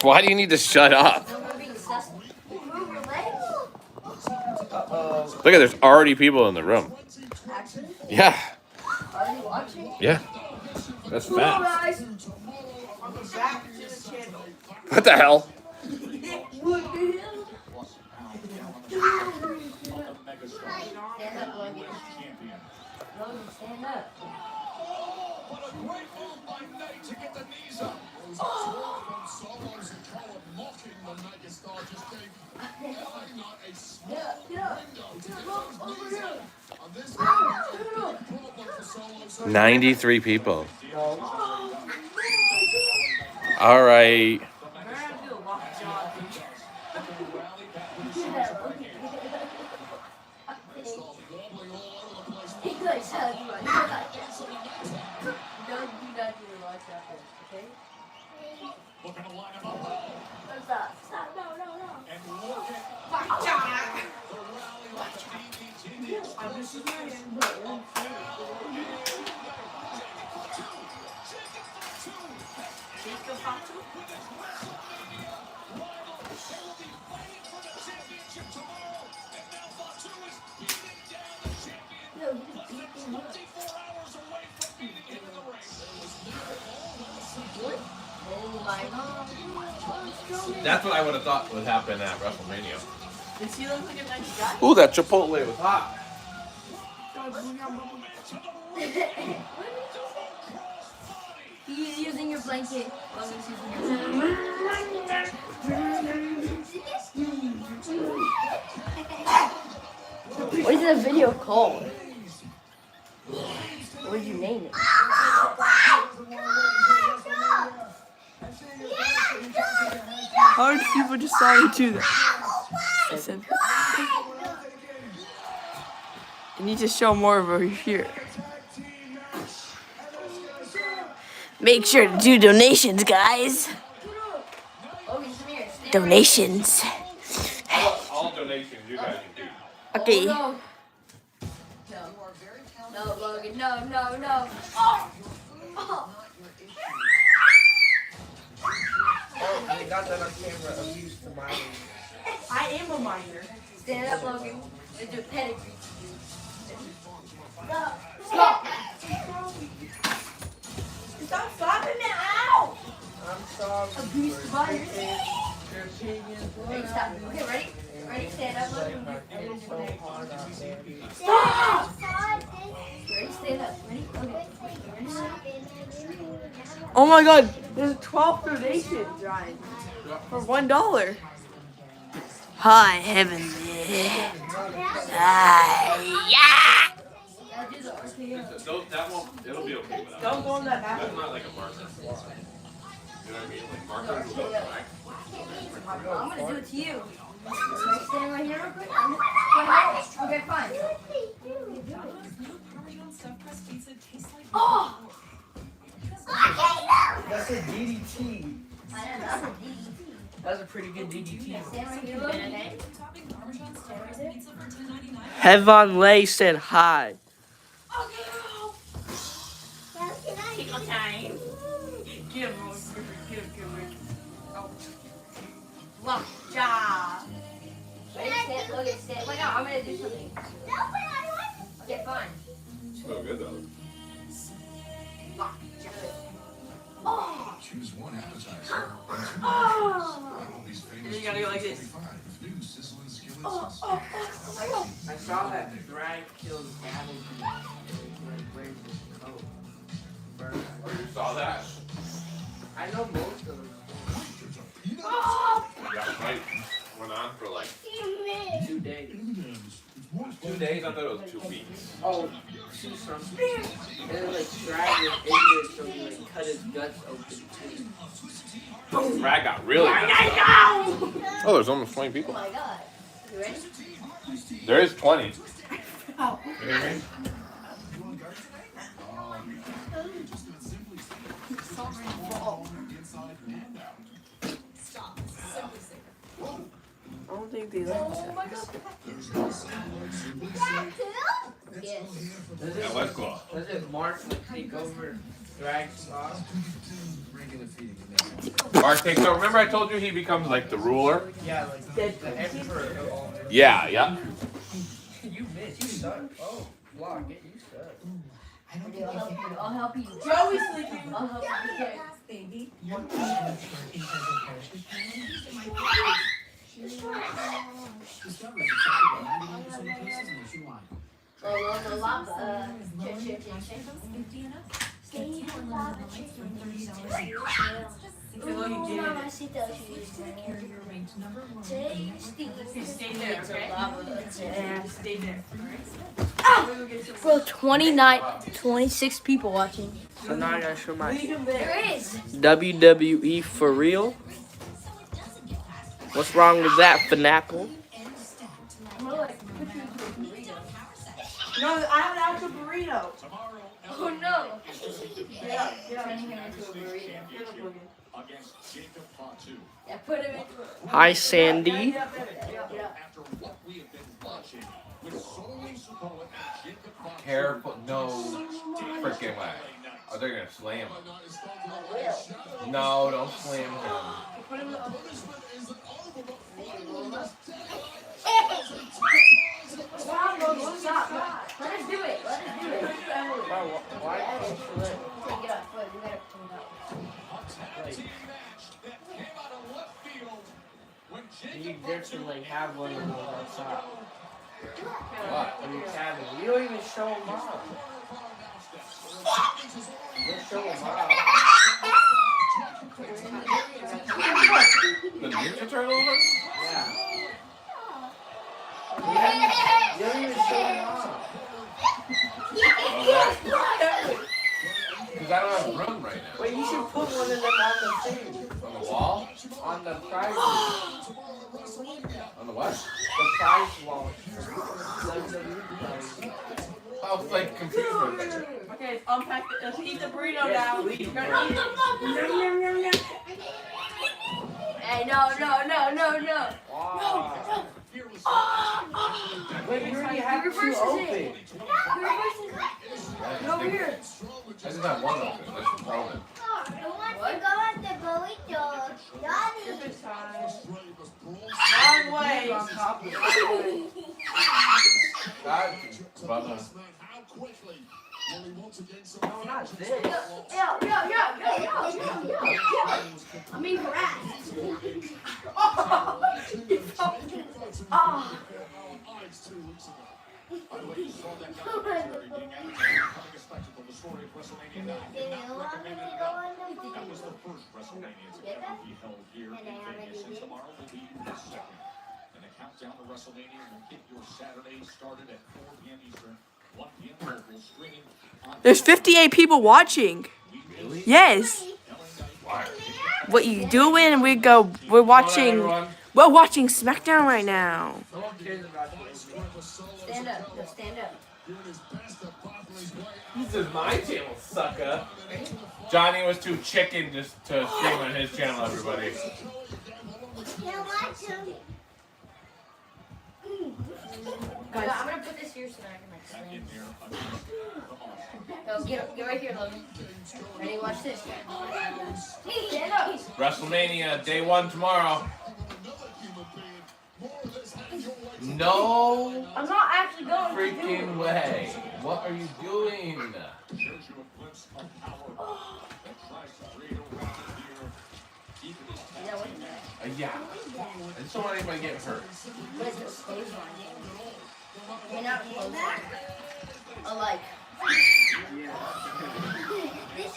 Why do you need to shut up? Look at, there's already people in the room. Yeah. Yeah. That's fast. What the hell? Stand up. Oh, 93 people. All right. That's what I would have thought would happen at Wrestlemania. Does he look like a nice guy? Ooh, that Chipotle was hot. He's using your blanket. What is that video called? What did you name it? How many people just saw you do that? I said, you need to show more over here. Make sure to do donations, guys. Donations. All donations you guys can do. Okay. No, Logan. No. They got that on camera. Abuse to minors. I am a minor. Stand up, Logan. And do a pedigree. Stop. Stop slapping me out. I'm sorry. Abuse to minors. Your opinion. Hey, stop. Okay, ready? Ready? Stand up, Logan. It's so hard out there. Stop! Ready? Stand up. Ready? Okay. Oh my god, there's 12 donations, Ryan. For $1. Hi, Heavenly. Hi, yeah! That won't, it'll be okay without. Don't go in that That's bathroom. not like a marker. You know what I mean? Like markers will go back. I'm gonna do it to you. Ready? Stand right here real quick. Okay, fine. Oh! That's a DDT. That's a DDT. That's a pretty good DDT. Stand right here, Logan. Heaven Lay said hi. Tickle time. Get him. Lockjaw. Ready? Stand. Logan, stand. Wait, no, I'm gonna do something. Okay, fine. So good though. Oh! Choose one appetizer. And you gotta go like this. I saw that drag killed Gavin. Where's his coat? Oh, you saw that? I know most of them. That fight went on for like 2 days. 2 days. I thought it was 2 weeks. Oh, 2 something. And then like drag was injured, so he like cut his guts open too. Brad got really good. Oh, there's almost 20 people. Oh my god. You ready? There is 20. You Oh. hear me? I don't think they like that. Oh my god. Yes. That was cool. Does it Mark like take over drag off? Mark takes over. Remember I told you he becomes like the ruler? Yeah, like the emperor of all this. Yeah, yeah. You missed. You suck. Oh, block it. You suck. I'll help you. Joey's sleeping. I'll help you. Baby. Stay there, okay? Stay there. Bro, 26 people watching. So now I gotta show my There is. WWE for real. What's wrong with that, Fanackle? No, I have an actual burrito. Oh no. Yeah. Turning him into a burrito. Yeah, put him into a... Hi, Sandy. Careful. No freaking way. Oh, they're gonna slam him. No, don't slam him. Stop. Let us do it. Why? Take it off. Wait, we gotta pull it out. You get to like have one of those outside. What? In your cabin. You don't even show them off. Just show them off. The Ninja Turtles? Yeah. You don't even show them off. Because I don't have room right now. Wait, you should put one of them on the thing. On the wall? On the prize. On the what? The prize launcher. I was like confused for a second. Okay, unpack it. Let's eat the burrito Yes, now. please. You're gonna eat it. Hey, no. Wow. Wait, you already have two Reverses open. it. Over here. I just have one open. That's the problem. Different size. Wrong way. God, Bubba. No, not this. Yo. I'm being harassed. That was the first WrestleMania to ever be held here in Vegas, and tomorrow will be the second. And the countdown to WrestleMania will get your Saturday started at 4 p.m. Eastern, 1 p.m. local, streaming on There's 58 people watching. Yes. Why? What you doing? We're watching SmackDown right now. No one cares about you. Stand up. Yo, stand up. This is my channel, sucker. Johnny was too chicken just to stream on his channel, everybody. I'm gonna put this here so that I can like slam. Yo, get right here, Logan. Ready? Watch this. Stand up. WrestleMania day 1 tomorrow. No I'm not actually going to do freaking way. What are you doing? Yeah. I just don't want anybody getting hurt. What is this? Clothesline. I mean, not clothesline. A like. This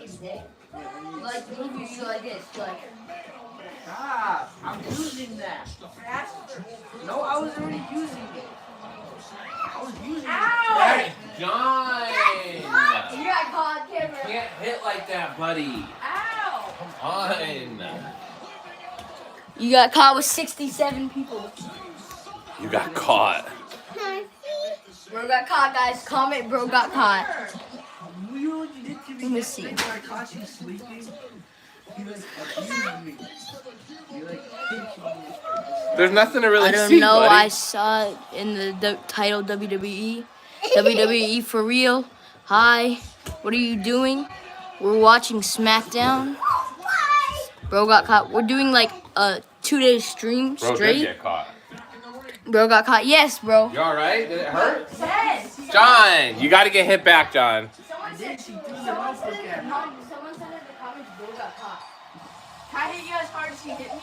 is Like move you like this, like. Ah, I'm using that. No, I was already using it. I was using it. Hey, John! You got caught, camera. Can't hit like that, buddy. Ow! Come on. You got caught with 67 people. You got caught. Bro got caught, guys. Comment, bro got caught. You know what you did to me? Let me see. I caught you sleeping. There's nothing to really I don't see, know. buddy. I saw it in the title WWE. WWE for real. Hi. What are you doing? We're watching SmackDown. Bro got caught. We're doing like a 2-day stream Bro did straight. get caught. Bro got caught. Yes, bro. You alright? Did it hurt? Yes. John, you gotta get hit back, John. Someone said in the comments, Bill got caught. Can I hit you as hard as he hit me?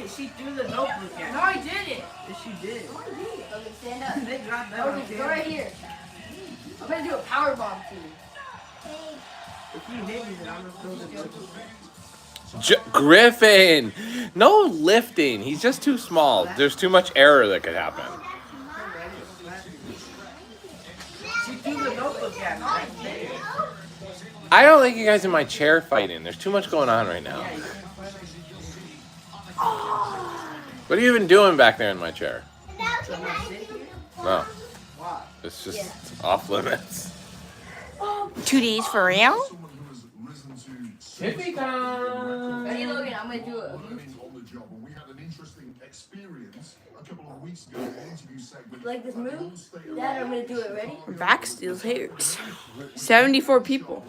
She threw the notebook at No, I didn't. Yes, she did. Okay, stand up. They dropped that on Okay, go right here. I'm gonna do a power bomb to you. If you hit me, then I'm gonna throw the notebook. Griffin! No lifting. He's just too small. There's too much error that could happen. She threw the notebook at me. I don't think you guys in my chair fighting. There's too much going on right now. What are you even doing back there in my chair? No. It's just off limits. 2 days for real? Tippy time! Ready, Logan? I'm gonna do it. Like this move? Dad, I'm gonna do it. Ready? Back still hurts. 74 people.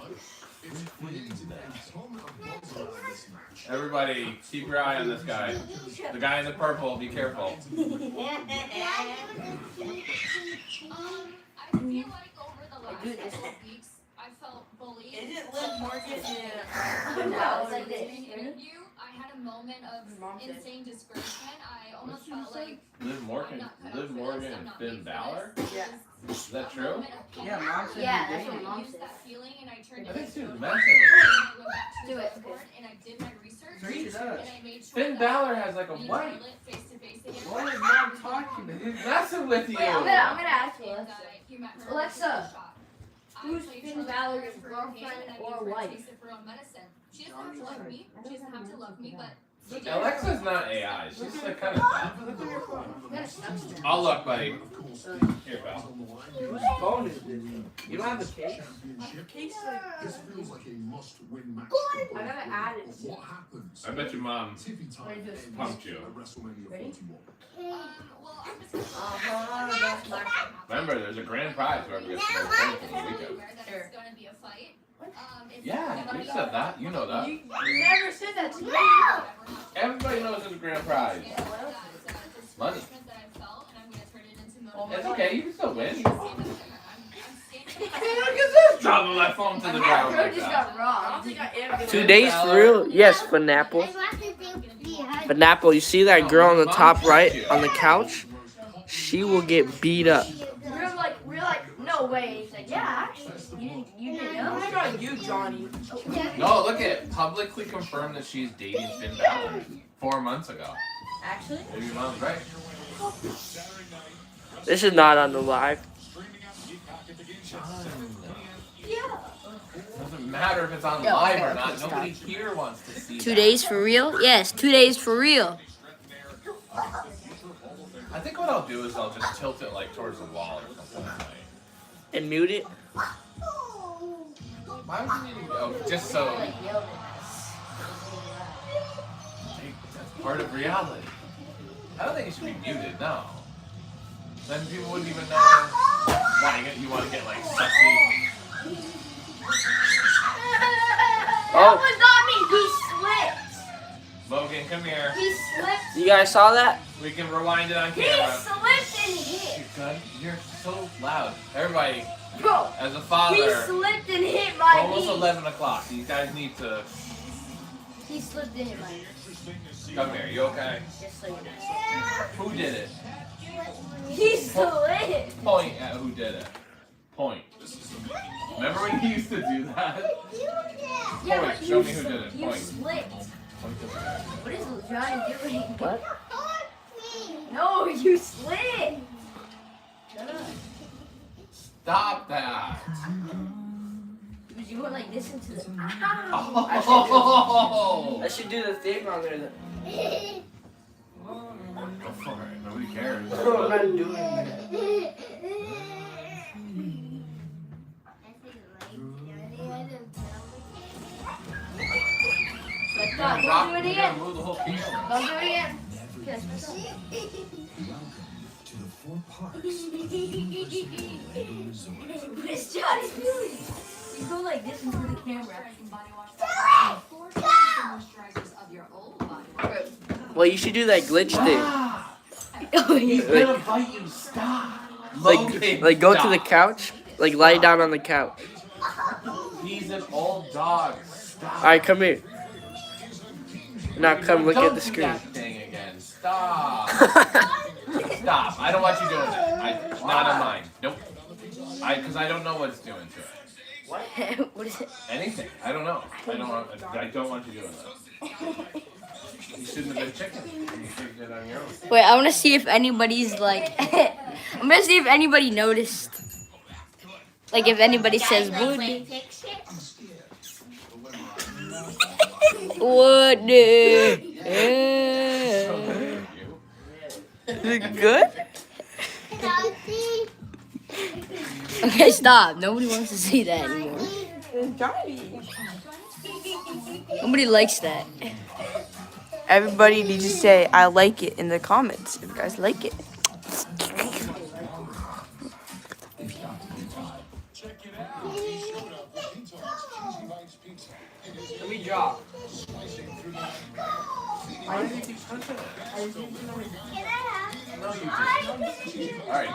Everybody, keep your eye on this guy. The guy in the purple, be careful. I feel like over the last couple of weeks, I felt bullied. Is it Liv Morgan? No, it's like this. During an interview, I had a moment of insane discouragement. I almost felt like Liv Morgan and Finn Balor? Yeah. Is that true? Yeah, Mom said Yeah, you that's dated. what Mom used said. that feeling and I turned I it think into she was a messing with I went back to Do the it. sport and I did my research. Preach it up. And I made sure Finn that Balor has like a we wife. nailed it face to face again. What is Mom talking about? He's messing with you. Wait, I'm gonna ask you. And, he met her Alexa, in the shop. I who's played Finn Charlotte Balor's for girlfriend pain and I or gave her a wife? taste of her own medicine. She doesn't have to love me. She doesn't have to love me, but she did. Alexa's not AI. She's like kind of dumb. You gotta stop that. I'll look, buddy. Here, pal. Whose phone is this? You don't have a case? Case This feels like a must-win match. I gotta add it. What happens? I bet your mom Tippy time Ready to ends pumped you. at WrestleMania Ready? 41. Well, I'm just gonna Remember, there's a grand prize whoever gets the most points in the weekend. aware that it's gonna be a fight. It's Yeah, gonna you be said that. You know that. You never said that to me. whatever Everybody knows there's a grand prize. happens. Money. That I felt, and I'm gonna turn it into It's motivation. okay. You can still win. I'm standing Look at this! Dropping my phone to the ground Bro like just that. got robbed. I don't think I am gonna 2 days for real? Yes, Fanapple. Fanapple, you see that girl on the top right on the couch? She will get beat up. We're like, no way. He's like, yeah, actually, you didn't know? What about you, Johnny? No, look at publicly confirmed that she's dating Finn Balor 4 months ago. Actually? Maybe your mom's right. This is not on the live. Yeah. Doesn't matter if it's on No, live okay, or not. okay, Nobody here wants to see 2 that. days for real? Yes, 2 days for real. I think what I'll do is I'll just tilt it like towards the wall or something. And mute it. Why would you need to go? Just so Like, yelled that's part of reality. I don't think it should be muted, no. Then people wouldn't even know why you want to get like sussy. That was not me. He slipped. Logan, come here. He slipped. You guys saw that? We can rewind it on He camera. slipped and hit. You're good. You're so loud. Everybody, Bro, as a he father, slipped and hit my almost knee. 11 o'clock. You guys need to He slipped and hit my knee. come here. You okay? Just so you know. Who did it? He slipped. Point at who did it. Point. Remember when you used to do that? Yeah, Point. but Show you me who did it. You Point. slipped. Point to the guy. What is Johnny doing? What? No, you slipped. Shut up. Stop that. Because you went like this into the. Oh. I should do the thing on there. Go for it. Nobody cares. I'm not doing that. gonna rock. You're gonna move the whole field. Don't do it again. To the 4 parks of Orlando Resort. What is Johnny's doing? You go like this into the camera. Well, you should do that glitch thing. He's gonna bite you. Stop. Like go to the couch. Like lie down on the couch. He's an old dog. Stop. All right, come here. Now come look Don't at the do screen. that thing again. Stop. Stop. I don't want you doing that. Not on mine. Nope. Because I don't know what it's doing to it. What is it? Anything. I don't know. I don't want you doing that. You shouldn't have been chicken. You should have did it on your own. Wait, I want to see if anybody's like. I'm gonna see if anybody noticed. Like if anybody says woody. Woody. Is it good? Okay, stop. Nobody wants to see that anymore. Nobody likes that. Everybody needs to say I like it in the comments if you guys like it. Let me draw. Why do you keep touching it? No, you just. Alright,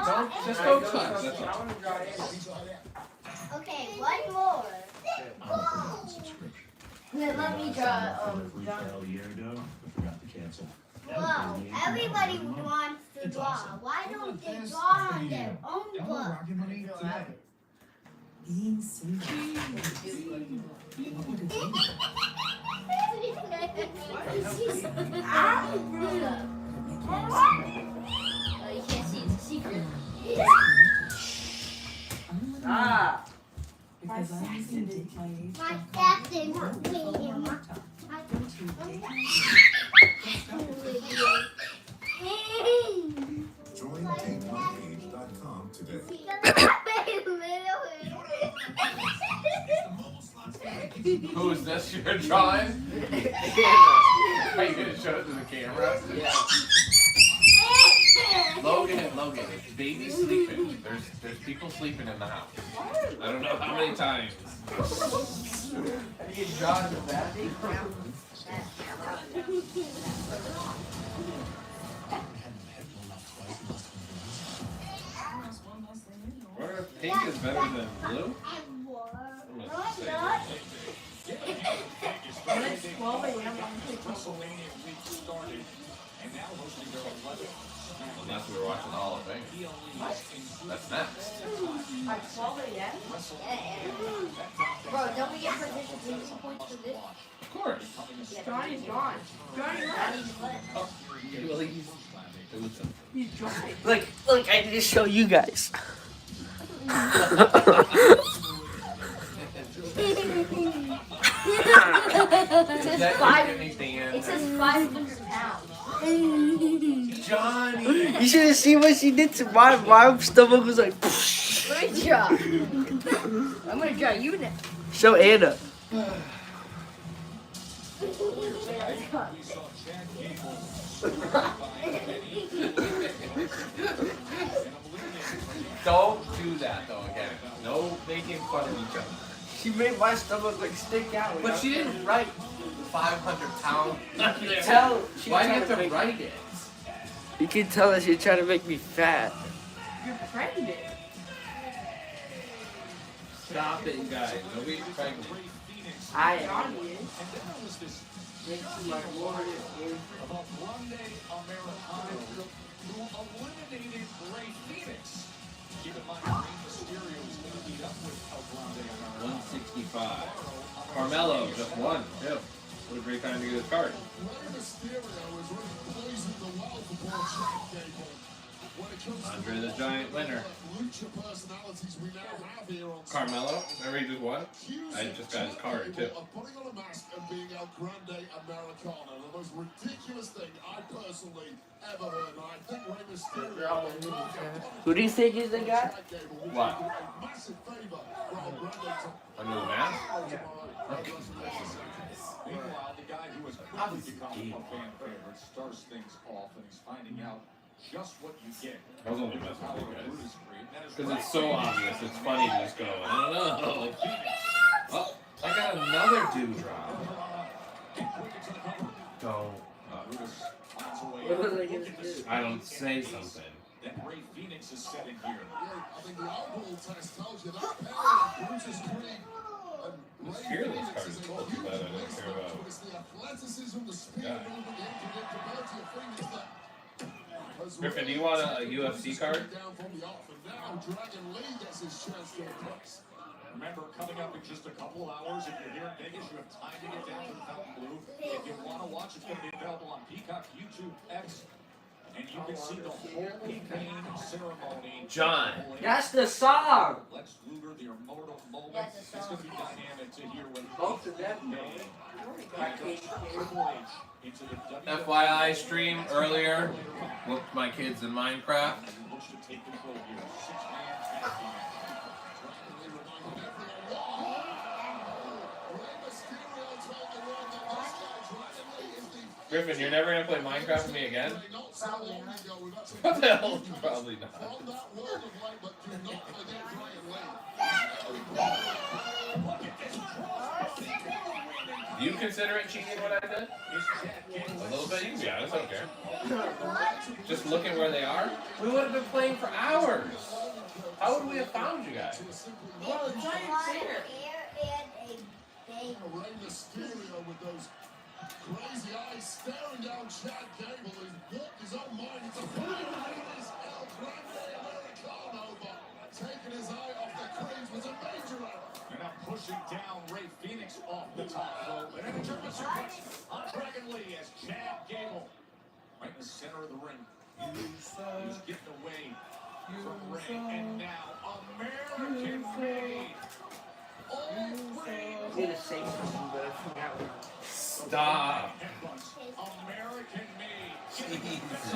just go touch. That's all. Okay, one more. Then let me draw. Well, everybody wants to draw. Why don't they draw on their own book? You can't see. It's a secret. Ah. My assassin. Join TakeMyPage.com today. Who's this you're drawing? Are you gonna show it to the camera? Yeah. Logan, baby's sleeping. There's people sleeping in the house. I don't know how many times. Have you drawn the bathroom? Wonder if pink is better than blue? Unless we were watching all of Fame. That's next. At 12 a.m.? Bro, don't we get participation points for this? Of course. Johnny's gone. Johnny's left. Look, I need to show you guys. It says 500 pounds. Johnny! You should have seen what she did to my stomach was like. Let me draw. I'm gonna draw you now. Show Anna. Don't do that though again. No making fun of each other. She made my stomach like stick out. But she didn't write 500 pounds. You can tell. Why do you have to write it? You can tell that she's trying to make me fat. You're pregnant. Stop it, you guys. Nobody's pregnant. I am. Johnny is. Next to my Lord is About Grande Americano, who eliminated Rey Fenix. Keep in mind, Rey Mysterio is going to meet up with El Grande Americano. 165. Carmelo, just one. Yeah. What a great time to get his card. Andre the Giant winner. Carmelo, remember he just won? I just got his card too. Who do you think is the guy? What? Under the mask? Meanwhile, the guy who has quickly become a fan favorite starts things off, and he's finding out just what you get. I was only messing with you guys. Because it's so obvious, it's funny to just go, oh, I got another dewdrop. Don't. What was I gonna do? I don't say something. That Ray Phoenix is setting here. This Fearless card is cool, too bad I didn't care about God. Griffin, do you want a UFC card? Remember, coming up in just a couple of hours, if you're here in Vegas, you have time to get down to the Fountain Blue. If you want to watch, it's going to be available on Peacock, YouTube, X, and you can see the whole campaign ceremony. John. That's the song. Lex Luger, the immortal moment. It's going to be dynamic to hear when Both of them. FYI stream earlier. Whooped my kids in Minecraft. Griffin, you're never gonna play Minecraft with me again? What the hell? Probably not. Do you consider it cheating what I did? A little bit, you can be honest, I don't care. Just looking where they are? We would have been playing for hours. How would we have found you guys? Well, the Giants here. Crazy eyes staring down Chad Gable. He's walked his own mind. It's a flying Vegas El Grande Americano, but taking his eye off the cringe was a major error. And now pushing down Ray Phoenix off the top rope. And then a German suplex on Dragon Lee as Chad Gable right in the center of the ring. He's getting away from Ray. And now American made. Need a safe one, but I forgot one. Stop. Jesus.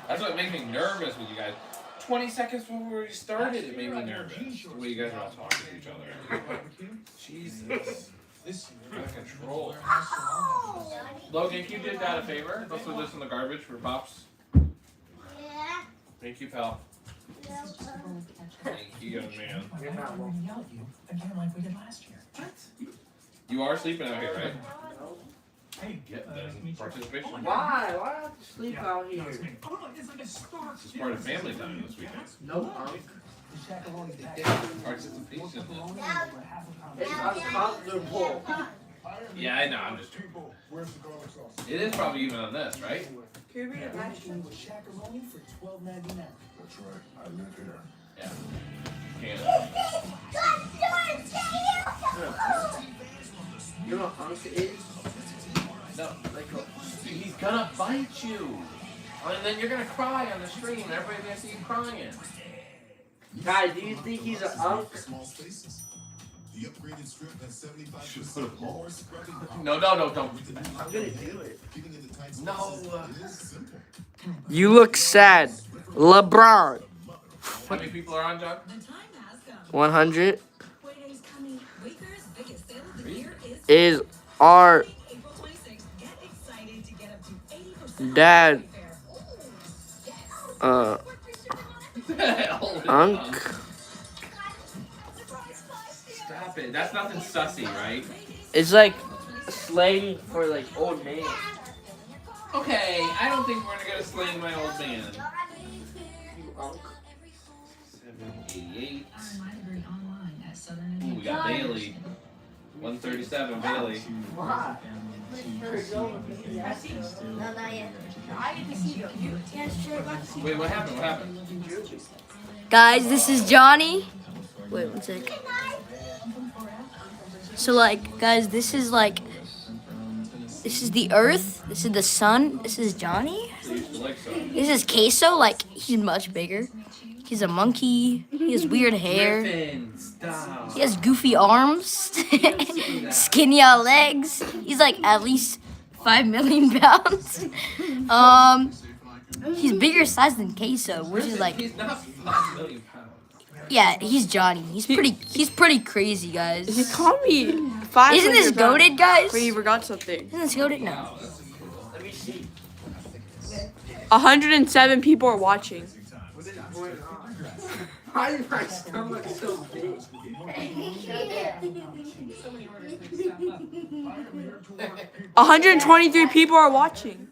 That's what made me nervous with you guys. 20 seconds before we started, it made me nervous. The way you guys are all talking to each other. Jesus. Out of control. Logan, can you do that a favor? Let's throw this in the garbage for Pops. Yeah. Thank you, pal. Thank you, young man. You're not wrong. Again, like we did last year. What? You are sleeping out here, right? No. Hey, Get the participation. Why? Why not sleep out here? it's like a star. It's part of family time this weekend. No, punk. Participation. It's uncomfortable. Yeah, I know. I'm just joking. It is probably even on this, right? Can you read it back? With Shakaroni for $12.99. That's right. I live here. Yeah. Can't. You know what punk is? No. He's gonna bite you. And then you're gonna cry on the stream. Everybody's gonna see you crying. Guys, do you think he's an unk? Small spaces. The upgraded strip has 75% Should put a ball. more scrubbing power. No, don't do that. I'm gonna do it. Getting into tight No. spaces, it is simple. You look sad. LeBron. How many people are on, John? 100 is our dad. Unk. Stop it. That's nothing sussy, right? It's like Slang for like old man. Okay, I don't think we're gonna get a slang my old man. You unk. 788. Ooh, we got Bailey. 137, Bailey. Why? No, not yet. I get to see you. You can't share my seat. Wait, what happened? What happened? Guys, this is Johnny. Wait, one sec. So, like, guys, this is the Earth. This is the sun. This is Johnny. They used to like soda. This is Queso. Like, he's much bigger. He's a monkey. He has weird hair. Griffin, stop. He has goofy arms. Skinny legs. He's like at least 5 million pounds. He's bigger size than Queso, which is like, He's not 5 million pounds. yeah, he's Johnny. He's pretty crazy, guys. He called me 500 Isn't this goated, guys? Wait, you forgot something. Isn't this goated? No. Wow, that's cool. Let me see. 107 people are watching. What is going on? Why is my stomach so big? 123 people are watching.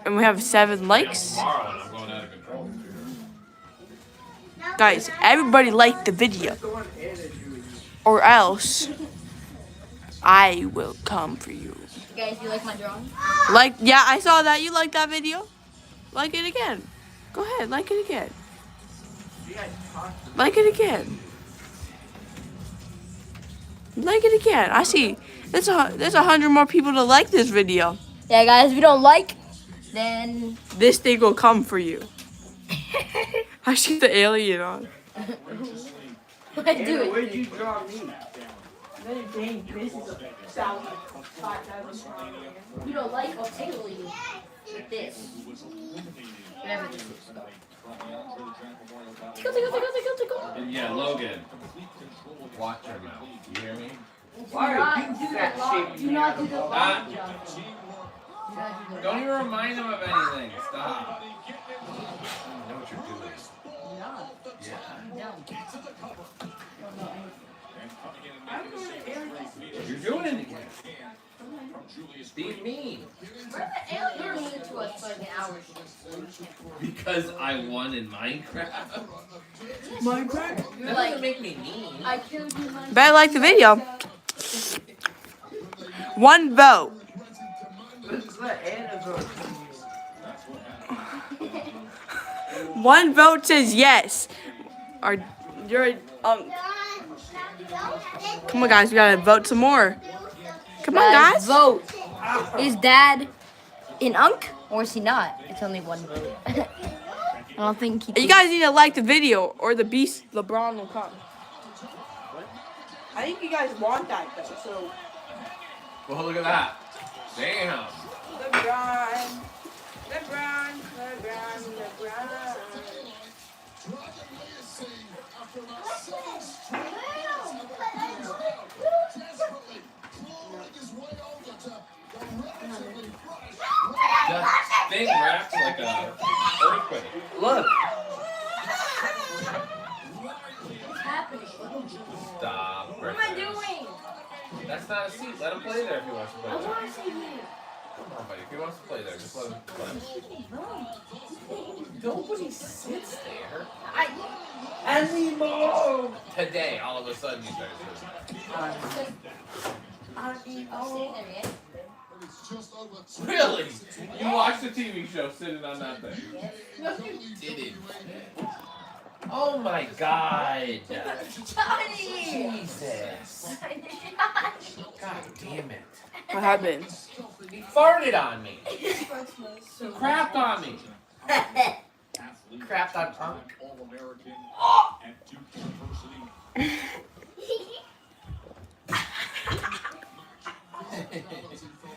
And we have 7 likes. Tomorrow, and I'm going out of control. Guys, everybody like the video. Or else I will come for you. Guys, you like my drawing? Like, yeah, I saw that. You like that video? Like it again. Go ahead, like it again. Like it again. Like it again. I see. There's 100 more people to like this video. Yeah, guys, if you don't like, then This thing will come for you. I see the alien on. I do it. Where'd you draw me? This is a 5,000. You don't like, I'll tickle you. With this. Whatever this is. Tickle, tickle, tickle, tickle, tickle. And yeah, Logan. Watch your mouth. You hear me? Why are you fat shaming Do me? not do the Ah. long jump. Do not do the Don't even remind him of anything. Stop. I know what you're doing. You're doing it again. Be mean. You're mean to us for like an hour. Because I won in Minecraft. Minecraft? That doesn't make me mean. I killed you, my Better like the video. 1 vote. Let's let Anna vote for you. 1 vote says yes. Or you're come on, guys, we gotta vote some more. Come on, guys. Vote. Is Dad an unk or is he not? It's only 1 vote. I don't think he. You guys need to like the video, or the beast LeBron will come. I think you guys want that though. So Well, look at that. Damn. LeBron. That thing wrapped like a earthquake. Look. What's happening? Stop. What am I doing? That's not a seat. Let him play there if he wants to play I there. want to see you. Come on, buddy. If he wants to play there, just let him play. Nobody sits there. Anymore. Today, all of a sudden, you started sitting. Really? You watched the TV show sitting on that thing? No, you didn't. Oh my God. Johnny! Jesus. God damn it. What happened? He farted on me. Crapped on me. Crapped on Punk. All-American at Duke University.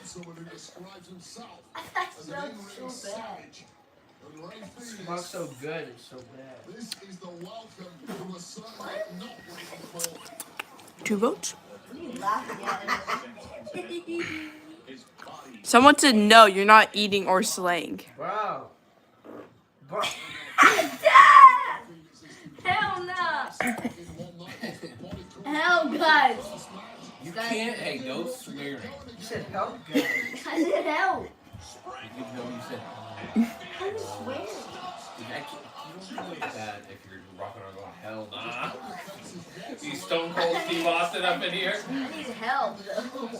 Someone who describes himself That as an smells angry so bad. savage. And Ray It Phoenix, smells so good, it's so bad. this is the welcome to a Sunday not waiting for. 2 votes. What are you laughing at? His body Someone said no, you're not eating or slaying. Bro. Bro. Hell no! Hell, guys! You can't. Hey, no swearing. You said help, guys. I said hell. You know you said. How do you swear? You don't do that if you're rocking around going, hell nah. You Stone Cold Steve Austin up in here. I need help, though.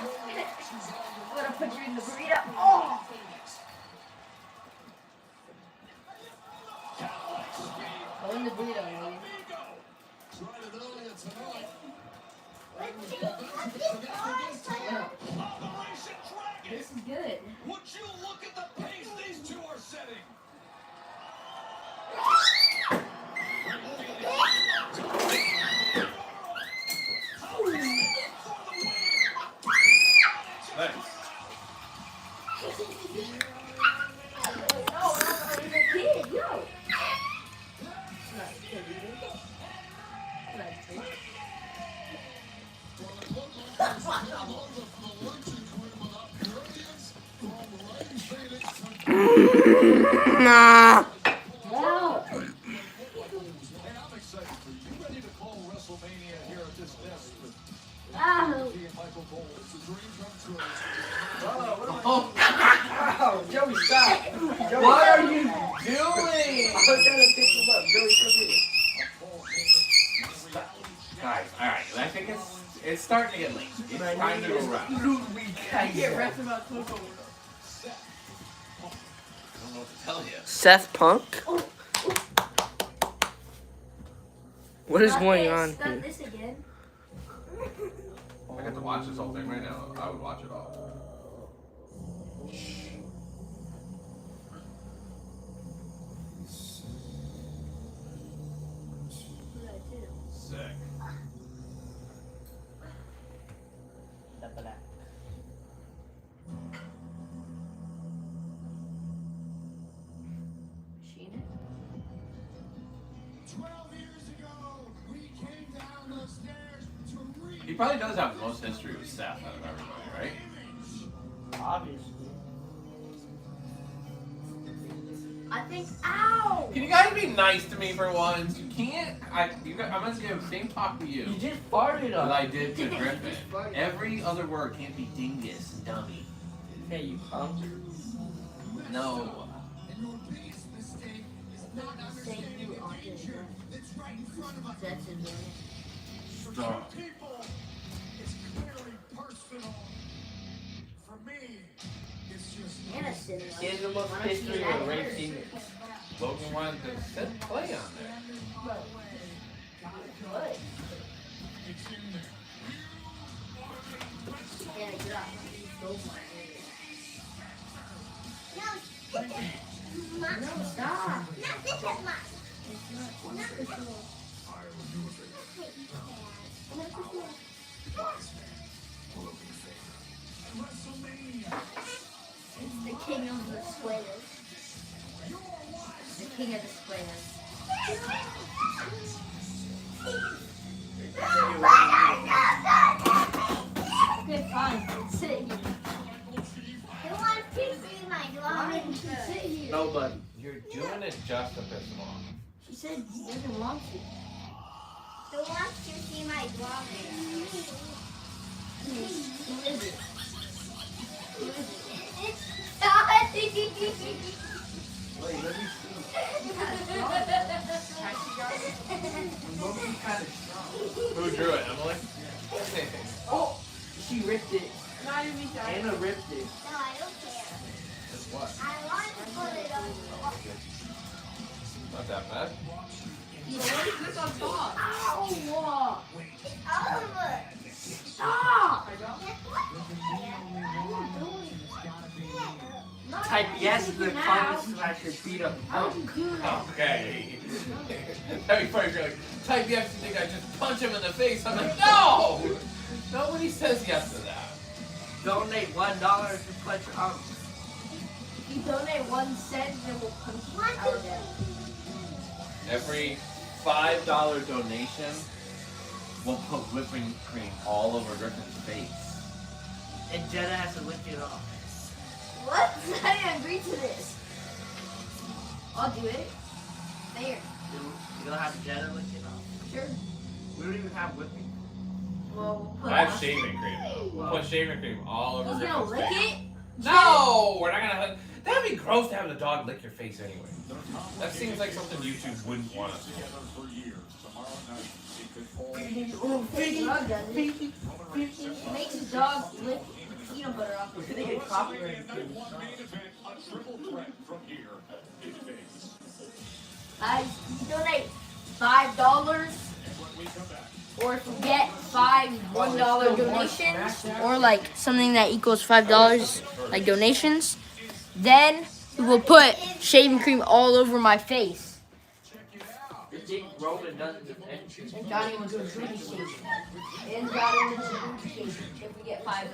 I'm gonna put you in the burrito. Oh! Go in the burrito, man. Operation Dragon. This is good. Would you look at the pace these two are setting? Nice. Nah. And I'm excited for you. You ready to call Wrestlemania here at this desk with Michael Cole? It's a dream come true. Oh, Joey, stop. Joey, what are you doing? I'm trying to pick him up. Joey, come here. Guys, alright, I think it's starting to get late. It's time to go round. I Get rest about 2 hours. don't know what to tell you. Seth Punk? What is going on Start here? this again. I got to watch this whole thing right now. I would watch it all. Sick. Sheena? 12 years ago, we came down the stairs to reach He probably does have the most history with Seth out of everybody, right? Obviously. I think. Ow! Can you guys be nice to me for once? You can't. I'm gonna give the same talk to you You just farted that on I did to Griffin. Just farted. Every other word can't be dingus, dummy. Hey, you punk. No. and your biggest mistake is not Thank understanding you, the Auntie. danger that's right in front of us. That's it, man. For Stop. some people, it's clearly personal. For me, it's just Anna's sitting He has the most history of racing. Logan wanted to set play on there. What? it's in there. Yeah, get up. You stole my No, No, stop. not this is mine. It's the king of the squares. The king of the squares. Okay, fine. Sit here. Who wants to see my drawing? Sit here. Nobody. You're doing it just to piss him off. She said she doesn't want to. Who wants to see my drawing? Who is it? Who is it? It's Dottie. Wait, let me see. Monkey kind of strong. Who drew it, Emily? Oh, she ripped it. Not even that. Anna ripped it. No, I don't care. It's what? I want to put it on the wall. Not that bad. So what is this on top? Ow! It's over. Stop! Guess what? Type yes in the comments and I should beat up. I don't do that. Okay. That'd be funny if you're like, type yes, you think I just punch him in the face. I'm like, no! Nobody says yes to that. Donate $1 to punch out. If you donate 1 cent, then we'll punch you out there. Every $5 donation will put whipping cream all over Griffin's face. And Jenna has to lick it off. What? I didn't agree to this. I'll do it. There. You don't have Jenna lick it off. Sure. We don't even have whipping. Well, we'll put I have shaving cream though. We'll put shaving cream all over Who's gonna Griffin's lick face. it? No! We're not gonna. That'd be gross to have the dog lick your face anyway. That seems like something YouTube wouldn't want us to do. Together for years. Tomorrow night, it could fall. The dog does it. It makes the dog lick peanut butter off his Could they face. get copyrighted? Night one main event, a triple threat from here in Vegas. Guys, you donate $5. When we come back, or if we get 5 $1 donations, or like something that equals $5 like donations, then we will put shaving cream all over my face. You think Roman does it eventually? And Johnny will do a booty shave. And Johnny will do a booty shave if we get $5.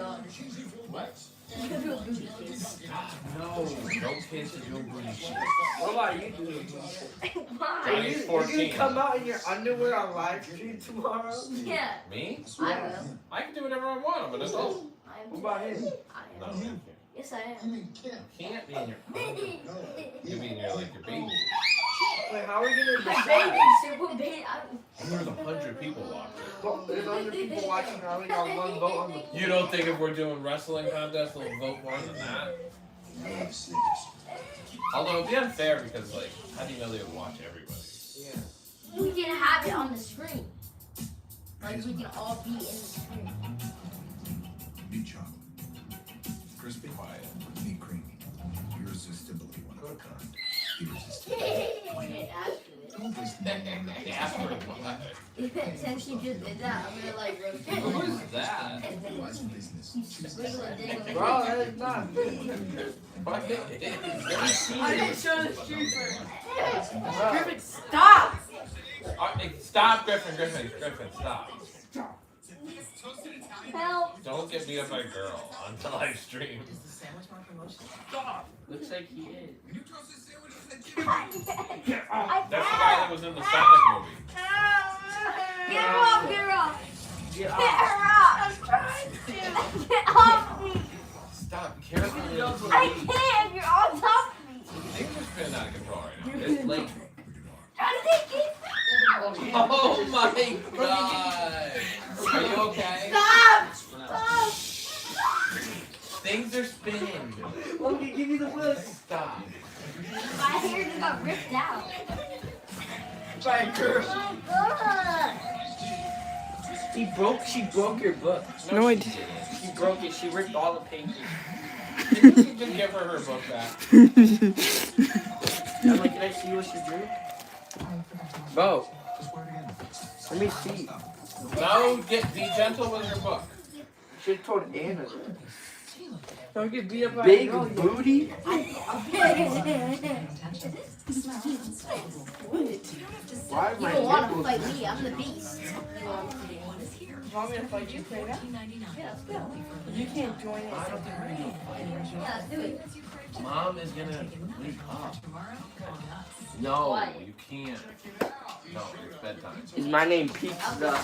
What? You can do a booty shave. No kids are doing booty shit. What about you doing? Why? Are you 14. gonna come out in your underwear on live stream tomorrow? Yeah. Me? I will. I can do whatever I want. I'm an adult. What about him? I No, am. you can't. Yes, I am. Can't be in your. You mean you're like your baby? Wait, how are we gonna My decide? baby, super baby. There's 100 people watching. Well, there's 100 people watching. I only got one vote on the. You don't think if we're doing wrestling contests, they'll vote more than that? Although it'd be unfair because, like, how do you know they would watch everybody? Yeah. We can have it on the screen. Like we can all be in the screen. Meat chocolate. Crispy, quiet, meat creamy. Irresistibly one of a kind. Irresistible. Don't waste no more than They asked for it. Since you just did that, I'm gonna like roast you. Who is that? Otherwise, business. Bro, that's not. What? I didn't show the stripper. Griffin, stop! Stop, Griffin, stop. Help! Don't get beat up by a girl on the live stream. Looks like he is. That's the guy that was in the Sonic movie. Get her off, get her off! Get Get off. her off! I'm trying to! Get off me! Stop, careful. I can't! You're on top of me! Things are spinning out of control right now. It's late. Try to take it! Oh my god! Are you okay? Stop! Stop! Things are spinning. Let me give you the whip. Stop. My hair just got ripped out. By a girl. Oh my god! She broke your book. No, I didn't. She broke it. She ripped all the pages. Didn't you just give her her book back? I'm like, can I see what she drew? Bo. Let me see. No, be gentle with her book. Should have told Anna that. Don't get beat up by Big a girl. booty? Why You don't want to fight me, I'm the beast. Want me to fight you, Craig? Yeah, let's go. You can't join it. Yeah, let's do it. Mom is gonna wake up. No, Why? you can't. No, it's bedtime. Is my name Pizza?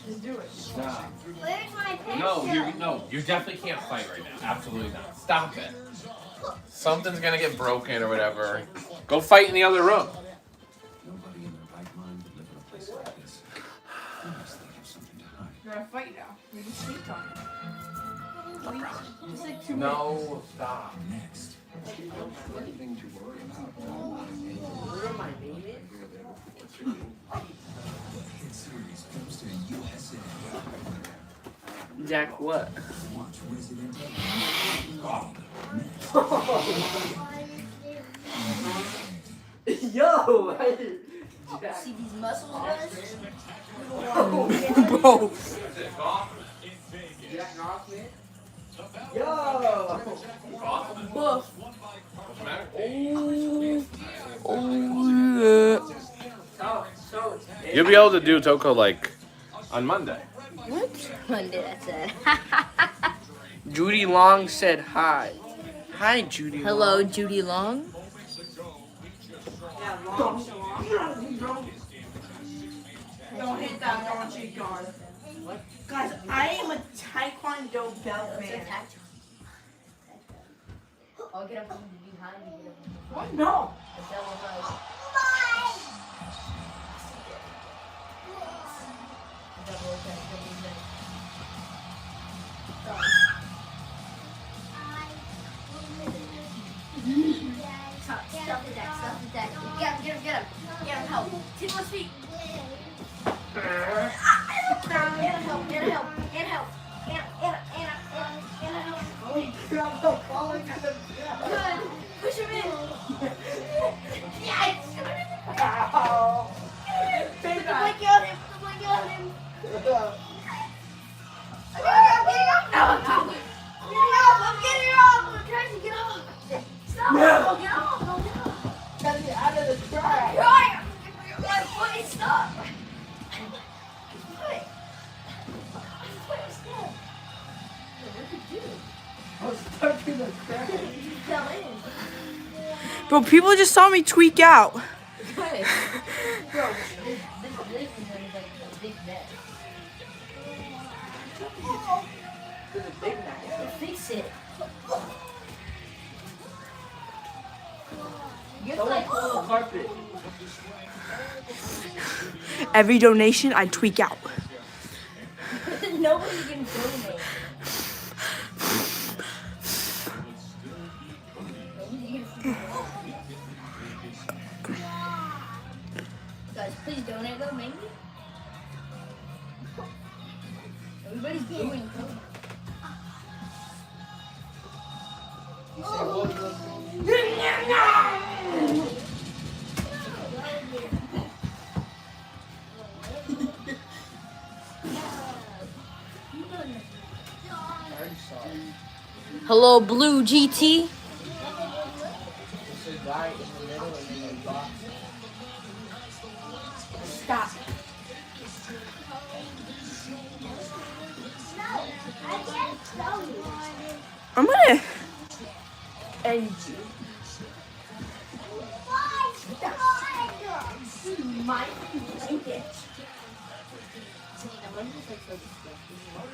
Just do it. Stop. Where's my pencil? No, you definitely can't fight right now. Absolutely not. Stop it. Something's gonna get broken or whatever. Go fight in the other room. Nobody in their right mind would live in a place like this. You must think of something to hide. You're gonna fight now. We can sleep on it. Just like 2 minutes. No, stop. Next. Nothing to worry about. Where am I naming? The hit series comes to the USA. Jack, what? Watch Resident Evil. Yo! See these muscles, guys? Bro. Jack Hoffman? Yo! Woof. What's the matter? Oh, yeah. So, You'll be able to do Toko like on Monday. What? Monday, that's it. Judy Long said hi. Hi, Judy Long. Hello, Judy Long. yeah, long. Don't hit that launching guard. Guys, I am a Taekwondo belt man. I'll get up from behind you. What? No. Stop the deck. Get him. Get him, help. Take his feet. Get help. Holy crap, I'm falling to the Good. Push him in. Yes. Ow! Baby, Someone get him. Someone get him. Get up. No. Get up. I'm getting off. I'm trying to get off. Stop. No. Get off. No, get off. Trying to get out of the track. Right. Please stop. I was stuck in the crack. Bro, people just saw me tweak out. Bro, this is like a big mess. There's a big knife. Fix it. Someone pull the carpet. Every donation, I tweak out. Nobody can donate. Guys, please donate though, maybe? Everybody's doing code. You say what? Hello, Blue GT. Stop. I'm gonna end you. My blanket.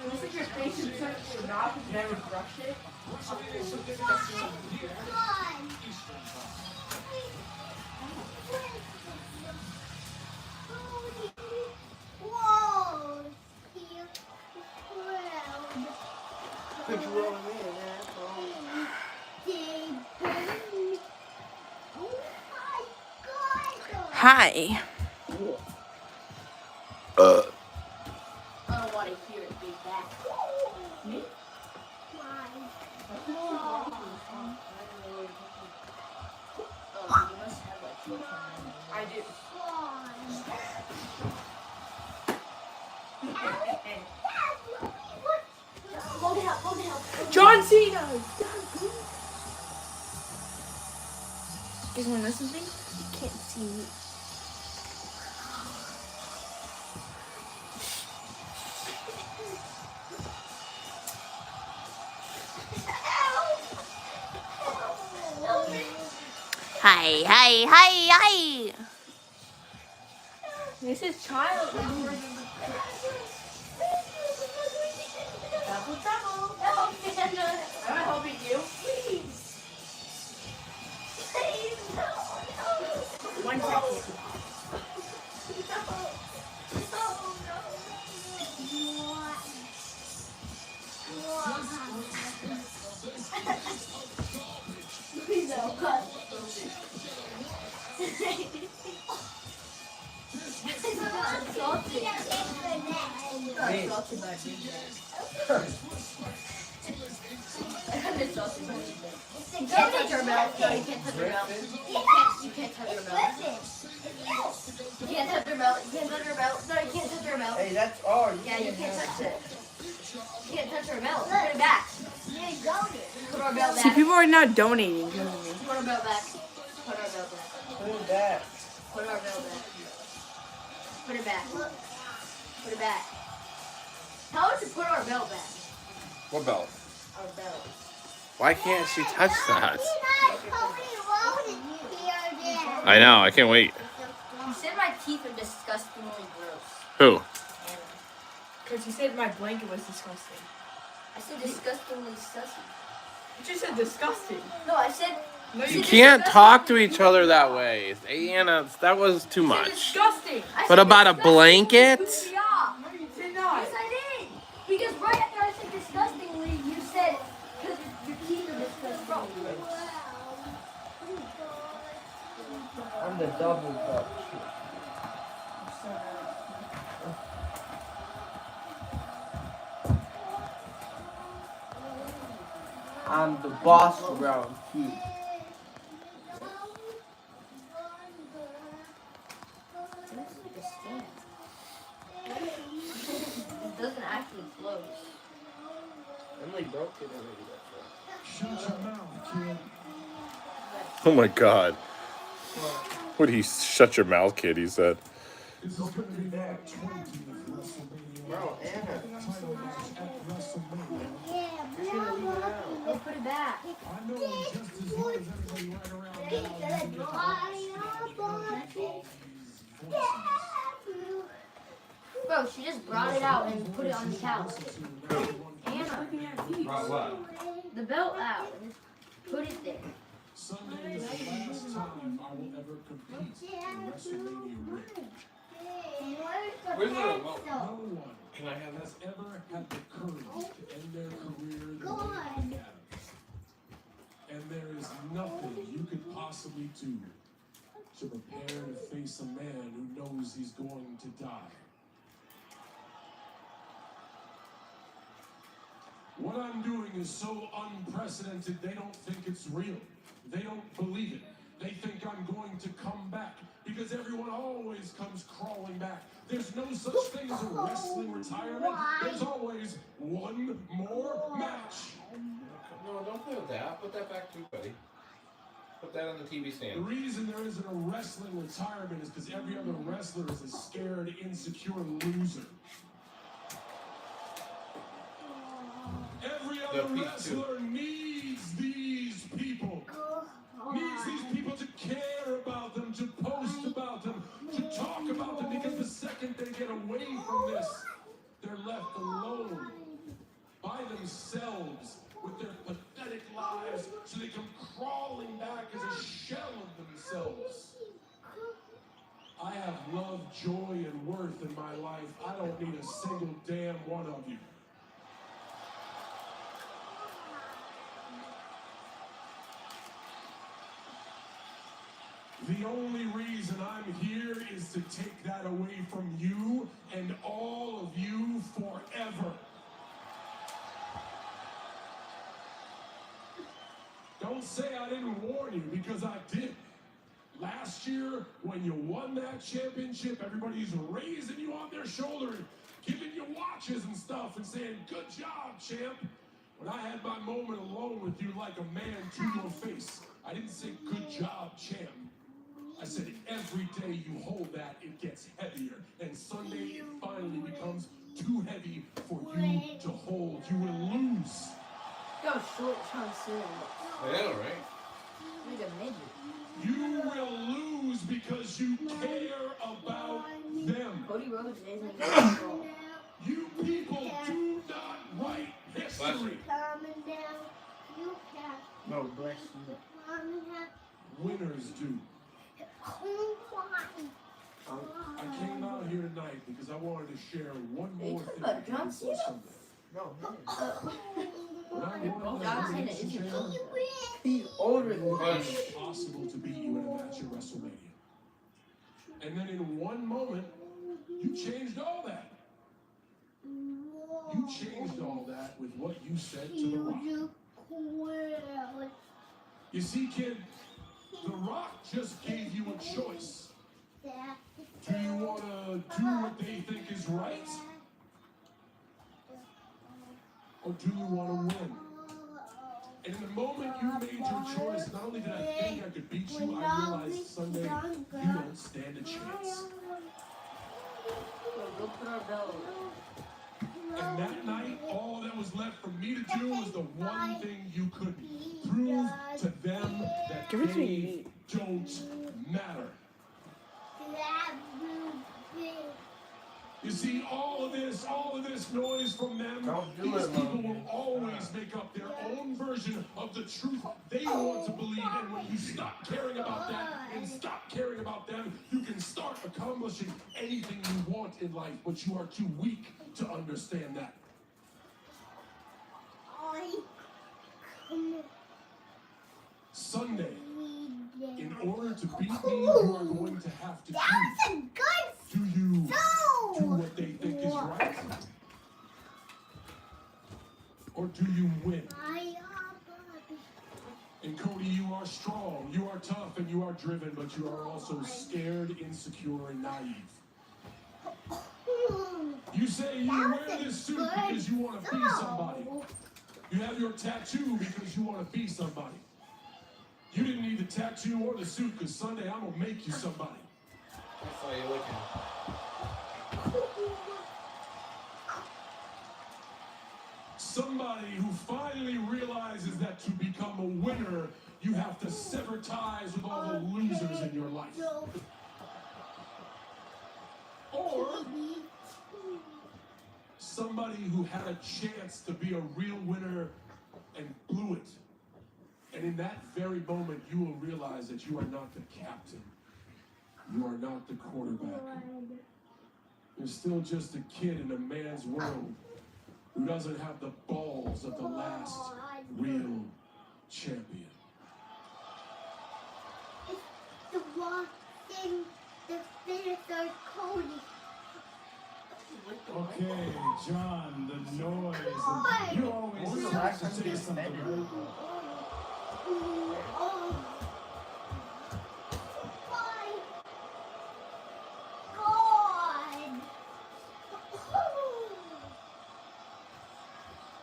Looks like your face is such a knob, you've never brushed it. Whoa! Put you rolling in, asshole. Oh my God! Hi. I don't want to hear it big back. Why? Oh, you must have like short-term memory. I do. John Cena! Guys, when this is me, you can't see me. Hi, hi, hi, hi. This is child. Trouble. Help me. I'm helping you. Please. Please, no, no. 1 second. Please don't cut. You can't touch her mouth. No, you can't touch her mouth. You can't touch her mouth. You can't touch her mouth. You can't touch her mouth. No, you can't touch her mouth. Hey, that's ours. Yeah, you can't touch it. You can't touch her belt. Put it back. Put our belt back. See, people are not donating because of me. Put our belt back. Put our belt back. Put it back. Put our belt back. Put it back. Put it back. Tell her to put our belt back. What belt? Our belt. Why can't she touch that? I I know, I can't wait. You said my teeth are disgustingly gross. Who? Because you said my blanket was disgusting. I said disgustingly sussy. You just said disgusting. No, I said. No, You can't talk to each other that way. Anna, that was too You said much. disgusting. I But said about a disgustingly blanket? threw me off. No, you did not. Yes, I did. Because right after I said disgustingly, you said because your teeth are disgusting. I'm the double cup. I'm the boss around here. It's like a stand. actually close. Emily broke it already. That's Shut your mouth, kid. Oh my God. What did he shut your mouth, kid? He said. This is going to be that 20th WrestleMania. Bro, Anna. Title match at WrestleMania. Go put it back. I know just as well as everybody right around Bro, she just brought it out and put it on the couch. Anna, Brought what? the belt out and just put it there. Sunday is the last time I will ever compete in WrestleMania ring. Where's the remote? No one Can I have has ever had the courage to end their career the way I have. And there is nothing you could possibly do to prepare to face a man who knows he's going to die. What I'm doing is so unprecedented, they don't think it's real. They don't believe it. They think I'm going to come back because everyone always comes crawling back. There's no such thing as a wrestling retirement. There's always one more match. No, don't play with that. Put that back too, buddy. Put that on the TV The stand. reason there isn't a wrestling retirement is because every other wrestler is a scared, insecure loser. Every other wrestler needs these people. Needs these people to care about them, to post about them, to talk about them, because the second they get away from this, they're left alone by themselves with their pathetic lives, so they come crawling back as a shell of themselves. I have love, joy, and worth in my life. I don't need a single damn one of you. The only reason I'm here is to take that away from you and all of you forever. Don't say I didn't warn you, because I did. Last year, when you won that championship, everybody's raising you on their shoulder and giving you watches and stuff and saying, "Good job, champ." When I had my moment alone with you like a man to your face, I didn't say, "Good job, champ." I said, every day you hold that, it gets heavier. And Sunday, it finally becomes too heavy for you to hold. You will lose. Go short John Cena. I know, right? Like a midget. You will lose because you care about them. Cody Rhodes isn't control. You people do not write history. No, bless you. Winners do. I came out here tonight because I wanted to share one more thing with you John before Cena? Sunday. No, When I won John that Cena elimination isn't chamber, he's older than it was Push. impossible to beat you in a match at WrestleMania. And then in one moment, you changed all that. You changed all that with what you said to The Rock. You see, kid, The Rock just gave you a choice. Do you want to do what they think is right? Or do you want to win? And in the moment you made your choice, not only did I think I could beat you, I realized Sunday, you don't stand a chance. Go put our belt. And that night, all that was left for me to do was the one thing you couldn't. Prove to them that Give it to they me. don't matter. You see, all of this noise from them, Don't do these it, people Mom. will always make up their own version of the truth they want to believe. And when you stop caring about that and stop caring about them, you can start accomplishing anything you want in life, but you are too weak to understand that. Sunday, in order to beat me, you are going to have to choose. Do you do what they think is right? Or do you win? And Cody, you are strong, you are tough, and you are driven, but you are also scared, insecure, and naive. You say you wear this suit because you want to be somebody. You have your tattoo because you want to be somebody. You didn't need the tattoo or the suit because Sunday I'm going to make you somebody. That's how you're looking. Somebody who finally realizes that to become a winner, you have to sever ties with all the losers in your life. Or somebody who had a chance to be a real winner and blew it. And in that very moment, you will realize that you are not the captain. You are not the quarterback. You're still just a kid in a man's world who doesn't have the balls of the last real champion. It's the one thing the finisher Cody. Okay, John, the noise. You always have to say something. Oh.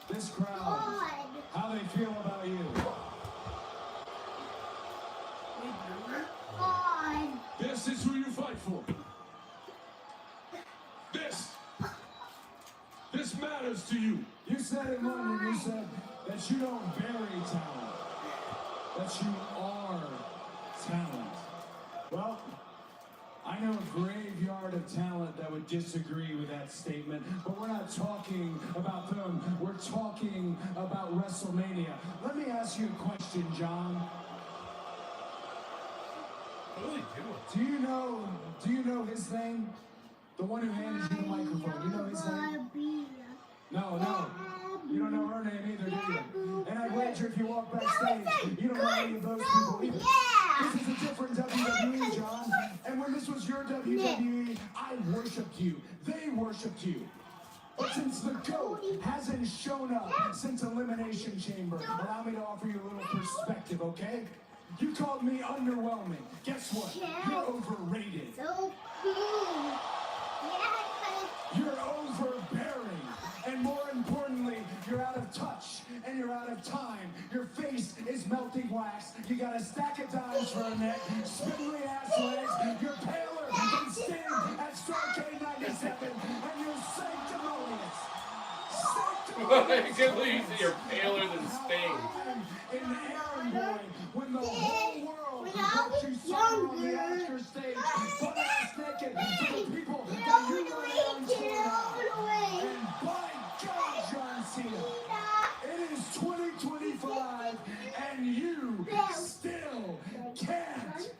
This crowd, how they feel about you? This is who you fight for. This matters to you. You said it, London, you said that you don't bury talent, that you are talent. Well, I know a graveyard of talent that would disagree with that statement, but we're not talking about them. We're talking about WrestleMania. Let me ask you a question, John. What are they doing? Do you know his name? The one who handed you the microphone. You know his name? No. You don't know her name either, do you? And I wager if you walk backstage, you don't know any of those people either. This is a different WWE, John. And when this was your WWE, I worshipped you. They worshipped you. But since the GOAT hasn't shown up since Elimination Chamber, allow me to offer you a little perspective, okay? You called me underwhelming. Guess what? You're overrated. So cool. You're overbearing. And more importantly, you're out of touch and you're out of time. Your face is melting wax. You got a stack of dimes for a neck, spindly ass legs. You're paler than Sting at Starrcade 97, and you're sanctimonious. I can't believe you say you're paler than Sting. In Aaron Boy, when the whole world helped you song on the Oscar stage, butt ass naked to the people that you run around to now. And by God, John Cena, it is 2025, and you still can't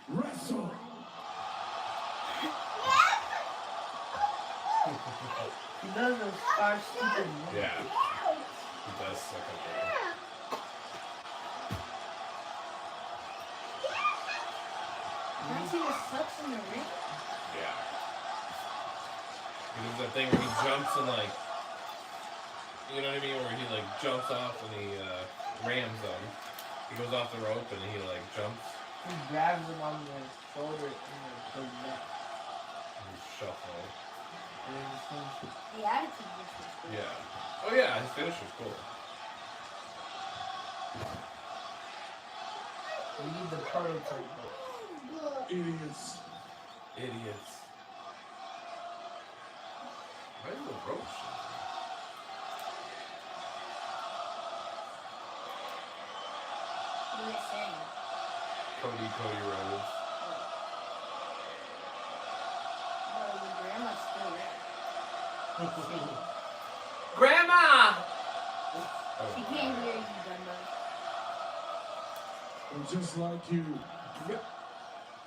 wrestle. He doesn't start stupid. Yeah. He does suck up there. John Cena sucks in the ring. Yeah. He does that thing where he jumps and like, you know what I mean? Where he like jumps off and he rams them. He goes off the rope and he like jumps. He grabs him on the shoulder and the neck. He's shuffling. The attitude is cool. Yeah. Oh yeah, his finish was cool. We need the prototype. Idiots. Why is the rope? What are they saying? Cody Rhodes. Oh, the grandma's still there. Grandma! She can't hear you, Dumbo. And just like you,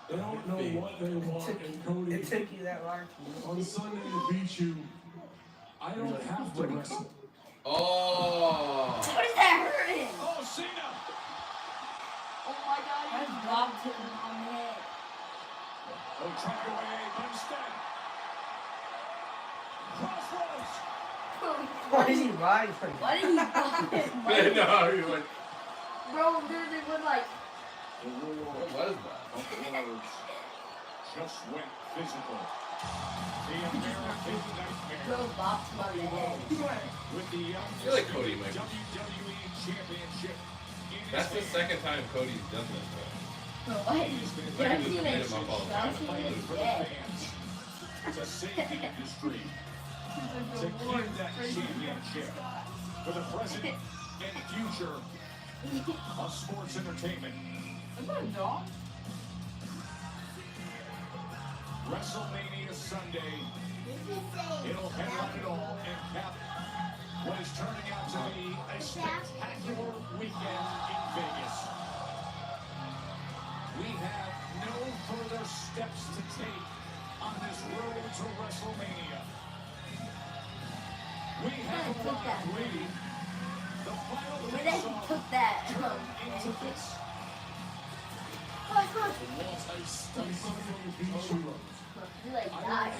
they don't know what they want, and Cody, It took you that long to on Sunday to beat you, I don't have to wrestle. Oh. What is that hurting? Oh, Cena! Oh my God, I dropped him on the head. Oh, track away, but instead, Crossroads! Why is he riding for Why did he bump it? No, you're like, Bro, literally went like... what was that? Of words just went physical. Go box my head. With the I feel like Cody might. WWE Championship. That's the second time Cody's done this. What? Like he just beat him up all the time. John Cena is dead. To save the industry. To keep that championship. For the present and future of sports entertainment. WrestleMania Sunday. It'll headline it all and cap what is turning out to be a spectacular weekend in Vegas. We have no further steps to take on this road to WrestleMania. We have arrived, lady. The final Where they face-off took that? into this. You like died.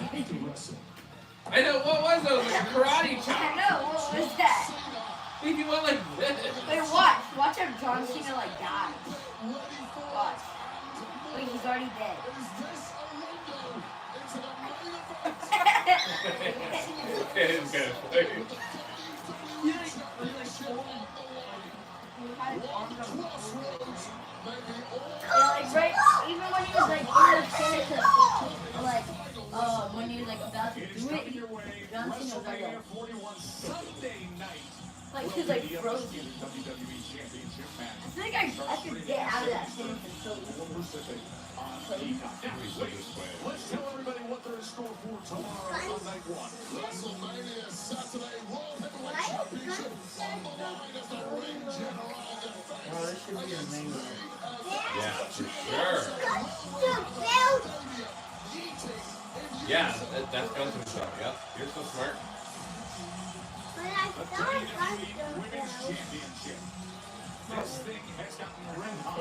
I know, what was those? Like a karate I chop. know, what was that? He went like this. Wait, watch. Watch how John Cena like died. Watch. Wait, he's already dead. Okay, it's kind of funny. Yeah, like right, even when he was like in the finish, like, when he was like about to do it, John Cena was like, like he was like frozen. I think I could get out of that finish and still lose. Let's tell everybody what they're in store for tomorrow on night one. WrestleMania Saturday World Heavyweight Championship on the line as the ring general and Oh, this should be amazing. Yeah, for sure. Yeah, that's Gunther's stuff. Yep, you're so smart. The WWE Women's Championship. This thing has gotten red hot.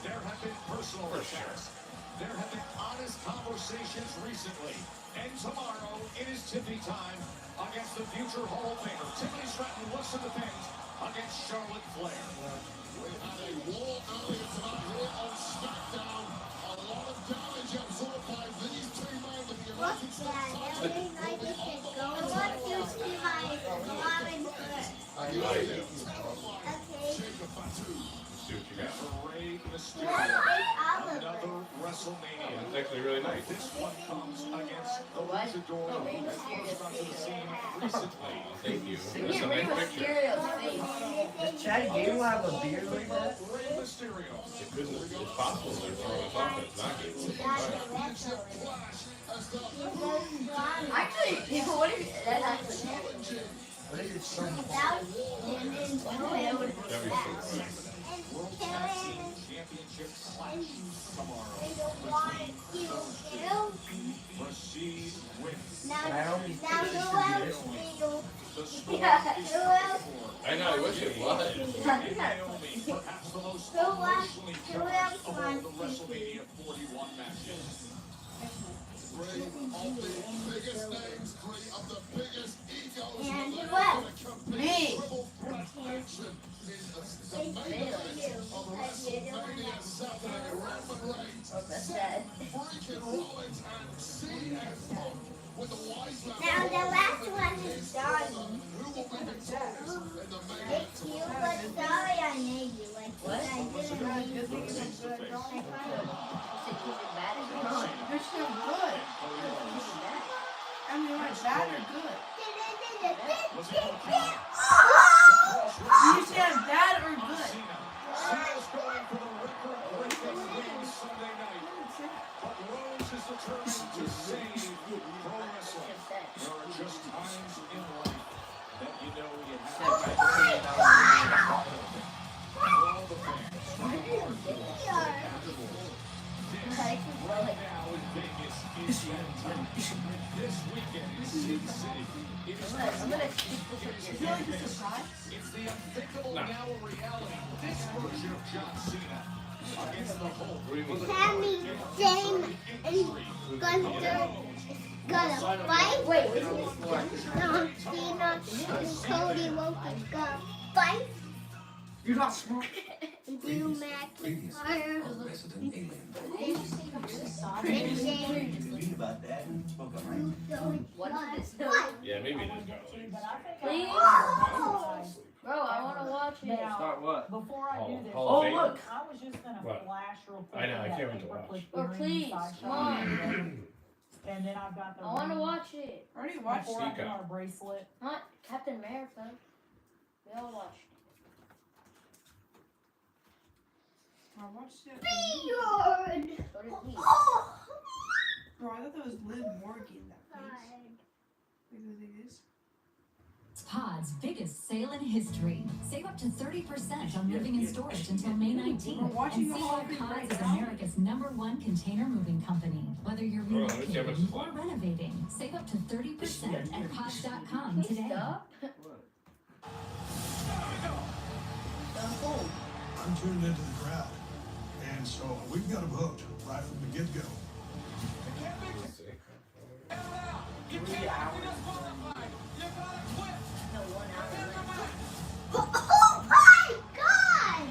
There have been personal attacks. There have been honest conversations recently. And tomorrow, it is Tiffany time against the future Hall of Famer. Tiffany Stratton looks to defend against Charlotte Flair. we had a war earlier tonight here on SmackDown. A lot of damage absorbed by these two men with the United States title. I do. Okay. See what you got. Rey Mysterio. What is all of Another them? WrestleMania. It's actually really nice. This one comes against the luchador who was on the scene recently. Thank you. Look That's a at Rey nice picture. Mysterio's face. Does Chad Gable have a beard like that? Rey Mysterio. It could, it's possible they're throwing us off, but it's not good. Actually, what if that actually What is it? Some That'd be so funny. World Tag Team Championship clash tomorrow between those two. Proceed with Naomi the score Yeah. is 44. I know, I wish it was. And Naomi, perhaps the most emotionally charged of all the WrestleMania 41 matches. Three of the biggest names, three of the biggest egos. And in the who else? compete Me. triple threat action is the main event of WrestleMania Saturday. Roman Reigns, that's sad. freaking Rollins, and CM Punk with the wise man. Now the last one is Donnie. Who will be victorious in the main It's you, but sorry I made you. Like What? I didn't make you. You're still good. I mean, like bad or good? You said bad or good? Cena's going for the record-breaking win Sunday night. But Rose is determined to save pro wrestling. There are just times in life that you know you have to for all the fans. Right now in Vegas is the end time. This weekend in Sin City. It is I'm gonna keep this with It's your It's the unthinkable now a reality. This version of John Cena against the Hulk. Sammy, James, and Gunther gonna fight. Wait, wait, John Cena and Cody Rhodes gonna fight. You're not smart. Drew McIntyre Resident alien. and James read about that and spoke up, right? What is this? Yeah, maybe it is garlic. Please? Bro, I want to watch it. Start what? Before I do this, Hall Oh, of Fame? look. I was just gonna What? flash real quick. I know, I that can't wait to paperclip watch. Oh, earring please, side come shot. on. And then I've got the I want to ring watch it. I already watched before I do Sika. our bracelet. Not Captain America. We all watched it. I watched it. Beard. So did he. Bro, I thought that was Liv Morgan. That face. Look at this. Pod's biggest sale in history. Save up to 30% on moving and storage until May 19th. And see why Pods is America's #1 container moving company. Whether you're relocating or renovating, save up to 30% at pods.com today. Stop. I'm tuned into the crowd. And so we've got them hooked right from the get-go. 3 hours. No, 1 hour. Oh my God!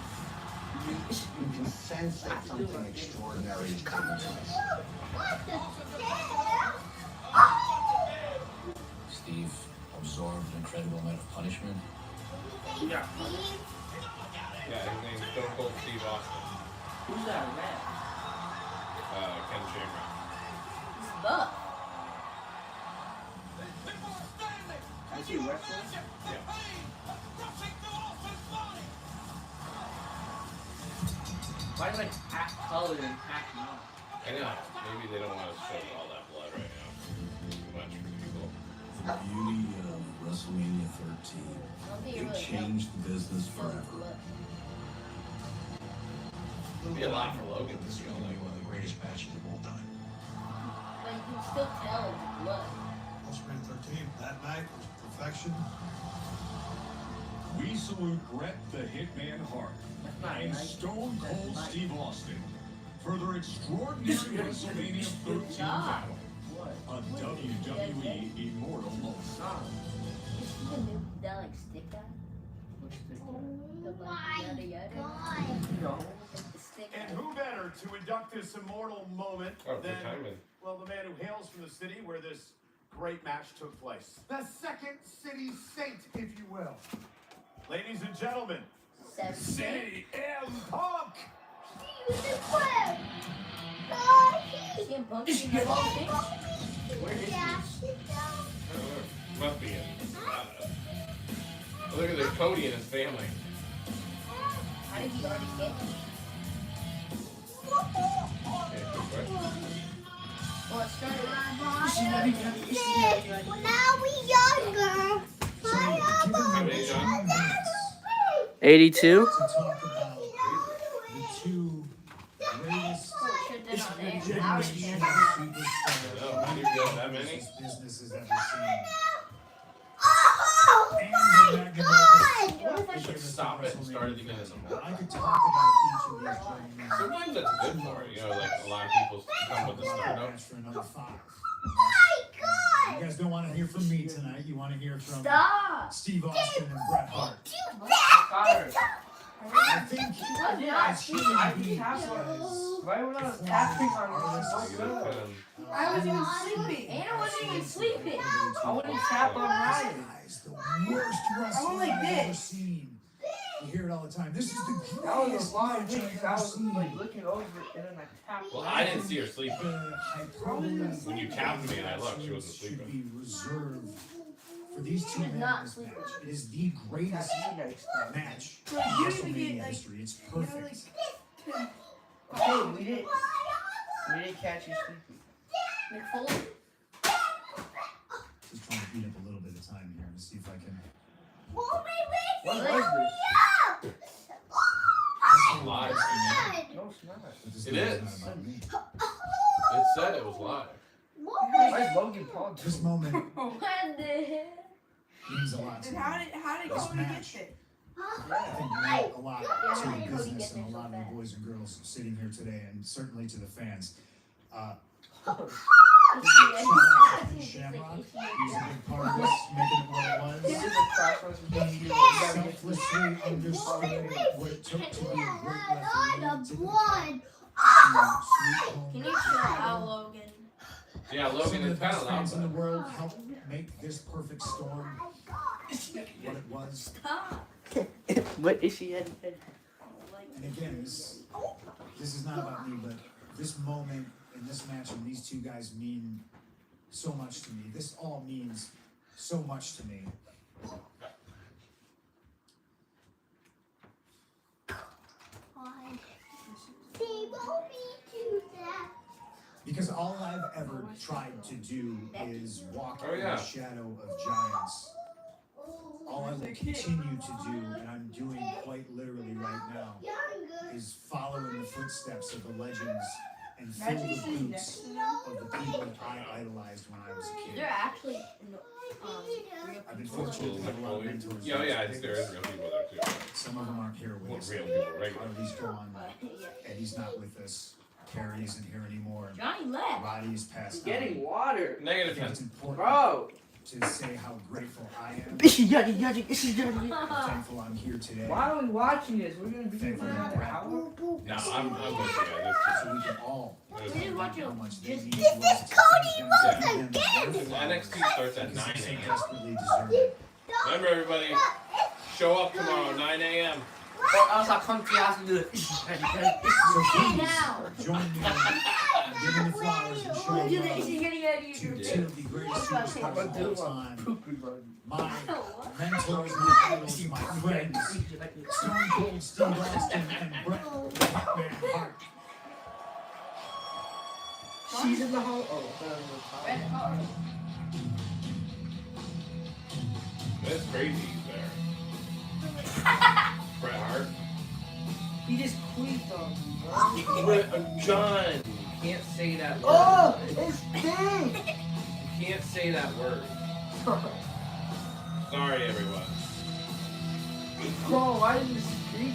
You can sense that something extraordinary is coming to us. What the hell? Steve absorbed an incredible amount of punishment. Yeah, his name's Stone Cold Steve Austin. Who's that rat? Ken Shamrock. He's buff. Is he wrestling? Yeah. Why like half colored and half not? I know. Maybe they don't want to show all that blood right now. Too much for people. The beauty of Wrestlemania 13. It changed the business forever. It'll be a lot for Logan this year. Like one of the greatest matches of all time. But you can still tell it's blood. WrestleMania 13, that night was perfection. We salute Bret the Hitman Hart and Stone Cold Steve Austin for their extraordinary WrestleMania 13 battle. A WWE immortal moment. Is he the new that like stick guy? Oh The like my yada yada. God. No. The stick And guy. who better to induct this immortal moment Oh, good than, timing. well, the man who hails from the city where this great match took place. The second city saint, if you will. Ladies and gentlemen, CM Punk! He was a quack. CM Punk is the whole thing? Where is he? Must be it. Look at this Cody and his family. How did he already get it? Well, it started. Well, now we younger. How many, John? 82. To talk about the two greatest Should have done on there. generations of No, superstars you got that many? this business has ever seen. Oh, And my they're not gonna God! What if I should stop it and start it again in the I morning? could talk about each of these journeys. Sometimes that's good for it. You know, like a lot of people come with the startup. Ask for another 5. My You God! guys don't want to hear from me tonight. You want to hear from Stop! Steve Austin and Bret Hart. Connor. I think as human I beings, tap as Why would I tapping on artists, you? I wasn't even sleeping. Anna wasn't even sleeping. I wouldn't tap on Ryan. guys, the worst wrestling like I've ever this. seen. You hear it all the time. This is the That was greatest a long match thing. I've I ever was seen. like looking over it and then I tapped. Well, I didn't see her sleeping. The hyperbole When you tapped me and I looked, she wasn't should sleeping. be reserved for these two men in not this sleeping. match. It is the greatest match in Like, you don't even WrestleMania get, like, history. It's You know, perfect. Okay, we didn't catch you sleeping. McFoley. Just trying to beat up a little bit of time here to see if I can. What was this? It's live. No, it's not. But this It is is. not about me. It said it was live. Why is Logan Paul This doing? moment What the hell? means a lot to And me. how did This Cody match. get there? I think meant a lot Yeah, to how the did Cody business get and a there lot of so the fast? boys and girls sitting here today, and certainly to the fans. Shamrock, he's a big part of this, making it what it was. He selflessly understood what it took to be a great referee. Can you chill out, Logan? Yeah, Some Logan of the is kind best of fans in the loud. world helped make this perfect storm what it was. What is she at? And again, this is not about me, but this moment in this match and these two guys mean so much to me. This all means so much to me. Because all I've ever tried to do is walk in the shadow of giants. All I will continue to do, and I'm doing quite literally right now, is follow in the footsteps of the legends and fill the boots of the people that I idolized when I was a kid. They're actually I've been fortunate to have a lot of mentors. Yeah, yeah, I think there is real people there too. Some of them aren't here with us. Real people, right? Harley's gone. Eddie's not with us. Carrie isn't here anymore. Johnny left. Roddy's passed on. Getting water. Negative It's 10. important Bro. to say how grateful I am. I'm thankful I'm here today. Why are we watching this? We're gonna be here for Thankful another hour. No, I'm with you. so we can all how much they mean to This us. is Cody Thank Wilson them. NXT starts at 9 Because they a.m. desperately deserve it. Remember, everybody, show up tomorrow, 9 a.m. Or else I'll come to your house and do it. So please, join me in giving the flowers and showing love to two of the greatest superstars of all time. My mentors, my idols, my friends, Stone Cold Steve Austin and Bret McMahon Hart. She's in the hall. Oh, That's crazy he's there. Bret Hart. he just queefed on me, bro. John. You can't say that word. Oh, it's big. You can't say that word. Sorry, everyone. Bro, why did this creep me?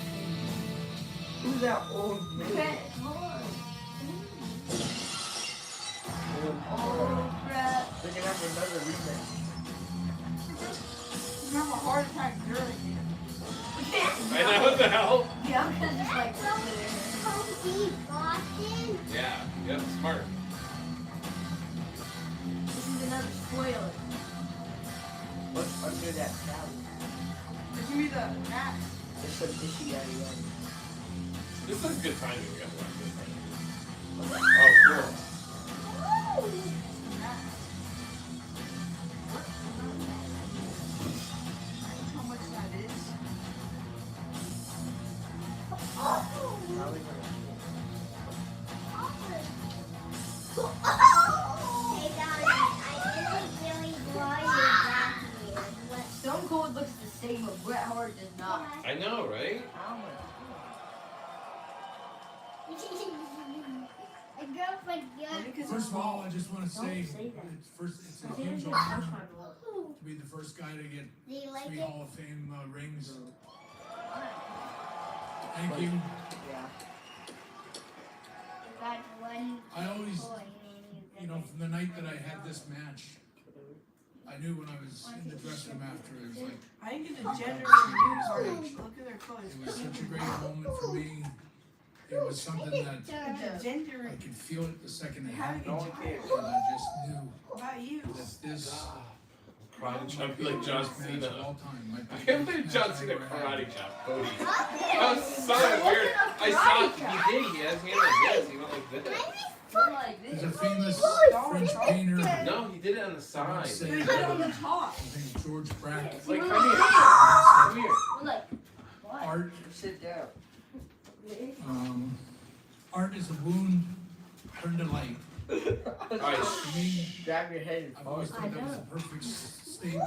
Who's that old man? Oh, crap. They're gonna have another rematch. You have a heart attack during it. I know, what the hell? Yeah, I'm gonna just like Cody Boston. Yeah, yep, smart. this is another spoiler. What's under that salad? It's gonna be the rat. There's some ishy yaddy yaddy. This is good timing, you guys. Oh, cool. How much that is? Hey, Donnie, I didn't really draw you back here. Stone Cold looks the same, but Bret Hart does not. I know, right? A girlfriend, yeah. First of all, I just want to say, it's a huge honor to be the first guy to get Do you like 3 it? Hall of Fame rings. Thank you. Yeah. Got one I always, boy and you know, from the night that I had this match, I knew when I was in the dressing room after, it was like, I didn't get the gender review part. Look at their clothes. it was such a great moment for me. It was something that The gender I could feel it the second it How happened. did you And care? I just knew about you. that this Karate chop might be like the John greatest match Cena. of all time. Might be I the can't greatest believe match John I've Cena ever had. karate chop Cody. That was so weird. I saw he did. He has his hand like this. He went like this. There's a famous French painter. No, he did it on the side. Say, They put it on the top. I think George Brack. Like, come here. Come here. Like, Art, Sit down. art is a wound turned to light. Alright, For me, Grab your head and I've fall. always thought that was a perfect statement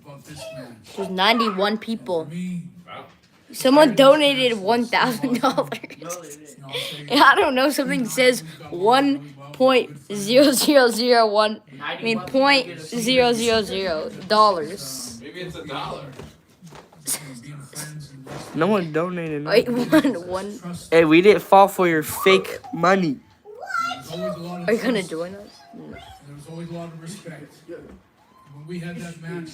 about this match. there's 91 For people. me, wow. Someone donated $1,000. No, they didn't. you know, I'll say, And I don't know, something says 1.0001. I mean, $0.000. Maybe it's $1. being friends and wrestling. No one donated. Wait, nothing. one. Trust. Hey, we didn't fall for your fake money. There's always a lot of Are you gonna trust join us? No. There was always a lot of respect. When we had that match,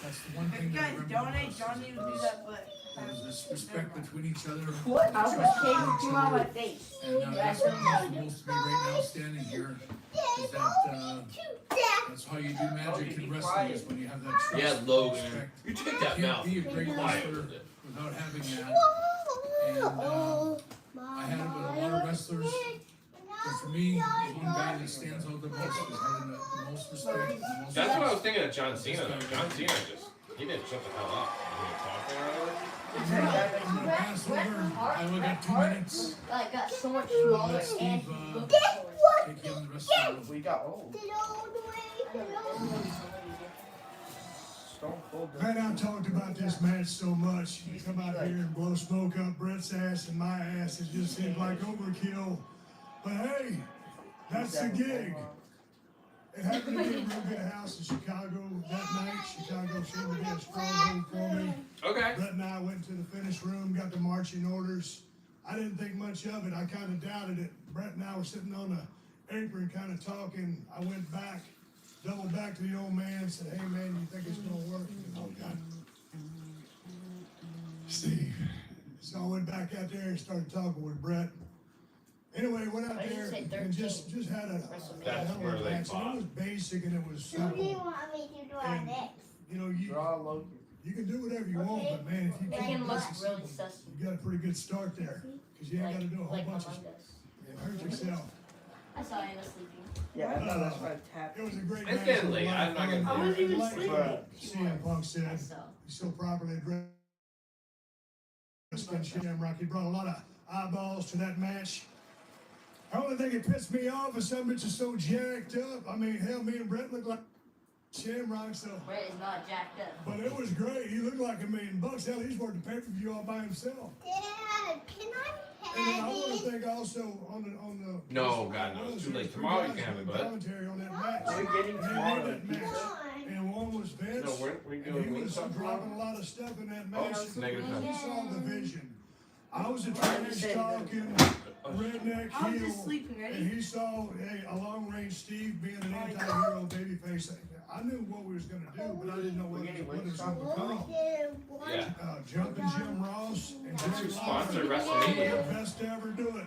that's the one thing that I remember. Donate, John needs to do that, but. There was this respect between each other. What? I was trust came between each through my other. face. And that's what we're supposed to be right now standing here. Is that that's how you do magic in wrestling is when you have that trust. Yeah, Logan. Respect. You take that You mouth. can't be a great wrestler without having that. And I had it with a lot of wrestlers. But for me, the one guy that stands out the most is having the most respect. And the most That's what I was thinking of John Cena. Though. John Cena he didn't shut the hell up. He didn't talk or whatever. I'm gonna pass over. I only got 2 minutes. Like got so much Let smaller and Steve he take looked you on the rest of the We got old. Man, I've talked about this match so much. You come out here and blow smoke up Brett's ass and my ass. It just seems like overkill. But hey, that's the gig. It happened to be a real good house in Chicago that night. Chicago seemed to be a stronghold for me. Okay. Brett and I went to the finish room, got the marching orders. I didn't think much of it. I kind of doubted it. Brett and I were sitting on the apron kind of talking. I went back, doubled back to the old man, said, hey man, you think it's going to work? He said, oh God. Steve. So I went back out there and started talking with Brett. Anyway, went out there and just had a That's where they match. fought. It was basic and it was So what do you simple. want me to do And, next? you know, you can do whatever you want, but man, if you It keep can look this really simple, sussy. you got a pretty good start there. Because you ain't got to do a whole Like bunch of Among Us. and hurt yourself. I saw Anna sleeping. Yeah, I know that's why I tapped. It was a great It's match. getting late. I'm not gonna. I wasn't even Like sleeping. CM Punk said, So. he's so properly dressed in Shamrock. He brought a lot of eyeballs to that match. The only thing that pissed me off is some bitch is so jacked up. I mean, hell, me and Brett look like Shamrock, so. Brett is not jacked up. But it was great. He looked like $1 million. Hell, he's working pay-per-view all by himself. Dad, can And then I I want have to it? thank also on the No, God, no, it's too late. Tomorrow you can have it, bud. commentary on that match. We're getting And they tomorrow. made that match. And one was Vince. No, we're And doing he wing was stuff dropping tomorrow. a lot of stuff in that Oh, match. it's negative He time. saw the vision. I was a trash talking redneck I was heel, just sleeping, and ready? he saw a long range Steve being an anti-hero babyface. I knew what we was gonna do, but I didn't know what it was gonna become. Yeah. Jumping Jim Ross and That's Jerry who sponsored Lawler, WrestleMania. the best to ever do it.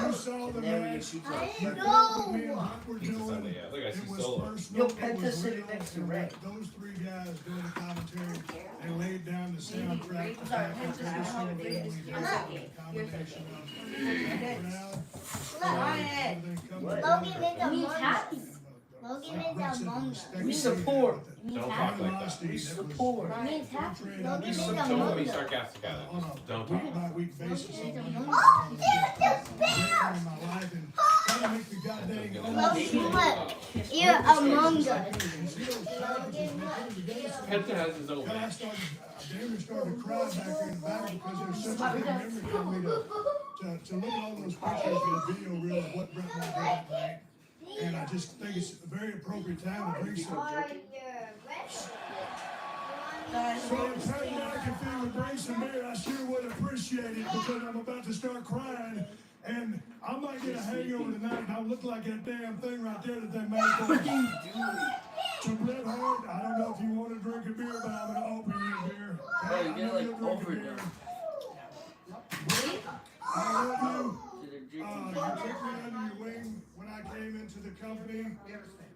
You saw the Never get match. pizza. You felt what me and Huck were Pizza Sunday, doing. yeah. Look, I It see was Solo. personal. Yo, It Penta's was sitting real. next to And Ray. those 3 guys doing the commentary, they laid down the soundtrack. The Sorry, fact that Penta's they not home. were They only just- there for the combination of crowd, Quiet. everything coming What? together. Logan is It means Among Us. happy. Logan is Among Us. We support. It means Don't happy. talk like that. We support. It means happy. Logan is Don't Among be Us. sarcastic at it. On a Don't week talk. by week basis. Logan is I'm Among running Oh, around there's the bear! in my life and trying to make the goddamn Logan, look. You're Among Us. Penta has his own And I match. started, damn near started to cry back there in the back because there was such a good memory for me to look at all those pictures in the video reel of what Brett and I did that night. And I just think it's a very appropriate time to bring some. Are you ready? So if Pat McAfee would bring some beer, I sure would appreciate it because I'm about to start crying. And I might get a hangover tonight and I'll look like that damn thing right there that they made for me. To Bret Hart, I don't know if you want to drink a beer, but I'm going to open you a beer. Oh, you I get know like you'll drink a beer. overdone. I love you. To the You drinking. took me under your wing when I came into the company.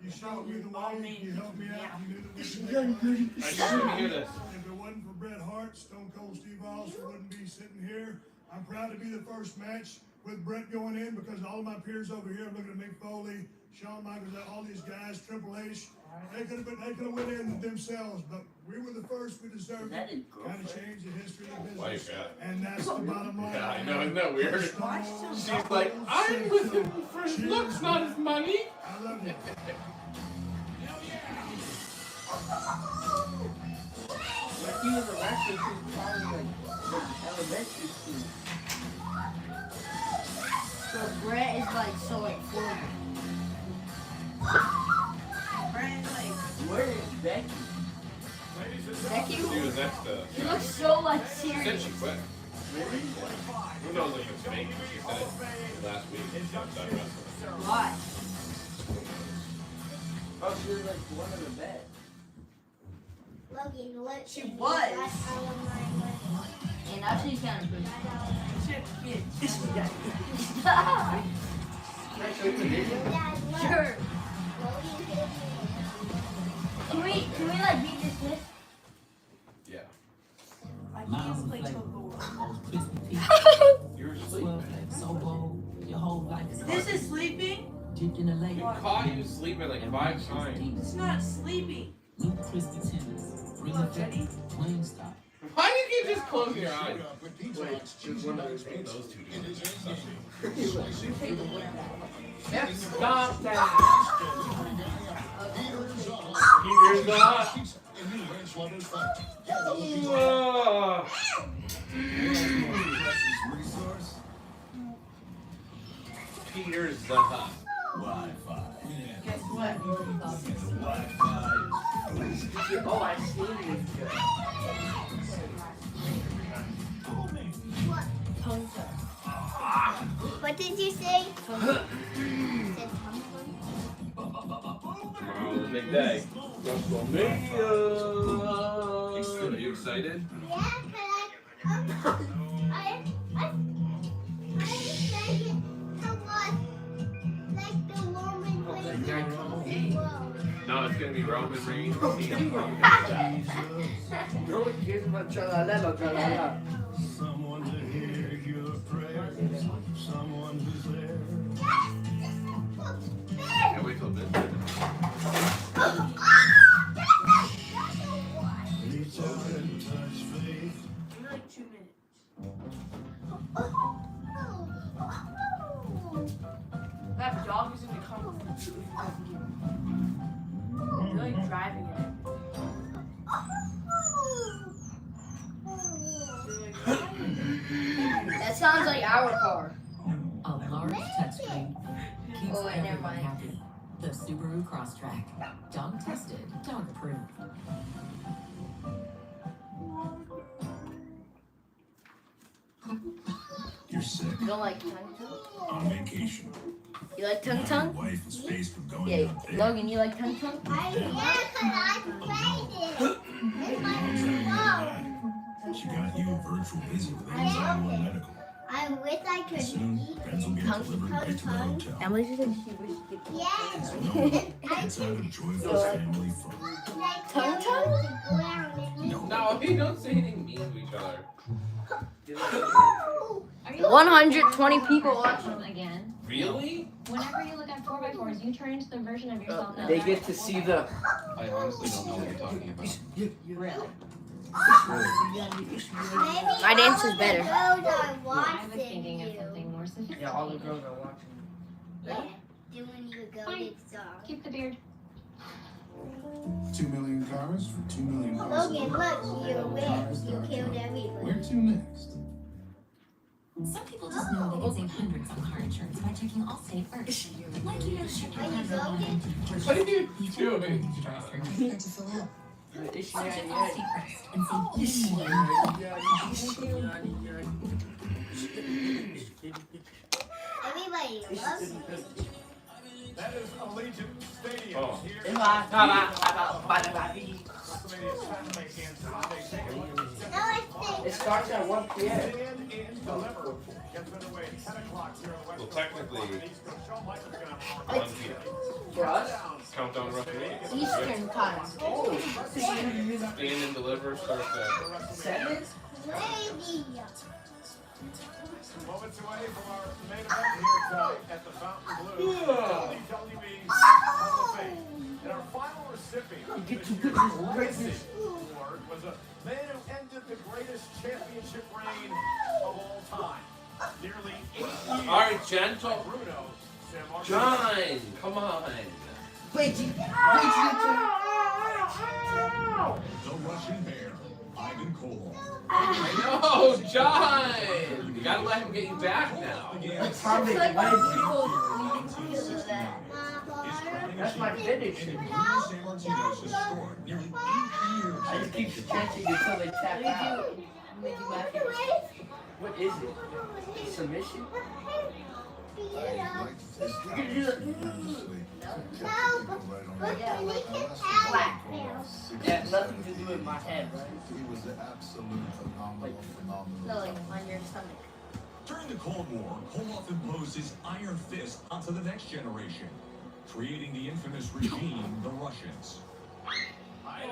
You showed me the way. You helped me out. You knew that we could make it. I didn't hear this. If it wasn't for Bret Hart, Stone Cold Steve Austin wouldn't be sitting here. I'm proud to be the first match with Bret going in because all of my peers over here, I'm looking at Mick Foley, Shawn Michaels, all these guys, Triple H, they could have went in themselves, but we were the first. We deserved That it. is Kind of girlfriend. changed the history of the Why you business, got? and that's the bottom line. Yeah, I know, isn't that weird? Stone She's like, I'm with him for his looks, not his money. I love you. Like he was a wrestler since probably like elementary school. So Brett is like so like 40. Brand's like, Where is Becky? Becky, She was next to. he looks so like She said serious. she quit. Who knows if it's fake? She said it last week. She stopped wrestling. Why? Oh, she was like one of the best. Logan, what? She was. And now she's kind of good. Sure. Can we like beat this with? Yeah. I can't play Togo. You're sleeping. So bold, your whole life is This is sleeping? dipped in a lake. We caught you sleeping like 5 times. It's not sleeping. New twisted tennis. Real effective. Playing stop. Why do you keep just closing your eyes? Just one of those things. Those two do. Yep, stop that. Peter's not. Peter's the hot. Wi-Fi. Guess what? Oh, I see it. What did you say? Tomorrow's a big day. Wrestlemania. Are you excited? Yeah, I think it was like the Roman Reigns. No, it's gonna be Roman Reigns. No one cares about tra-la-la. Someone to hear your prayers. Someone who's there. Can't wait till a bit. Reach out and touch faith. Like 2 minutes. That dog is gonna come. You're like driving it. That sounds like our car. A large touchscreen keeps Oh, wait, never everyone mind. happy. The Subaru Crosstrack. Dog tested, dog approved. You're sick. You don't like tongue tongue? On vacation. You like tongue Your tongue? wife is faced with going Yeah, out there. Logan, you like tongue tongue? She got you a virtual visit with Amazon One Medical. I wish I could Soon, eat Pens will get delivered right to the hotel. Emily said she wished she could. Yeah. It's out of joyful family fun. Tongue tongue? No, we don't say anything mean to each other. 120 people watching. Again. Really? Whenever you look at 4x4s, you turn into the version of yourself that They get to see the. I honestly don't know what you're talking about. Really? My dance is better. I was thinking of something more sophisticated. Yeah, all the girls are watching. Yeah, doing your goaded song. Keep the beard. 2 million cars for 2 million Logan, look, you win. You killed everybody. Where to next? Some people just know they can save hundreds on car insurance by checking Allstate first. Like you know, check your Logan? What are you doing? to fill out. Check Allstate first and save even more. Everybody loves you. That is Allegiant Stadium Oh. here. It starts at 1 p.m. Stand and deliver. Gets underway at 10 o'clock here on the Well, West technically, Shawn Michaels gonna 1 p.m. For us? Countdown WrestleMania. Eastern time. Oh, Stand and deliver starts at 7? Lady. moments away from our main event here tonight at the Fountain Blue WWE Hall of Fame. And our final recipient of this year's Legacy Award was a man who ended the greatest championship reign of all time. Nearly 8 years. All right, gentle. Bruno Sammartino. John, come on. The Russian Bear, Ivan Cole. I know, John. You gotta let him get you back now. That's probably It's like my when people feel that. That's my finish. I just keep stretching until they tap out. What is it? Submission? Yeah, nothing to do with my head, right? He was an absolute phenomenal. No, like on your stomach. During the Cold War, Koloff imposed his iron fist onto the next generation, creating the infamous regime, the Russians. I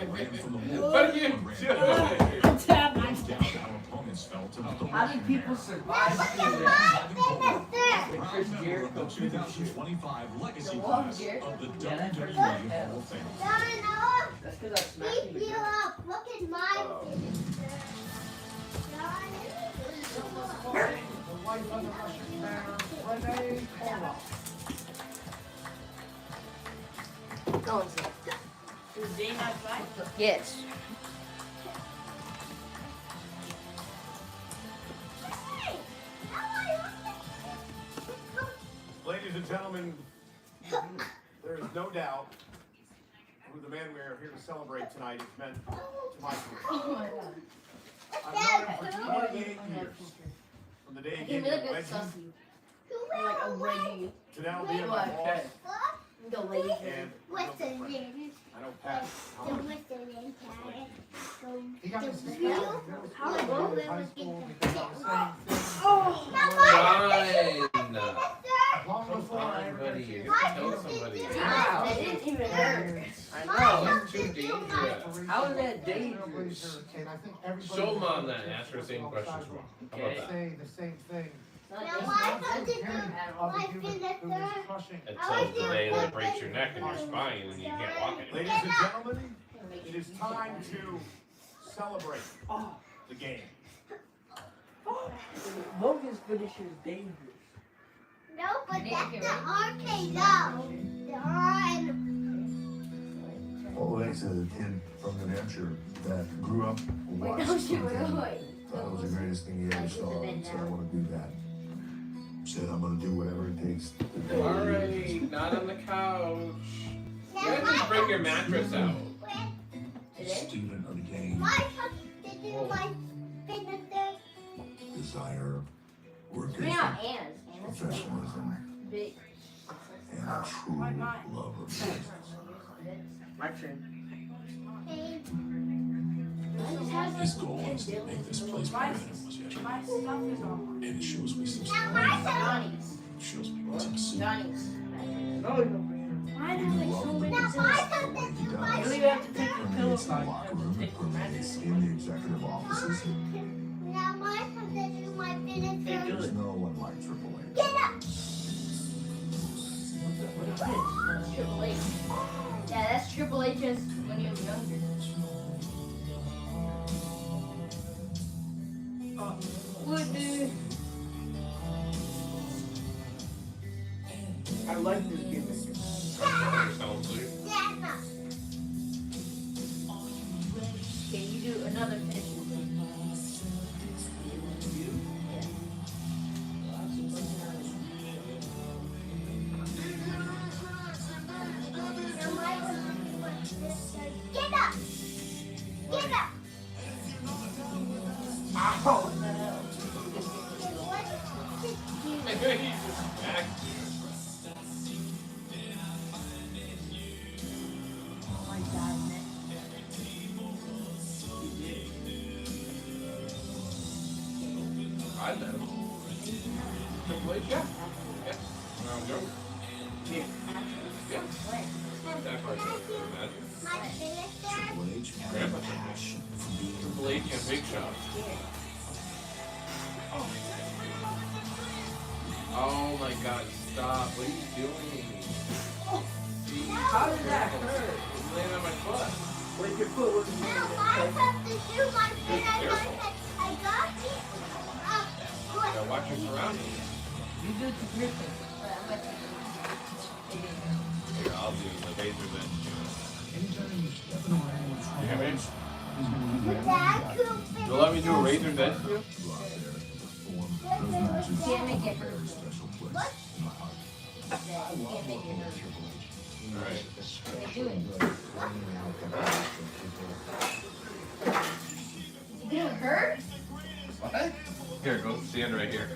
ran from the war. What are you doing? Our opponents fell to the How do people survive? proud member of the 2025 legacy class of the WWE Hall of Fame. That's because I smacked Beat you. you up. Look at my picture. The wife of the Russian mayor, Renee Koloff. Go on, sir. Does Dane have five? Yes. Ladies and gentlemen, there is no doubt who the man we are here to celebrate tonight is meant to my career. Oh my god. I've known him for 28 years. From the day he Give gave me me like a a wedgie sussy. Like a wedgie. to now being my boss. The lady. And What's the name? I know Pat. The what's the name? He got The this real? How in long will high it school be? because I was saying Oh, Fine. long before I Fine, ever buddy. got You're to gonna kill somebody. Ow. It didn't even hurt. I know. That's too dangerous. How is that dangerous? And I think everybody Show mom that and ask her the same questions tomorrow. How about that? say the same thing. now why does it Of like the in human the who is third? crushing. Until the day that breaks your neck and your spine and you can't walk anymore. Ladies and gentlemen, it is time to celebrate the game. Logan's finisher is dangerous. No, but that's the arcade though. The arcade. Well, Lex is a kid from New Hampshire that grew up watching something. Thought it was the greatest thing he ever saw, and said, I want to do that. Said, I'm going to do whatever it takes to do it. Alright, not on the couch. You have to break your mattress out. Student of the game, My touch to do my finisher. desire, work Bring ethic, out Anna's. professionalism, Big. and a true love of business. My turn. His goal was to make this place better than it was yesterday. And it shows me some Johnny's. It shows me intimacy. Johnny's. No, you don't bring He Now does. my touch to do You my don't even have to take your pillow Permeates the locker room, it permeates in the executive offices. Now my touch to do my finisher. There's no one like Triple H. Get up. Triple H. Yeah, that's Triple H's when he was younger. What dude? I like this gimmick. Sound asleep. Can you do another finish? Get up. Get up. Ow! He just smacked you. Oh my god, man. I know. Triple H, yeah. Yeah. No, joke. Yeah. Yeah. It's not that hard to imagine. My finisher. Triple H had a passion for being Triple H and Big Shot. Oh my god, stop. What are you doing? Jeez. How did that hurt? You landed on my foot. Like your foot was Now my touch to do my finisher. I got it. Gotta watch your surroundings. You do it to Griffin. Here, I'll do the laser then. Yeah, man. Dad could finish. You'll let me do a razor then for you? Can't make it hurt. What? Can't make it hurt. Alright. What are you doing? It hurt? What? Here, go stand right here.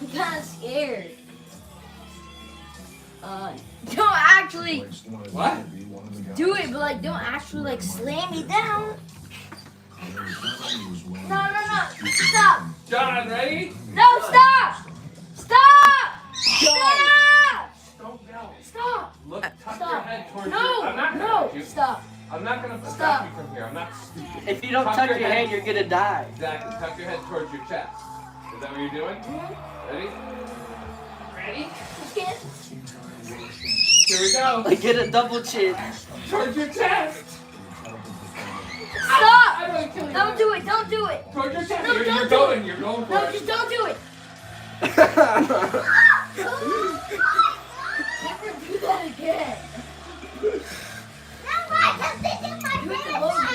I'm kind of scared. Don't actually What? do it, but like don't actually like slam me down. No. Stop. John, ready? No, stop. Stop. Stop. Don't yell. Stop. Look, tuck your Stop. head towards No. your... I'm not gonna No. hurt you. Stop. I'm not gonna Stop. stop you from here. I'm not stupid. If you don't tuck your head, you're gonna die. Exactly. Tuck your head towards your chest. Is that what you're doing? Ready? Ready? Here we go. Like get a double chin. Towards your chest. Stop. I'm gonna kill you. Don't do it. Don't do it. Towards your chest. No, You're don't going. do You're going for No, it. just don't do it. Never do that again.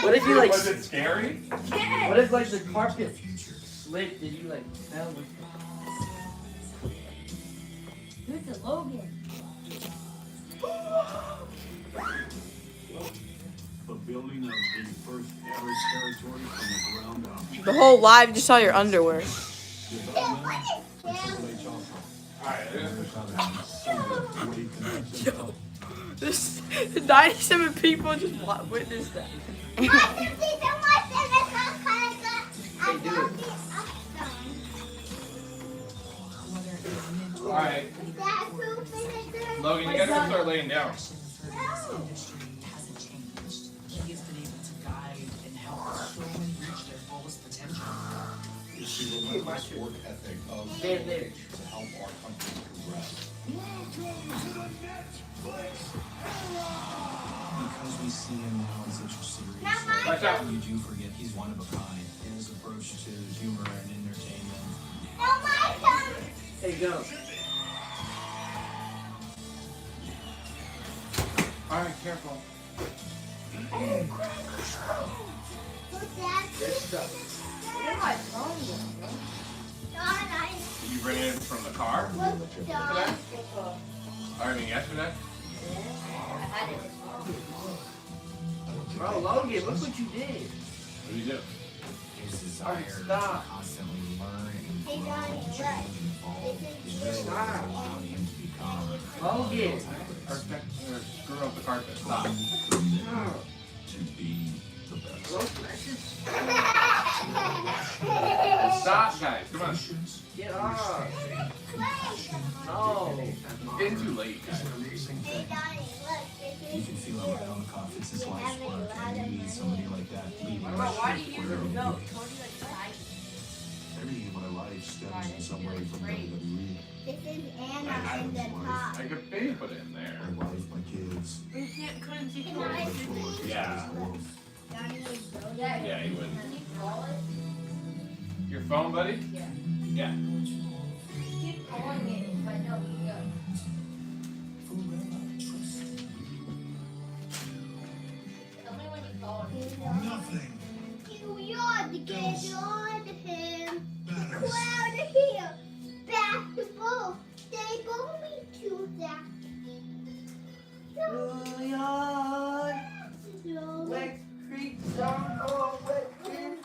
What if you like? Was it scary? Yes. What if like the carpet slipped and you like fell with it? Do it to Logan. The building of the first ever territory from the ground up. The whole live just saw your underwear. Yo, this 97 people just witnessed that. Alright. Logan, you gotta start laying down. He has been able to guide and help so many reach their fullest potential. You see the relentless work ethic of Stand there. to help our country progress. Because we see him now in such a serious Watch out. light, you do forget he's one of a kind. His approach to humor and entertainment. Hey, go. Alright, careful. Good stuff. You bring it in from the car? Today? I mean, yesterday? Bro, Logan, look what you did. What do you do? His desire Alright, stop. to constantly learn and Hey, grow Johnny, and look. change and evolve is really Stop. allowing him to become Logan. Screw up the carpet. Stop. committed to be the best. Logan, that's just... Stop, guys. Come on. Get off. No. It's getting too late, guys. You can feel it right on the cuff. It's his life's work, and you need somebody like that leading Why do you where no? Cody like Everything in my life stems in some way from WWE. This is Anna in the top. I could maybe put it in there. My wife, my kids. You can't couldn't see Can I Cody. see? Yeah. Johnny is so Yeah, you wouldn't. Your phone, buddy? Yeah. Yeah. Keep calling it, but no, we go. Tell me when you call it. Nothing. You're the kid, you're the him. Cloud here. Basketball. They both me to that. Wet creek, song, oh, wet creek,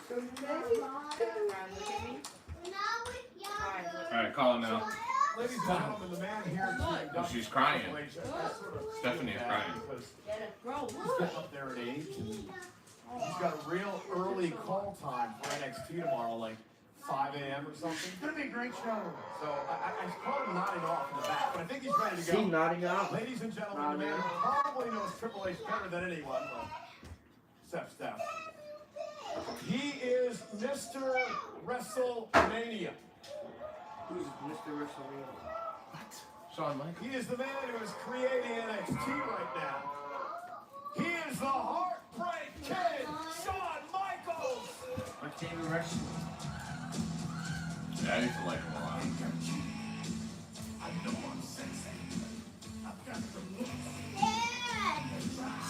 Alright, call him now. Ladies and gentlemen, the man here is being done. She's crying. Stephanie is crying. Bro, He's getting up there in age, and he's got a real early call time for NXT tomorrow, like 5 a.m. or something. It's gonna be a great show. So I caught him nodding off in the back, but I think he's ready to See, go. nodding off. Ladies and gentlemen, the man who probably knows Triple H better than anyone, well, except Steph. He is Mr. WrestleMania. Who's Mr. WrestleMania? Shawn Michaels. He is the man who is creating NXT right now. He is the Heartbreak Kid, Shawn Michaels. My favorite wrestler. Yeah, I used to like him a lot.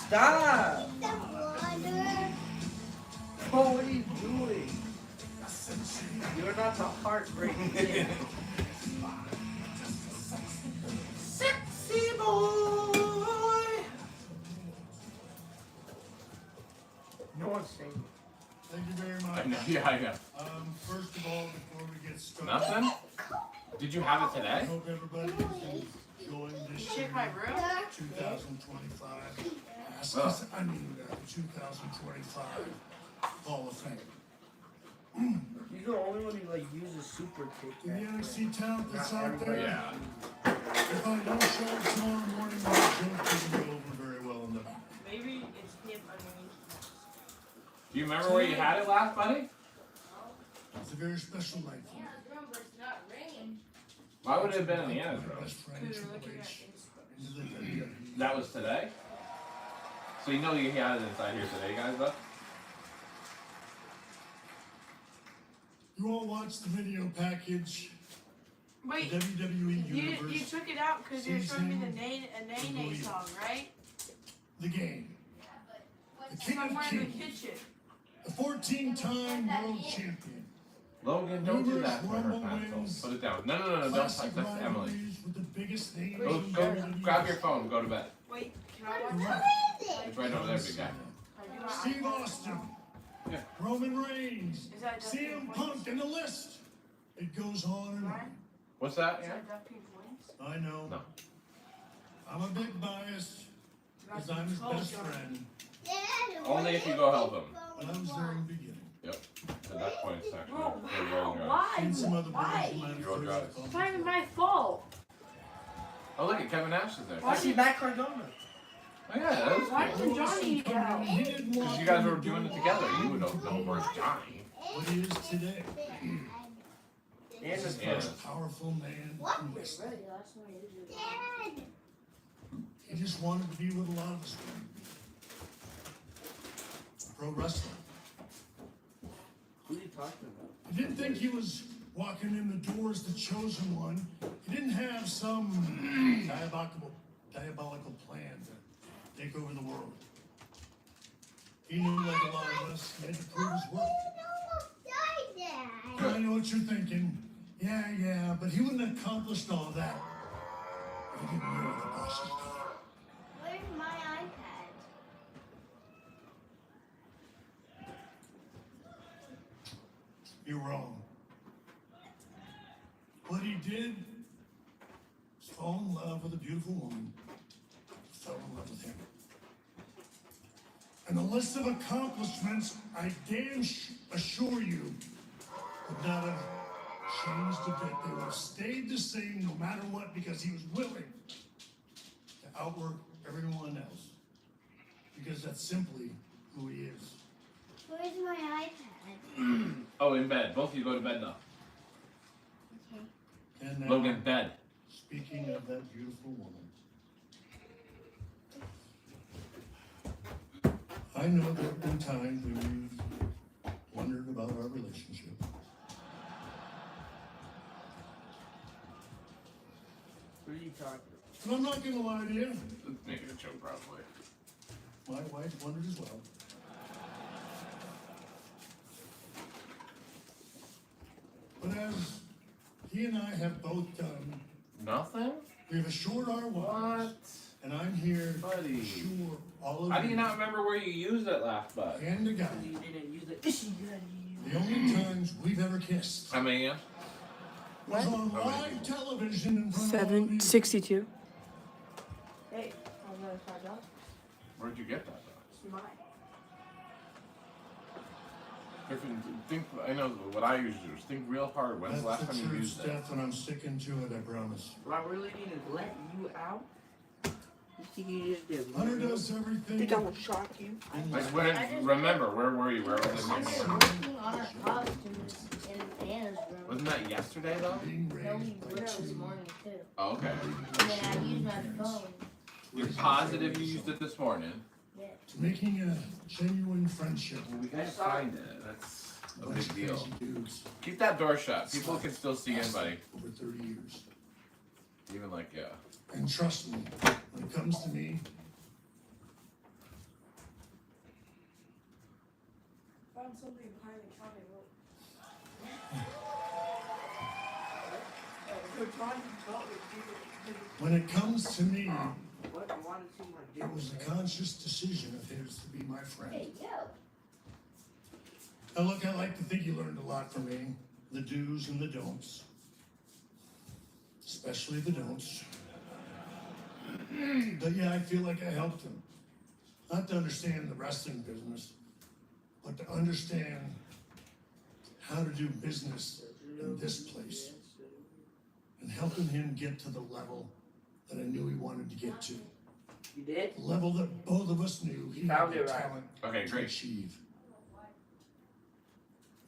Stop! The water. Bro, what are you doing? You're not the heartbreaking kid. Sexy boy! No one's saying. Thank you very I much. know. Yeah, I know. First of all, before we get started, Nothing? Did you have it I today? hope everybody is enjoying this year, 2025. I mean, 2025 Hall of Fame. You're the only one who like uses super kick. The NXT talent that's out there. Yeah. If I don't show up tomorrow morning, my joke doesn't go over very well in the back. Maybe it's him underneath. Do you remember where you had it last, buddy? It's a very special night for me. Why would it have been in the Anna's room? Best friend Triple H into the WWE. That was today? So you know you had it inside here today, guys, though? You all watched the video package. Wait, The WWE you Universe. took it out because you're showing me the Nay song, right? The game. The King of Somewhere in the Kings. kitchen. The 14-time world champion. Logan, don't do Numerous that for her Rumble pencil. wins. Put it down. No, don't Classic touch. That's Emily. rivalries with the biggest names Go, in go, WWE. grab your phone. Go to bed. Wait, can I watch Right. It's right over there, big guy. Steve Austin. Yeah. Roman Reigns. Is that CM Punk, and the list. It goes on and on. What's that? Is Yeah. that Duck Pink Wings? I know. No. I'm a bit biased because I'm his best friend. Only if you go help him. But I was there in the beginning. Yep. At that point, it's actually Bro, you're rolling your eyes. why? Seen some other Why? boys in my You rolled your eyes. It's not even my fault. Oh, look at Kevin Nash is there. Why is he back Cardona? Oh, yeah, that was Why cool. did Johnny go? He didn't Because want you guys to were do doing it together. You would know where's Johnny. what he is today. And This the is Anna. Most powerful man in wrestling. He just wanted to be what a lot of us wanted to be. Pro wrestling. Who are you talking about? He didn't think he was walking in the door as the chosen one. He didn't have some diabolical plan to take over the world. He knew, like a lot of us, he had to prove his worth. I know what you're thinking. Yeah, but he wouldn't have accomplished all that if he didn't know what the boss was doing. Where's my iPad? You're wrong. What he did was fall in love with a beautiful woman, fell in love with him. And the list of accomplishments, I assure you, would not have changed a bit. They would have stayed the same no matter what, because he was willing to outwork everyone else. Because that's simply who he is. Where's my iPad? Oh, in bed. Both of you go to bed now. Okay. And now, Logan, bed. speaking of that beautiful woman, I know there have been times when you've wondered about our relationship. Who are you talking about? And I'm not gonna lie to you, Make it a joke, probably. my wife wondered as well. But as he and I have both done, Nothing? we've assured our wives, and I'm here Buddy. to assure all of How do you not remember where you used it last, bud? and to God, You didn't use it. the only times we've ever kissed How many? was on live television in front of all of you. 762. Hey, I'm gonna find out. Where'd you get that, It's mine. Griffin, think, I know what I usually do is think real hard. When's the last That's time the you truth, used it? Steph, and I'm sticking to it, I promise. Do I really need to let you out? You think you just did? Hunter does everything. Think I will shock you? in Like, life. when, remember, where were you? Where was it? I'm working on our costumes in Anna's room. Wasn't that yesterday, though? Being No, raised we by were this two morning too. Oh, okay. And then I used my phone. You're positive you used it this morning? Yeah. to making a genuine friendship. Well, we gotta find it. That's a Bunch big of deal. crazy dudes Keep that door shut. People can still see in, buddy. over 30 years. Even like, yeah. And trust me, when it comes to me, Found something behind the counter. when it comes to me, What? You want to see my dick? it was a conscious decision of his to be my friend. Hey, yo. Now look, I like to think you learned a lot from me. The do's and the don'ts. Especially the don'ts. But yeah, I feel like I helped him. Not to understand the wrestling business, but to understand how to do business in this place. And helping him get to the level that I knew he wanted to get to. You did? The level that both of us knew he had the talent to achieve.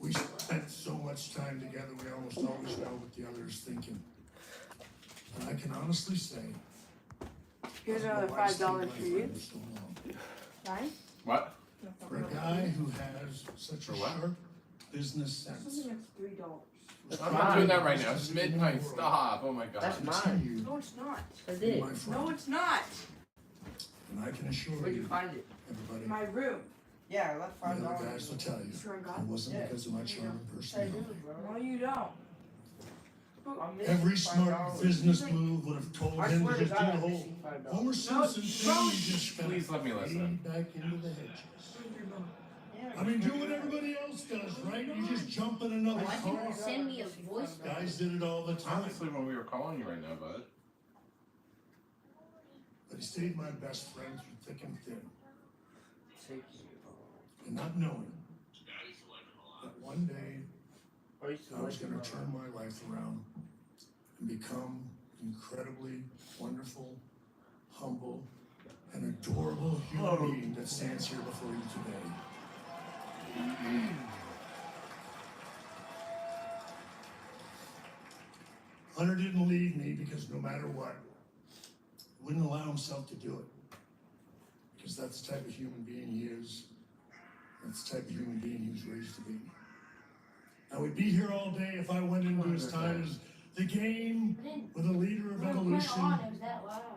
We spent so much time together, we almost always know what the other is thinking. And I can honestly say, Here's another $5 for you. Fine? What? For a guy who has such a sharp business sense. I'm not doing that right now. It's midnight. Stop. Oh my god. That's mine. No, it's not. That's it. No, it's not. And I can assure Where'd you you, find it? everybody, My room. Yeah, I left the other guys will tell you, Sure, it God. wasn't because of my charming personality. No, you don't. Every smart business move would have told him to just do the whole Homer Simpson thing. You just gotta Please let me listen. fade back into the hedges. I mean, do what everybody else does, right? You just jump in another car. Send me a voice. Guys did it all the time. Honestly, when we were calling you right now, bud. But he stayed my best friend through thick and thin. And not knowing that one day I was going to turn my life around and become incredibly wonderful, humble, and adorable human being that stands here before you today. Hunter didn't leave me because no matter what, he wouldn't allow himself to do it. Because that's the type of human being he is. That's the type of human being he was raised to be. Now, we'd be here all day if I went into his time as the game or the leader of evolution,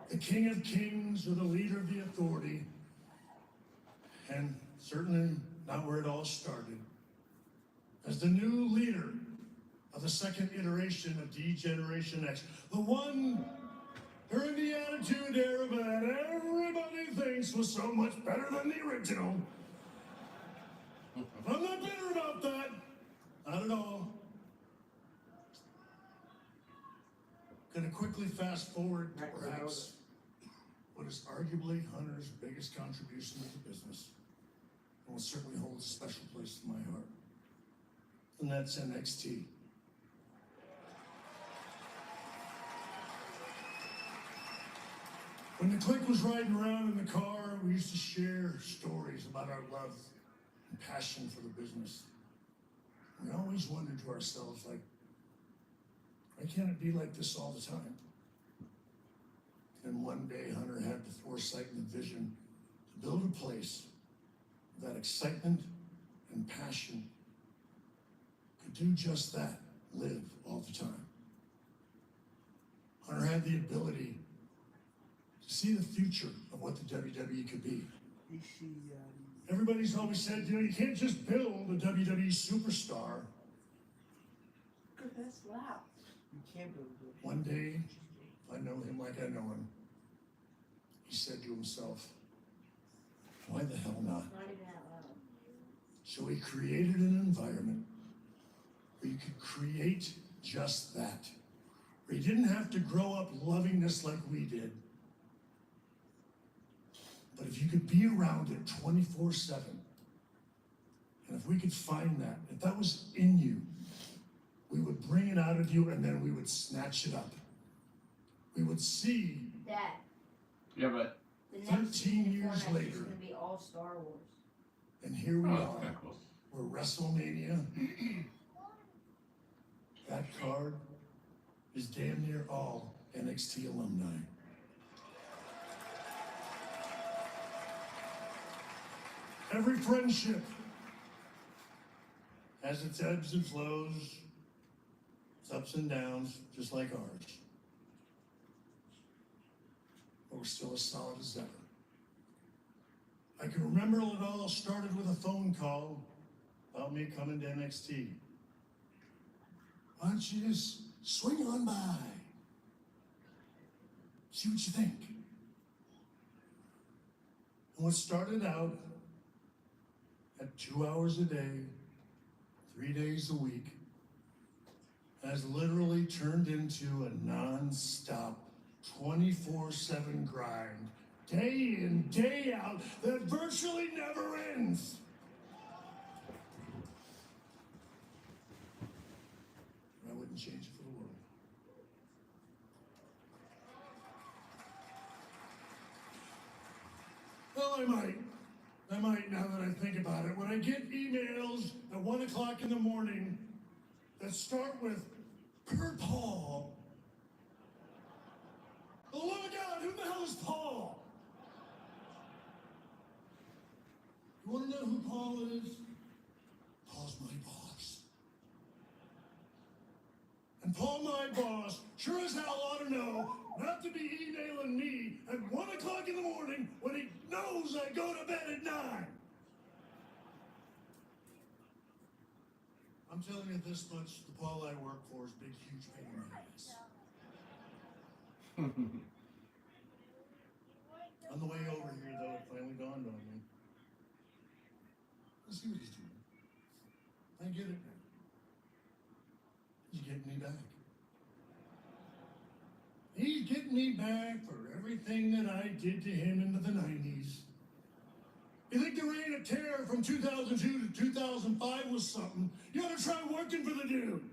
the king of kings or the leader of the authority, and certainly not where it all started. As the new leader of the second iteration of D-Generation X, the one during the Attitude Era that everybody thinks was so much better than the original. I'm not bitter about that. Not at all. Gonna quickly fast forward to perhaps what is arguably Hunter's biggest contribution to the business, and will certainly hold a special place in my heart. And that's NXT. When the clique was riding around in the car, we used to share stories about our love and passion for the business. We always wondered to ourselves, like, why can't it be like this all the time? And one day, Hunter had the foresight and the vision to build a place that excitement and passion could do just that, live all the time. Hunter had the ability to see the future of what the WWE could be. Everybody's always said, you know, you can't just build a WWE superstar. That's loud. You can't build it. One day, if I know him like I know him, he said to himself, why the hell not? So he created an environment where you could create just that. Where you didn't have to grow up loving this like we did. But if you could be around it 24/7, and if we could find that, if that was in you, we would bring it out of you and then we would snatch it up. We would see Dad. Yeah, but 13 years later, It's gonna be all Star Wars. and here we Oh, are, that's cool. we're Wrestlemania. That card is damn near all NXT alumni. Every friendship has its ebbs and flows, its ups and downs, just like ours. But we're still as solid as ever. I can remember it all started with a phone call about me coming to NXT. Why don't you just swing on by? See what you think. And what started out at 2 hours a day, 3 days a week has literally turned into a non-stop 24/7 grind, day in, day out, that virtually never ends. I wouldn't change it for the world. Well, I might now that I think about it. When I get emails at 1 o'clock in the morning that start with, per Paul. Oh my God, who the hell is Paul? You want to know who Paul is? Paul's my boss. And Paul, my boss, sure as hell ought to know not to be emailing me at 1 o'clock in the morning when he knows I go to bed at 9. I'm telling you this much, the Paul I work for is big, huge pain in the ass. On the way over here, though, it finally dawned on me. Let's see what he's doing. I get it now. He's getting me back. He's getting me back for everything that I did to him into the 90s. You think the reign of terror from 2002 to 2005 was something? You ought to try working for the dude.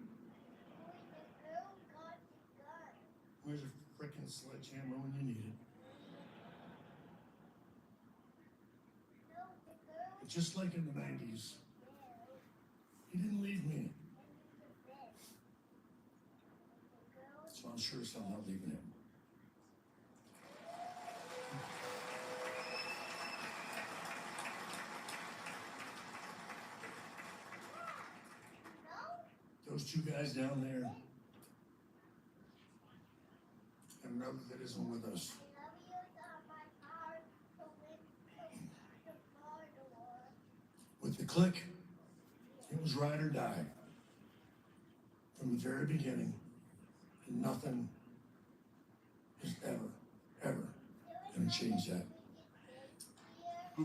Where's your frickin' sledgehammer when you need it? But just like in the 90s, he didn't leave me. So I'm sure I'm not leaving him. Those two guys down there, and another that isn't with us. With the click, it was ride or die. From the very beginning, and nothing is ever gonna change that.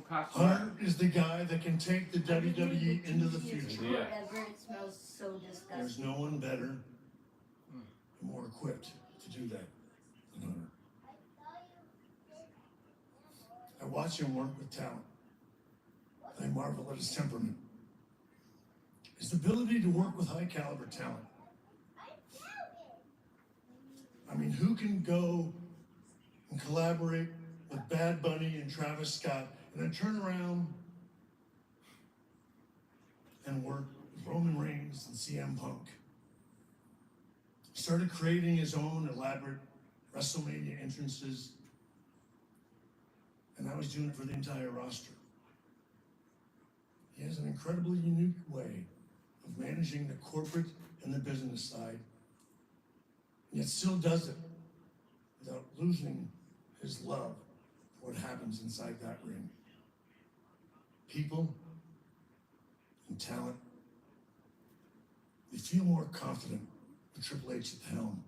Hunter is the guy that can take the WWE into the future. Whatever, it smells so disgusting. There's no one better and more equipped to do that than Hunter. I watch him work with talent. I marvel at his temperament. His ability to work with high caliber talent. I mean, who can go and collaborate with Bad Bunny and Travis Scott and then turn around and work with Roman Reigns and CM Punk? He started creating his own elaborate WrestleMania entrances, and now he's doing it for the entire roster. He has an incredibly unique way of managing the corporate and the business side, yet still does it without losing his love for what happens inside that ring. People and talent, they feel more confident with Triple H at the helm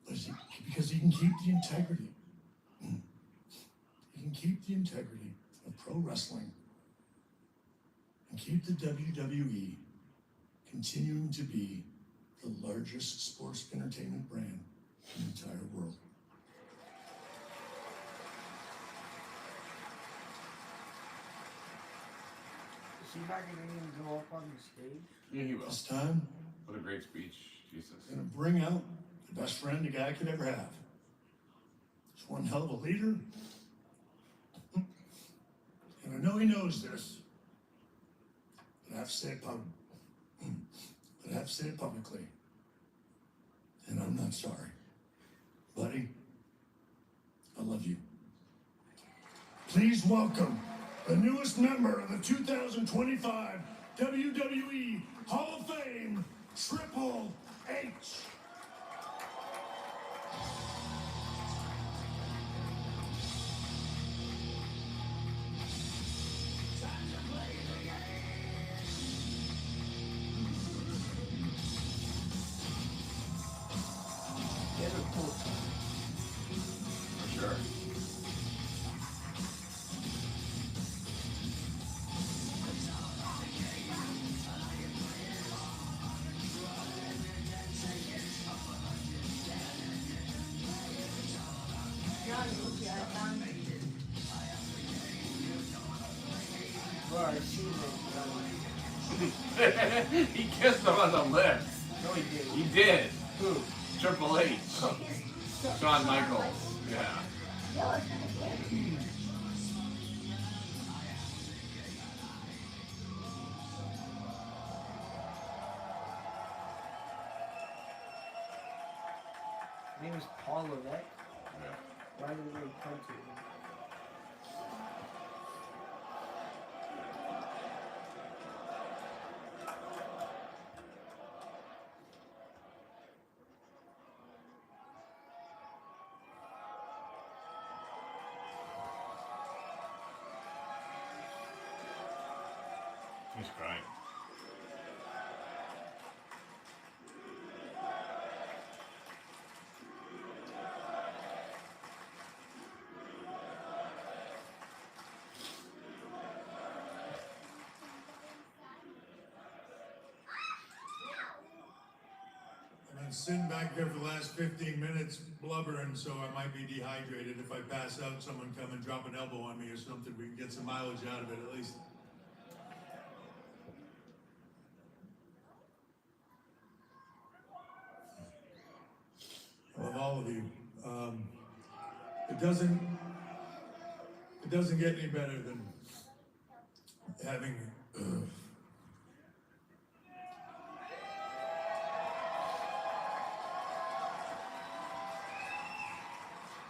because he can keep the integrity. He can keep the integrity of pro wrestling and keep the WWE continuing to be the largest sports entertainment brand in the entire world. Is he not going to even go up on the stage? Yeah, he will. This time, What a great speech. Jesus. he's gonna bring out the best friend a guy could ever have. He's one hell of a leader. And I know he knows this, but I have to say it publicly. And I'm not sorry. Buddy, I love you. Please welcome the newest member of the 2025 WWE Hall of Fame, Triple H. For sure. He kissed him on the lips. No, he did. He did. Who? Triple H. Shawn Michaels. Yeah. His name is Paul Levesque. Yeah. Why did they come to him? He's crying. I've been sitting back there for the last 15 minutes blubbering, so I might be dehydrated. If I pass out, someone come and drop an elbow on me or something. We can get some mileage out of it at least. I love all of you. It doesn't get any better than having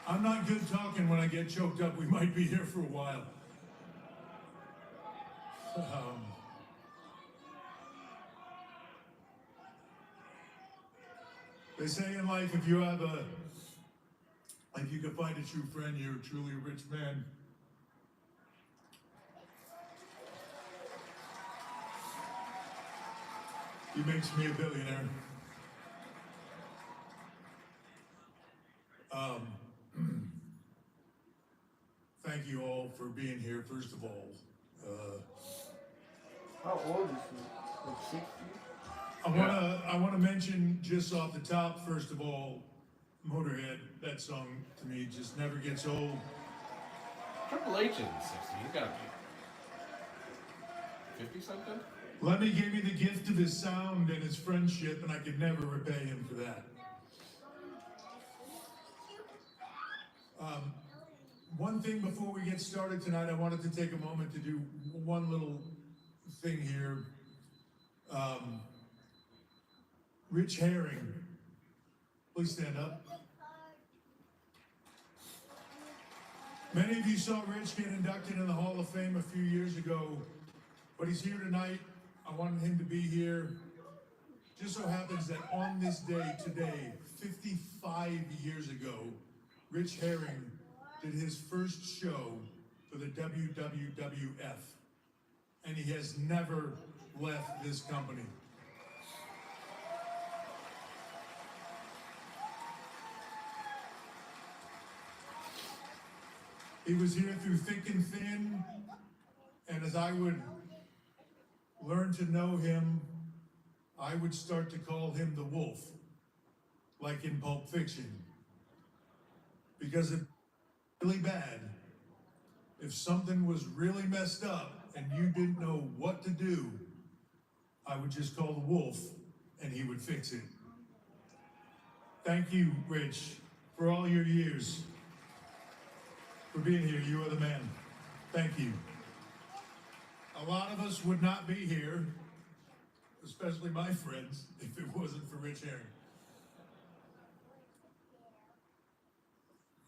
I'm not good talking when I get choked up. We might be here for a while. They say in life, if you can find a true friend, you're truly a rich man. He makes me a billionaire. Thank you all for being here, first of all. How old is he? Like 60? I wanna mention just off the top, first of all, Motorhead. That song to me just never gets old. Triple H isn't 60. He's got to be 50 something. Let me give you the gift of his sound and his friendship, and I could never repay him for that. One thing before we get started tonight, I wanted to take a moment to do one little thing here. Rich Herring, please stand up. Many of you saw Rich get inducted in the Hall of Fame a few years ago, but he's here tonight. I wanted him to be here. Just so happens that on this day today, 55 years ago, Rich Herring did his first show for the WWF, and he has never left this company. He was here through thick and thin, and as I would learn to know him, I would start to call him the Wolf, like in Pulp Fiction. Because it's really bad, if something was really messed up and you didn't know what to do, I would just call the Wolf and he would fix it. Thank you, Rich, for all your years. For being here, you are the man. Thank you. A lot of us would not be here, especially my friends, if it wasn't for Rich Herring.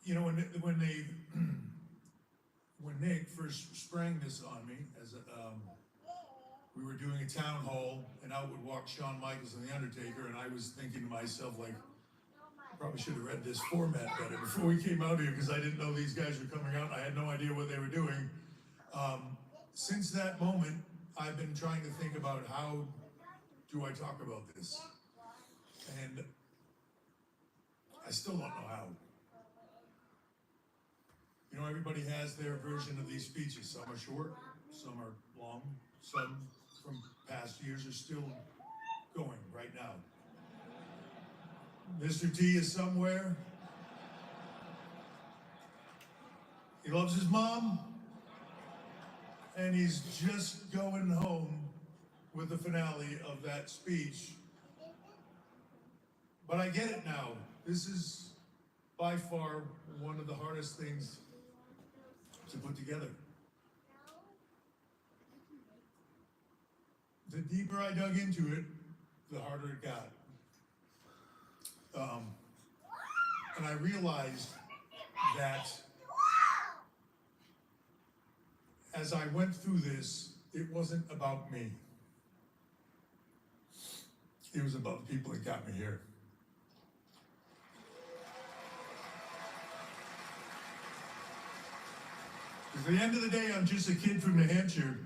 You know, when Nick first sprang this on me, as we were doing a town hall, and out would walk Shawn Michaels and The Undertaker, and I was thinking to myself, like, probably should have read this format better before we came out here, because I didn't know these guys were coming out. I had no idea what they were doing. Since that moment, I've been trying to think about how do I talk about this? And I still don't know how. You know, everybody has their version of these speeches. Some are short, some are long, some from past years are still going right now. Mr. T is somewhere. He loves his mom, and he's just going home with the finale of that speech. But I get it now. This is by far one of the hardest things to put together. The deeper I dug into it, the harder it got. And I realized that as I went through this, it wasn't about me. It was about the people that got me here. Because at the end of the day, I'm just a kid from New Hampshire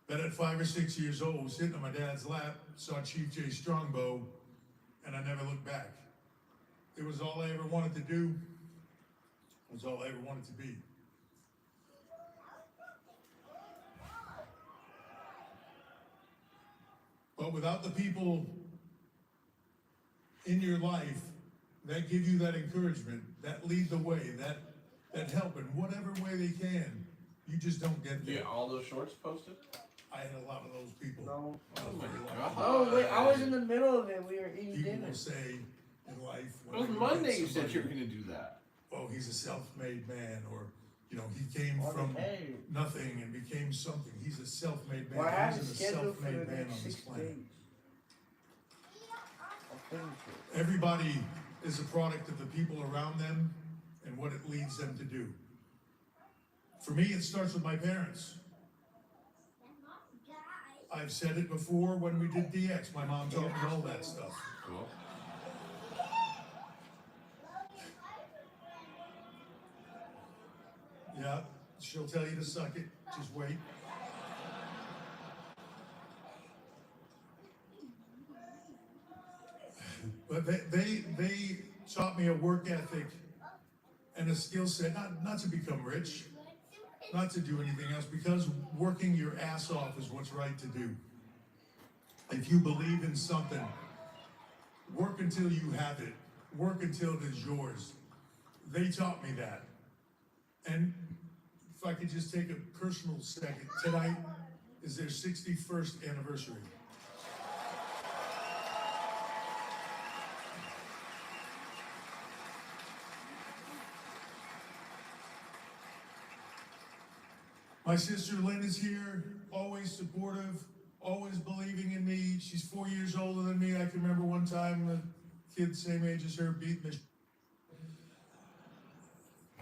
that at 5 or 6 years old was sitting on my dad's lap, saw Chief Jay Strongbow, and I never looked back. It was all I ever wanted to do. It was all I ever wanted to be. But without the people in your life that give you that encouragement, that lead the way, that help in whatever way they can, you just don't get there. Yeah, all those shorts posted? I had a lot of those people. No. Oh my God. Oh wait, I was in the middle of it. We were eating People dinner. will say in life. It was Monday you said you were going to do that. Oh, he's a self-made man, or you know, he came Well, from hey. nothing and became something. He's a self-made man. Well, I have He's it a scheduled for self-made the man next on this 6 planet. days. I'll finish it. Everybody is a product of the people around them and what it leads them to do. For me, it starts with my parents. I've said it before when we did DX. My mom taught me all that stuff. Cool. Yeah, she'll tell you to suck it. Just wait. But they taught me a work ethic and a skill set, not to become rich, not to do anything else, because working your ass off is what's right to do. If you believe in something, work until you have it. Work until it is yours. They taught me that. And if I could just take a personal second, tonight is their 61st anniversary. My sister Lynn is here, always supportive, always believing in me. She's 4 years older than me. I can remember one time a kid same age as her beat me.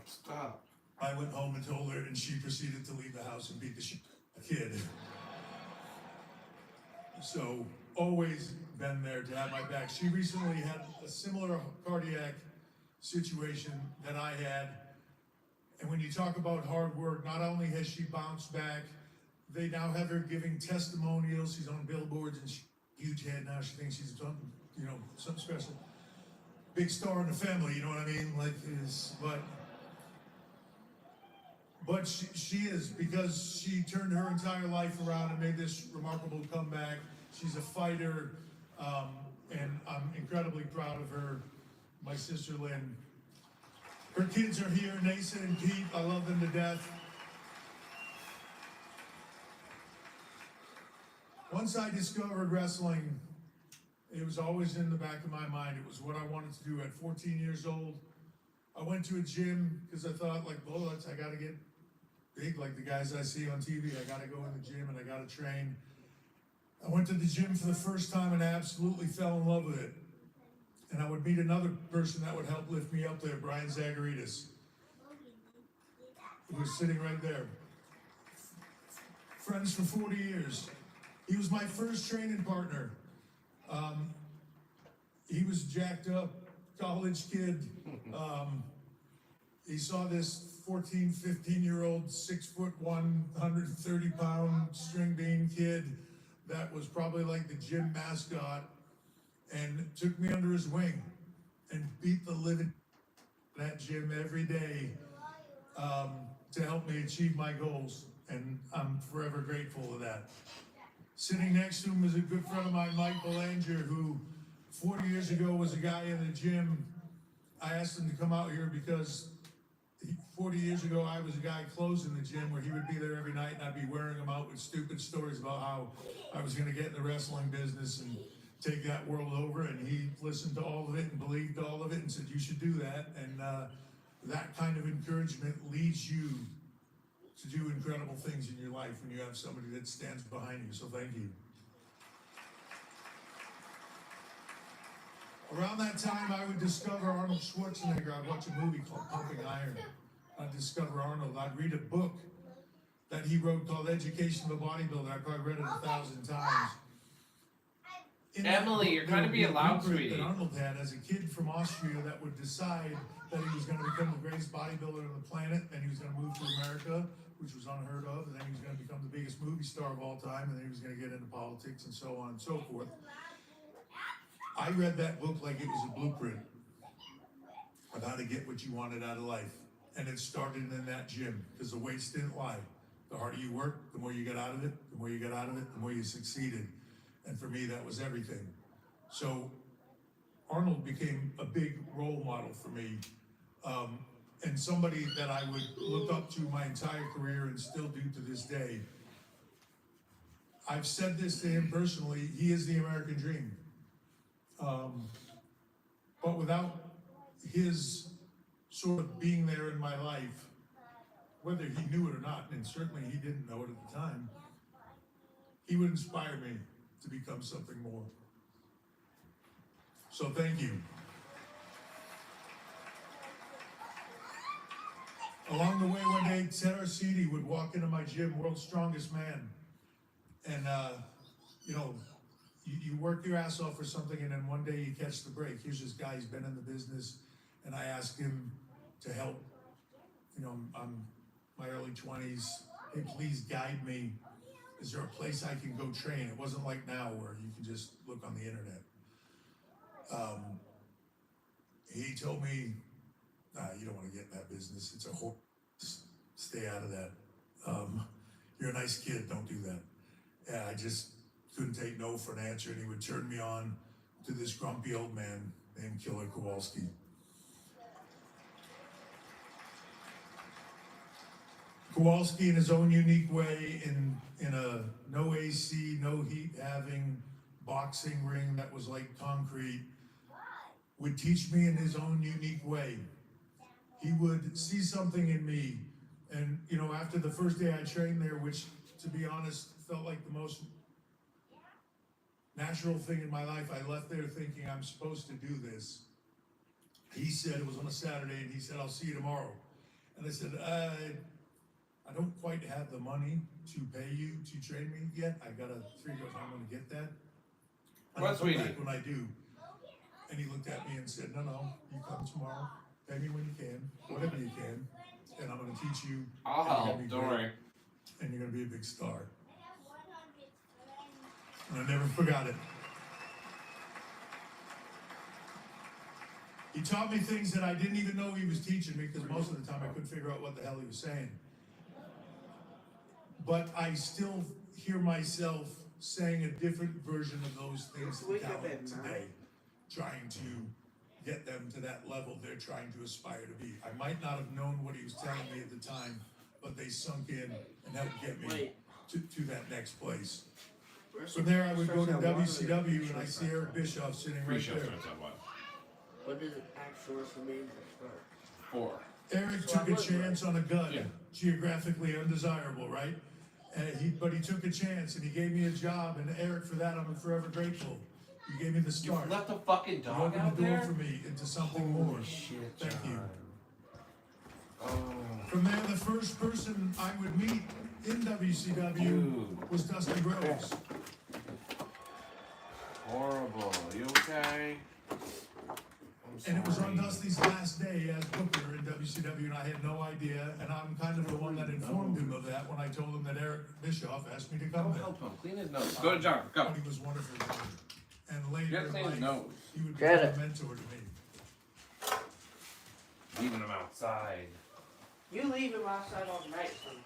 Stop. I went home and told her, and she proceeded to leave the house and beat the shit out of the kid. So, always been there to have my back. She recently had a similar cardiac situation that I had. And when you talk about hard work, not only has she bounced back, they now have her giving testimonials. She's on billboards and she's a huge head now. She thinks she's something, you know, something special. Big star in the family, you know what I mean? Like, but she is, because she turned her entire life around and made this remarkable comeback. She's a fighter, and I'm incredibly proud of her. My sister Lynn. Her kids are here, Nathan and Pete. I love them to death. Once I discovered wrestling, it was always in the back of my mind. It was what I wanted to do at 14 years old. I went to a gym because I thought, like, well, I got to get big like the guys I see on TV. I got to go in the gym and I got to train. I went to the gym for the first time and I absolutely fell in love with it. And I would meet another person that would help lift me up there, Brian Zagaritas, who was sitting right there. Friends for 40 years. He was my first training partner. He was jacked up, college kid. He saw this 14, 15-year-old, 6'1", 130-pound string bean kid that was probably like the gym mascot, and took me under his wing and beat the living in that gym every day to help me achieve my goals. And I'm forever grateful for that. Sitting next to him is a good friend of mine, Mike Belanger, who 40 years ago was a guy in the gym. I asked him to come out here because 40 years ago, I was a guy closing the gym where he would be there every night and I'd be wearing him out with stupid stories about how I was going to get in the wrestling business and take that world over. And he listened to all of it and believed all of it and said, you should do that. And that kind of encouragement leads you to do incredible things in your life when you have somebody that stands behind you. So thank you. Around that time, I would discover Arnold Schwarzenegger. I'd watch a movie called Pumping Iron. I'd discover Arnold. I'd read a book that he wrote called Education of a Bodybuilder. I probably read it 1,000 times. Emily, you're kind of being loud, sweetie. That Arnold had as a kid from Austria that would decide that he was going to become the greatest bodybuilder on the planet, then he was going to move to America, which was unheard of, and then he was going to become the biggest movie star of all time, and then he was going to get into politics and so on and so forth. I read that book like it was a blueprint of how to get what you wanted out of life. And it started in that gym, because the weights didn't lie. The harder you worked, the more you got out of it, the more you got out of it, the more you succeeded. And for me, that was everything. So Arnold became a big role model for me, and somebody that I would look up to my entire career and still do to this day. I've said this to him personally, he is the American dream. But without his sort of being there in my life, whether he knew it or not, and certainly he didn't know it at the time, he would inspire me to become something more. So thank you. Along the way one day, Ted Arcidi would walk into my gym, World's Strongest Man, and you know, you work your ass off for something and then one day you catch the break. Here's this guy, he's been in the business, and I asked him to help. You know, I'm my early 20s. Hey, please guide me. Is there a place I can go train? It wasn't like now where you can just look on the internet. He told me, you don't want to get in that business. It's a whole, stay out of that. You're a nice kid, don't do that. Yeah, I just couldn't take no for an answer, and he would turn me on to this grumpy old man named Killer Kowalski. Kowalski, in his own unique way, in a no AC, no heat having boxing ring that was like concrete, would teach me in his own unique way. He would see something in me, and you know, after the first day I trained there, which to be honest felt like the most natural thing in my life, I left there thinking I'm supposed to do this. He said, it was on a Saturday, and he said, I'll see you tomorrow. And I said, I don't quite have the money to pay you to train me yet. I gotta figure out how I'm gonna get that. And I'll come back when I do. And he looked at me and said, no, you come tomorrow, pay me when you can, whatever you can, and I'm gonna teach you. I'll help, don't worry. And you're gonna be a big star. And I never forgot it. He taught me things that I didn't even know he was teaching me, because most of the time I couldn't figure out what the hell he was saying. But I still hear myself saying a different version of those things to talent today, trying to get them to that level they're trying to aspire to be. I might not have known what he was telling me at the time, but they sunk in and helped get me to that next place. From there, I would go to WCW, and I see Eric Bischoff sitting right there. What does actual WrestleMania start? 4. Eric took a chance on a gun, geographically undesirable, right? But he took a chance, and he gave me a job, and Eric, for that, I'm forever grateful. He gave me the start. You left a fucking dog he out opened the door there? for me into something more. Shit, Thank you. Oh. From there, the first person I would meet in WCW was Dusty Rhodes. Horrible. You okay? And it was on Dusty's last day as Booker in WCW, and I had no idea, and I'm kind of the one that informed him of that when I told him that Eric Bischoff asked me to come there. Help him. Clean his nose. Go to John. Go. But he was wonderful to me. And later You gotta in clean his life, nose. he would become a mentor to me. Leaving him outside. You leave him outside all night sometimes.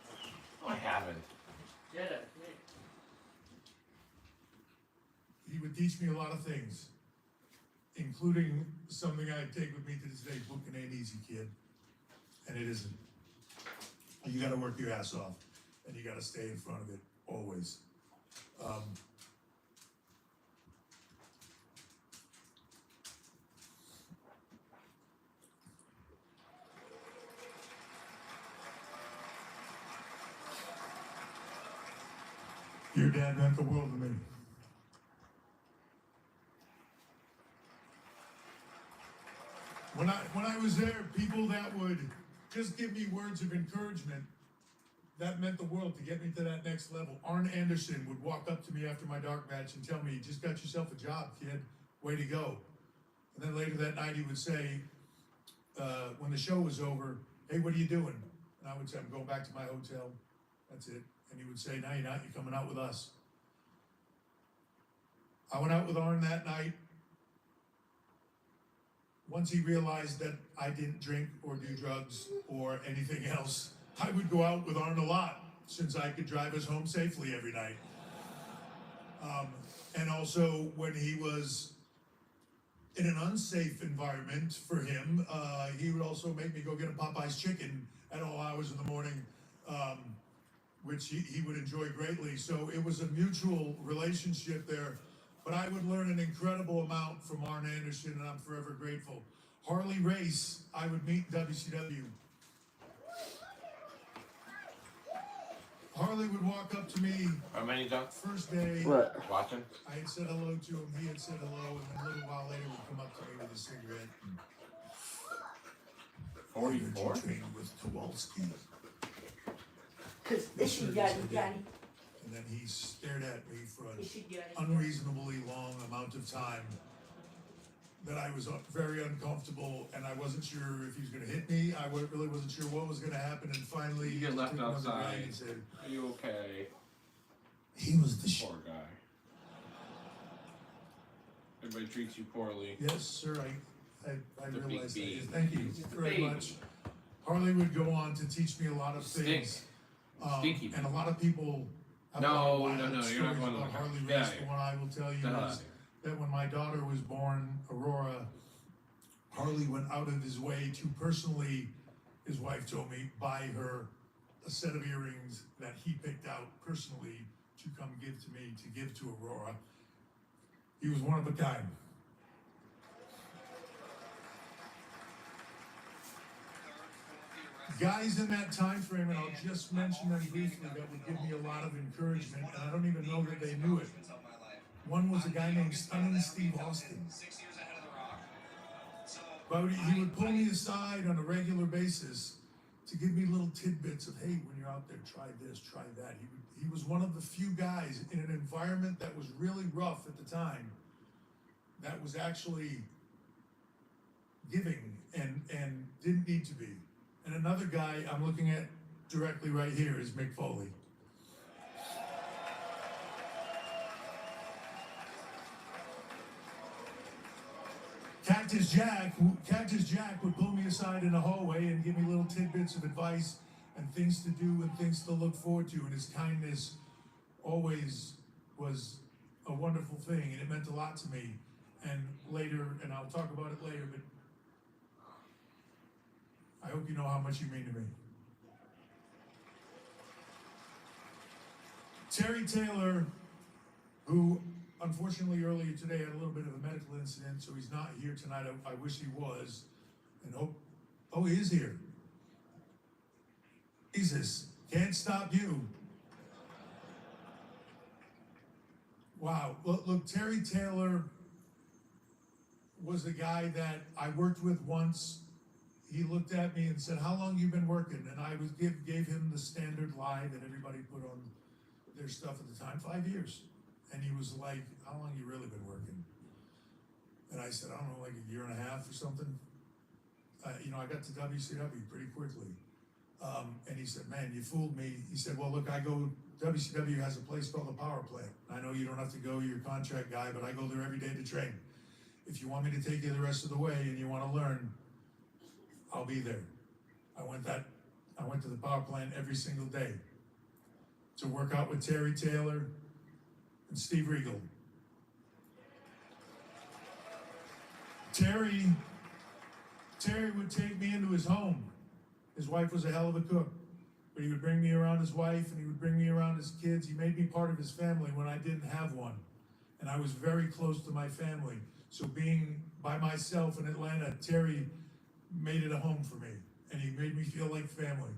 I haven't. Jetta, He would teach me a lot of things, including something I take with me to this day. Booking ain't easy, kid. And it isn't. You got to work your ass off, and you got to stay in front of it always. Your dad meant the world to me. When I was there, people that would just give me words of encouragement, that meant the world to get me to that next level. Arn Anderson would walk up to me after my dark match and tell me, "You just got yourself a job, kid. Way to go." And then later that night he would say, when the show was over, "Hey, what are you doing?" And I would say, "I'm going back to my hotel. That's it." And he would say, "No, you're not. You're coming out with us." I went out with Arn that night. Once he realized that I didn't drink or do drugs or anything else, I would go out with Arn a lot since I could drive us home safely every night. And also when he was in an unsafe environment for him, he would also make me go get a Popeye's chicken at all hours of the morning, which he would enjoy greatly. So it was a mutual relationship there. But I would learn an incredible amount from Arn Anderson, and I'm forever grateful. Harley Race, I would meet in WCW. Harley would walk up to me. How many, John? First day. What? Watching? I had said hello to him, he had said hello, and then a little while later would come up to me with a cigarette. 44? Trained with Kowalski. Cause this you got it. And then he stared at me for an unreasonably long amount of time that I was very uncomfortable, and I wasn't sure if he was going to hit me. I really wasn't sure what was going to happen, and finally You get left took another drag outside. and said, Are you okay? he was the Poor guy. Everybody treats you poorly. Yes, sir, I The big realized that. B. Thank you very much. Harley would go on to teach me a lot of things. Stinky. And a lot of people have a No, lot of wild no, stories you're not going to about the Harley yeah, Race. yeah. But what I will tell you Duh. is that when my daughter was born, Aurora, Harley went out of his way to personally, his wife told me, buy her a set of earrings that he picked out personally to come give to me, to give to Aurora. He was one of a kind. Guys in that time frame, and I'll just mention them briefly, that would give me a lot of encouragement, and I don't even know that they knew it. One was a guy named Stunning Steve Austin. But he would pull me aside on a regular basis to give me little tidbits of, hey, when you're out there, try this, try that. He was one of the few guys in an environment that was really rough at the time that was actually giving and didn't need to be. And another guy I'm looking at directly right here is Mick Foley. Cactus Jack would pull me aside in the hallway and give me little tidbits of advice and things to do and things to look forward to, and his kindness always was a wonderful thing, and it meant a lot to me. And later, and I'll talk about it later, but I hope you know how much you mean to me. Terry Taylor, who unfortunately earlier today had a little bit of a medical incident, so he's not here tonight. I wish he was. And oh, he is here. Jesus, can't stop you. Wow, look, Terry Taylor was a guy that I worked with once. He looked at me and said, "How long you been working?" And I gave him the standard lie that everybody put on their stuff at the time, 5 years. And he was like, "How long you really been working?" And I said, "I don't know, like a year and a half or something." I got to WCW pretty quickly. And he said, "Man, you fooled me." He said, "Well, look, WCW has a place called the Power Plant. I know you don't have to go, you're a contract guy, but I go there every day to train. If you want me to take you the rest of the way and you want to learn, I'll be there." I went to the Power Plant every single day to work out with Terry Taylor and Steve Regal. Terry would take me into his home. His wife was a hell of a cook. But he would bring me around his wife and he would bring me around his kids. He made me part of his family when I didn't have one. And I was very close to my family. So being by myself in Atlanta, Terry made it a home for me. And he made me feel like family.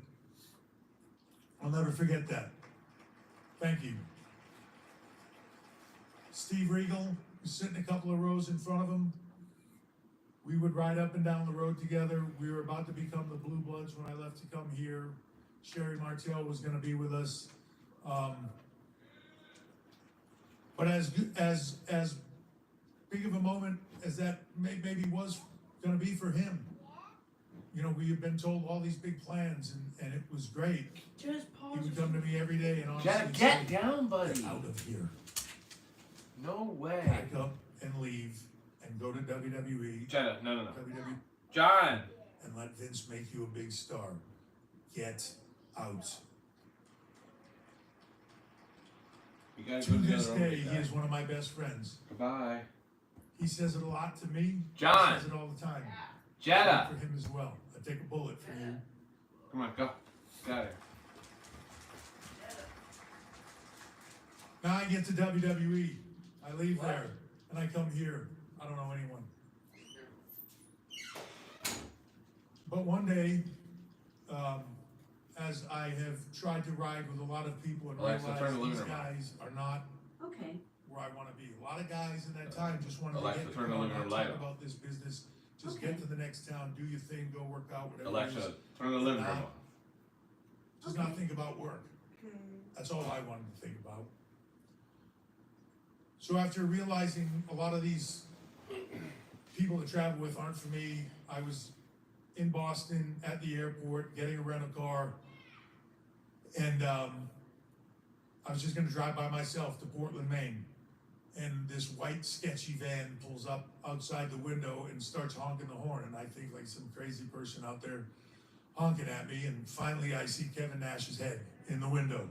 I'll never forget that. Thank you. Steve Regal was sitting a couple of rows in front of him. We would ride up and down the road together. We were about to become the Blue Bloods when I left to come here. Sherry Martel was going to be with us. But as big of a moment as that maybe was going to be for him, you know, we had been told all these big plans, and it was great. Just pause. He would come to me every day and honestly Get say, down, buddy. "Get out of here." No way. Pack up and leave and go to WWE. Jenna, no. WWE. John! And let Vince make you a big star. Get out. You guys To go this together. day, he is one of my best friends. Goodbye. He says it a lot to me. John. He says it all the time. Jetta. For him as well. I take a bullet for you. Come on, go. Got it. Now I get to WWE. I leave there and I come here. I don't know anyone. But one day, as I have tried to ride with a lot of people and Alexa, turn the realize living these room on. guys are not Okay. where I want to be. A lot of guys in that time just wanted Alexa, to get turn the on, living not room talk light on. about this business. Just Okay. get to the next town, do your thing, go work out, whatever it Alexa, is. turn the living room on. Just not think about work. That's all I wanted to think about. So after realizing a lot of these people to travel with aren't for me, I was in Boston at the airport getting a rental car, and I was just going to drive by myself to Portland, Maine. And this white sketchy van pulls up outside the window and starts honking the horn, and I think like some crazy person out there honking at me, and finally I see Kevin Nash's head in the window,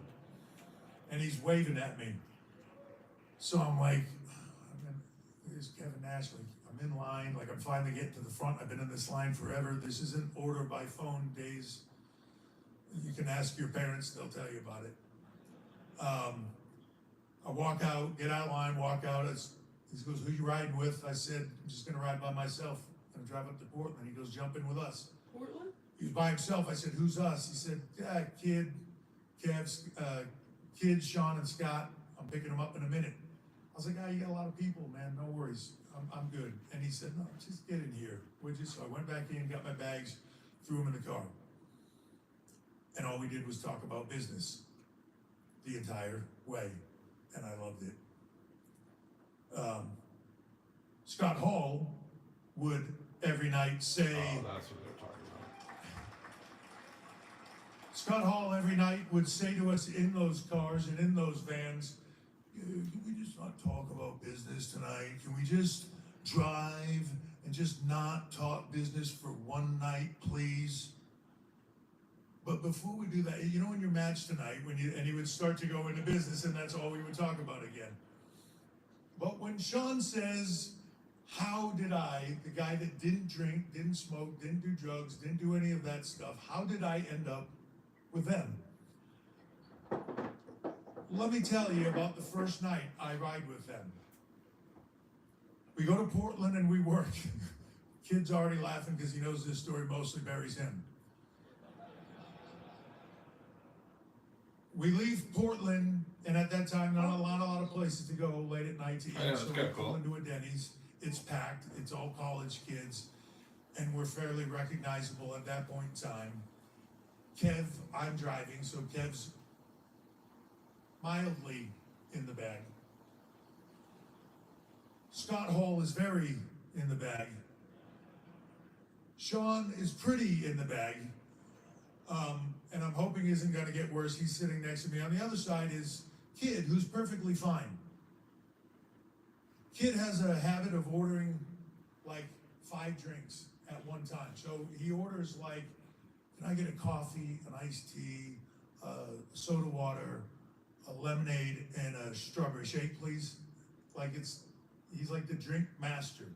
and he's waving at me. So I'm like, there's Kevin Nash, like I'm in line, like I'm finally getting to the front. I've been in this line forever. This isn't order by phone days. You can ask your parents, they'll tell you about it. I walk out, get out of line, walk out. He goes, "Who you riding with?" I said, "I'm just gonna ride by myself and drive up to Portland." He goes, "Jump in with us." Portland? He was by himself. I said, "Who's us?" He said, "Yeah, Kid, Sean, and Scott. I'm picking them up in a minute." I was like, "Ah, you got a lot of people, man. No worries. I'm good." And he said, "No, just get in here." So I went back in, got my bags, threw them in the car. And all we did was talk about business the entire way. And I loved it. Scott Hall would every night say, That's what they're talking about. Scott Hall every night would say to us in those cars and in those vans, "Can we just not talk about business tonight? Can we just drive and just not talk business for one night, please?" But before we do that, you know, in your match tonight, and he would start to go into business, and that's all we would talk about again. But when Sean says, "How did I, the guy that didn't drink, didn't smoke, didn't do drugs, didn't do any of that stuff, how did I end up with them?" Let me tell you about the first night I ride with them. We go to Portland and we work. Kid's already laughing because he knows this story mostly buries him. We leave Portland, and at that time, not a lot of places to go late at night to eat. Yeah, So that's we good, pull cool. into a Denny's. It's packed. It's all college kids, and we're fairly recognizable at that point in time. I'm driving, so Kev's mildly in the bag. Scott Hall is very in the bag. Sean is pretty in the bag. And I'm hoping isn't going to get worse. He's sitting next to me. On the other side is Kid, who's perfectly fine. Kid has a habit of ordering like 5 drinks at one time. So he orders like, "Can I get a coffee, an iced tea, soda water, a lemonade, and a strawberry shake, please?" He's like the drink master.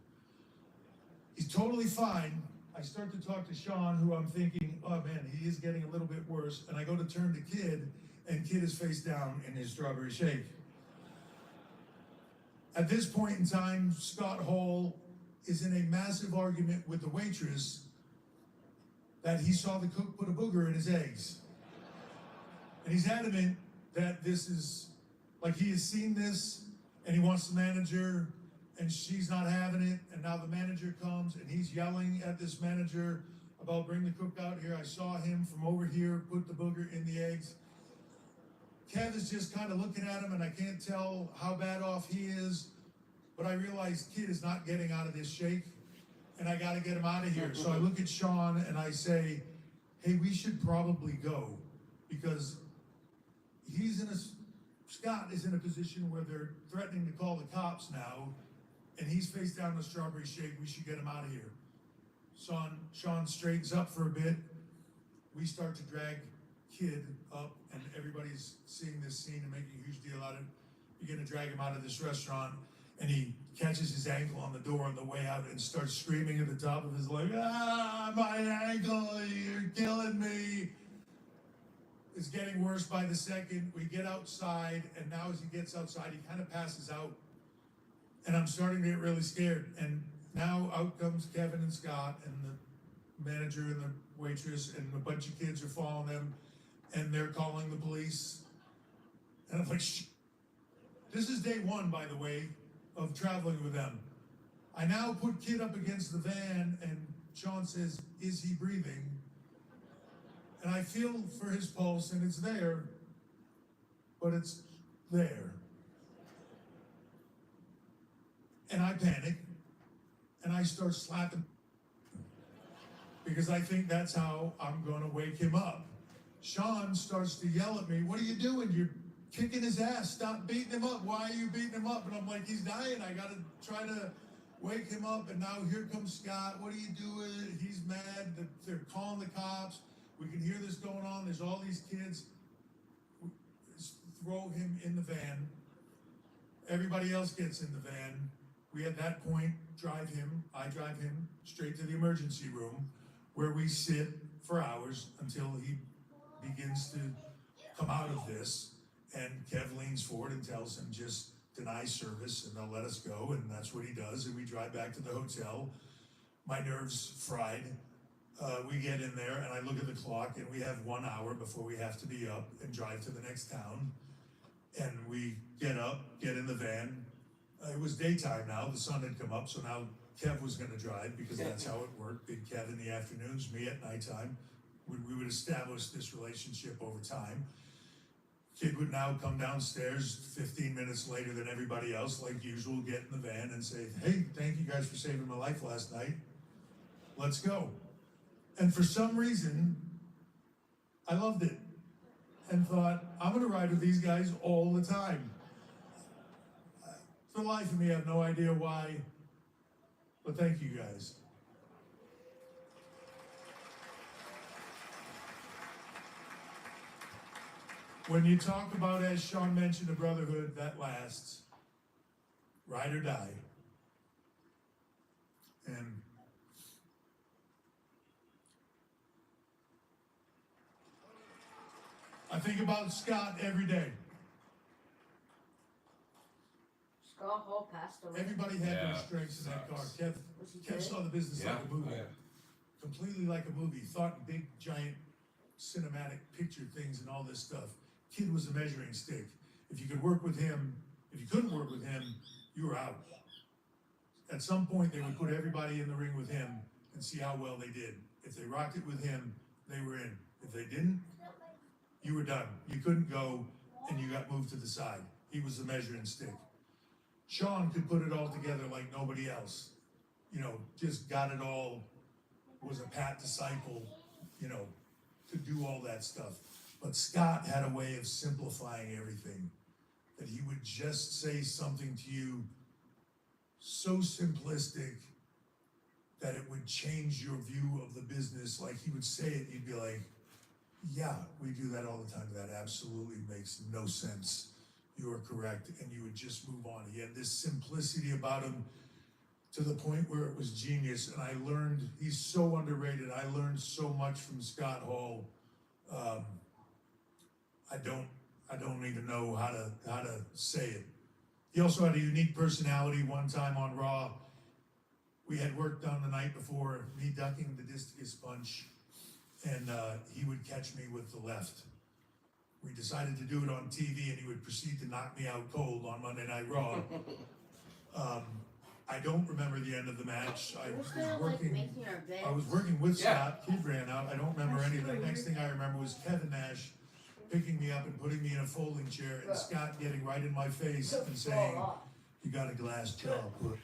He's totally fine, I start to talk to Sean, who I'm thinking, oh man, he is getting a little bit worse. And I go to turn to Kid, and Kid is face down in his strawberry shake. At this point in time, Scott Hall is in a massive argument with the waitress that he saw the cook put a booger in his eggs. And he's adamant that this is, like, he has seen this, and he wants the manager, and she's not having it, and now the manager comes, and he's yelling at this manager about bring the cook out here. I saw him from over here put the booger in the eggs. Kev is just kind of looking at him, and I can't tell how bad off he is, but I realize Kid is not getting out of this shake, and I got to get him out of here. So I look at Sean, and I say, hey, we should probably go, because Scott is in a position where they're threatening to call the cops now, and he's face down the strawberry shake. We should get him out of here. Sean straightens up for a bit. We start to drag Kid up, and everybody's seeing this scene and making a huge deal out of it. Begin to drag him out of this restaurant, and he catches his ankle on the door on the way out and starts screaming at the top of his lungs, ah, my ankle, you're killing me. It's getting worse by the second. We get outside, and now as he gets outside, he kind of passes out. And I'm starting to get really scared. And now out comes Kevin and Scott and the manager and the waitress, and a bunch of kids are following them, and they're calling the police. And I'm like, shh. This is day one, by the way, of traveling with them. I now put Kid up against the van, and Sean says, is he breathing? And I feel for his pulse, and it's there, but it's there. And I panic, and I start slapping, because I think that's how I'm going to wake him up. Sean starts to yell at me, what are you doing? You're kicking his ass. Stop beating him up. Why are you beating him up? And I'm like, he's dying. I got to try to wake him up. And now here comes Scott. What are you doing? He's mad that they're calling the cops. We can hear this going on. There's all these kids. Throw him in the van. Everybody else gets in the van. We at that point I drive him straight to the emergency room, where we sit for hours until he begins to come out of this. And Kev leans forward and tells him, just deny service and they'll let us go. And that's what he does. And we drive back to the hotel. My nerves fried. We get in there, and I look at the clock, and we have 1 hour before we have to be up and drive to the next town. And we get up, get in the van. It was daytime now. The sun had come up, so now Kev was going to drive, because that's how it worked. Big Kev in the afternoons, me at nighttime. We would establish this relationship over time. Kid would now come downstairs 15 minutes later than everybody else, like usual, get in the van and say, hey, thank you guys for saving my life last night. Let's go. And for some reason, I loved it and thought, I'm going to ride with these guys all the time. For the life of me, I have no idea why, but thank you guys. When you talk about, as Sean mentioned, a brotherhood that lasts, ride or die. And I think about Scott every day. Scott Hall passed away. Everybody had their strengths in that car. Kev saw the business like a movie. Completely like a movie. Thought in big, giant, cinematic picture things and all this stuff. Kid was a measuring stick. If you could work with him, if you couldn't work with him, you were out. At some point, they would put everybody in the ring with him and see how well they did. If they rocked it with him, they were in. If they didn't, you were done. You couldn't go, and you got moved to the side. He was the measuring stick. Sean could put it all together like nobody else. You know, just got it all, was a Pat disciple, you know, could do all that stuff. But Scott had a way of simplifying everything, that he would just say something to you so simplistic that it would change your view of the business. Like, he would say it, you'd be like, yeah, we do that all the time. That absolutely makes no sense. You are correct. And you would just move on. He had this simplicity about him to the point where it was genius, and I learned, he's so underrated. I learned so much from Scott Hall. I don't even know how to say it. He also had a unique personality. One time on Raw, we had worked on the night before, me ducking the discus punch, and he would catch me with the left. We decided to do it on TV, and he would proceed to knock me out cold on Monday Night Raw. I don't remember the end of the match. I was working with Scott. Kid ran out. I don't remember any of that. Next thing I remember was Kevin Nash picking me up and putting me in a folding chair, and Scott getting right in my face and saying, "You got a glass jaw, put,"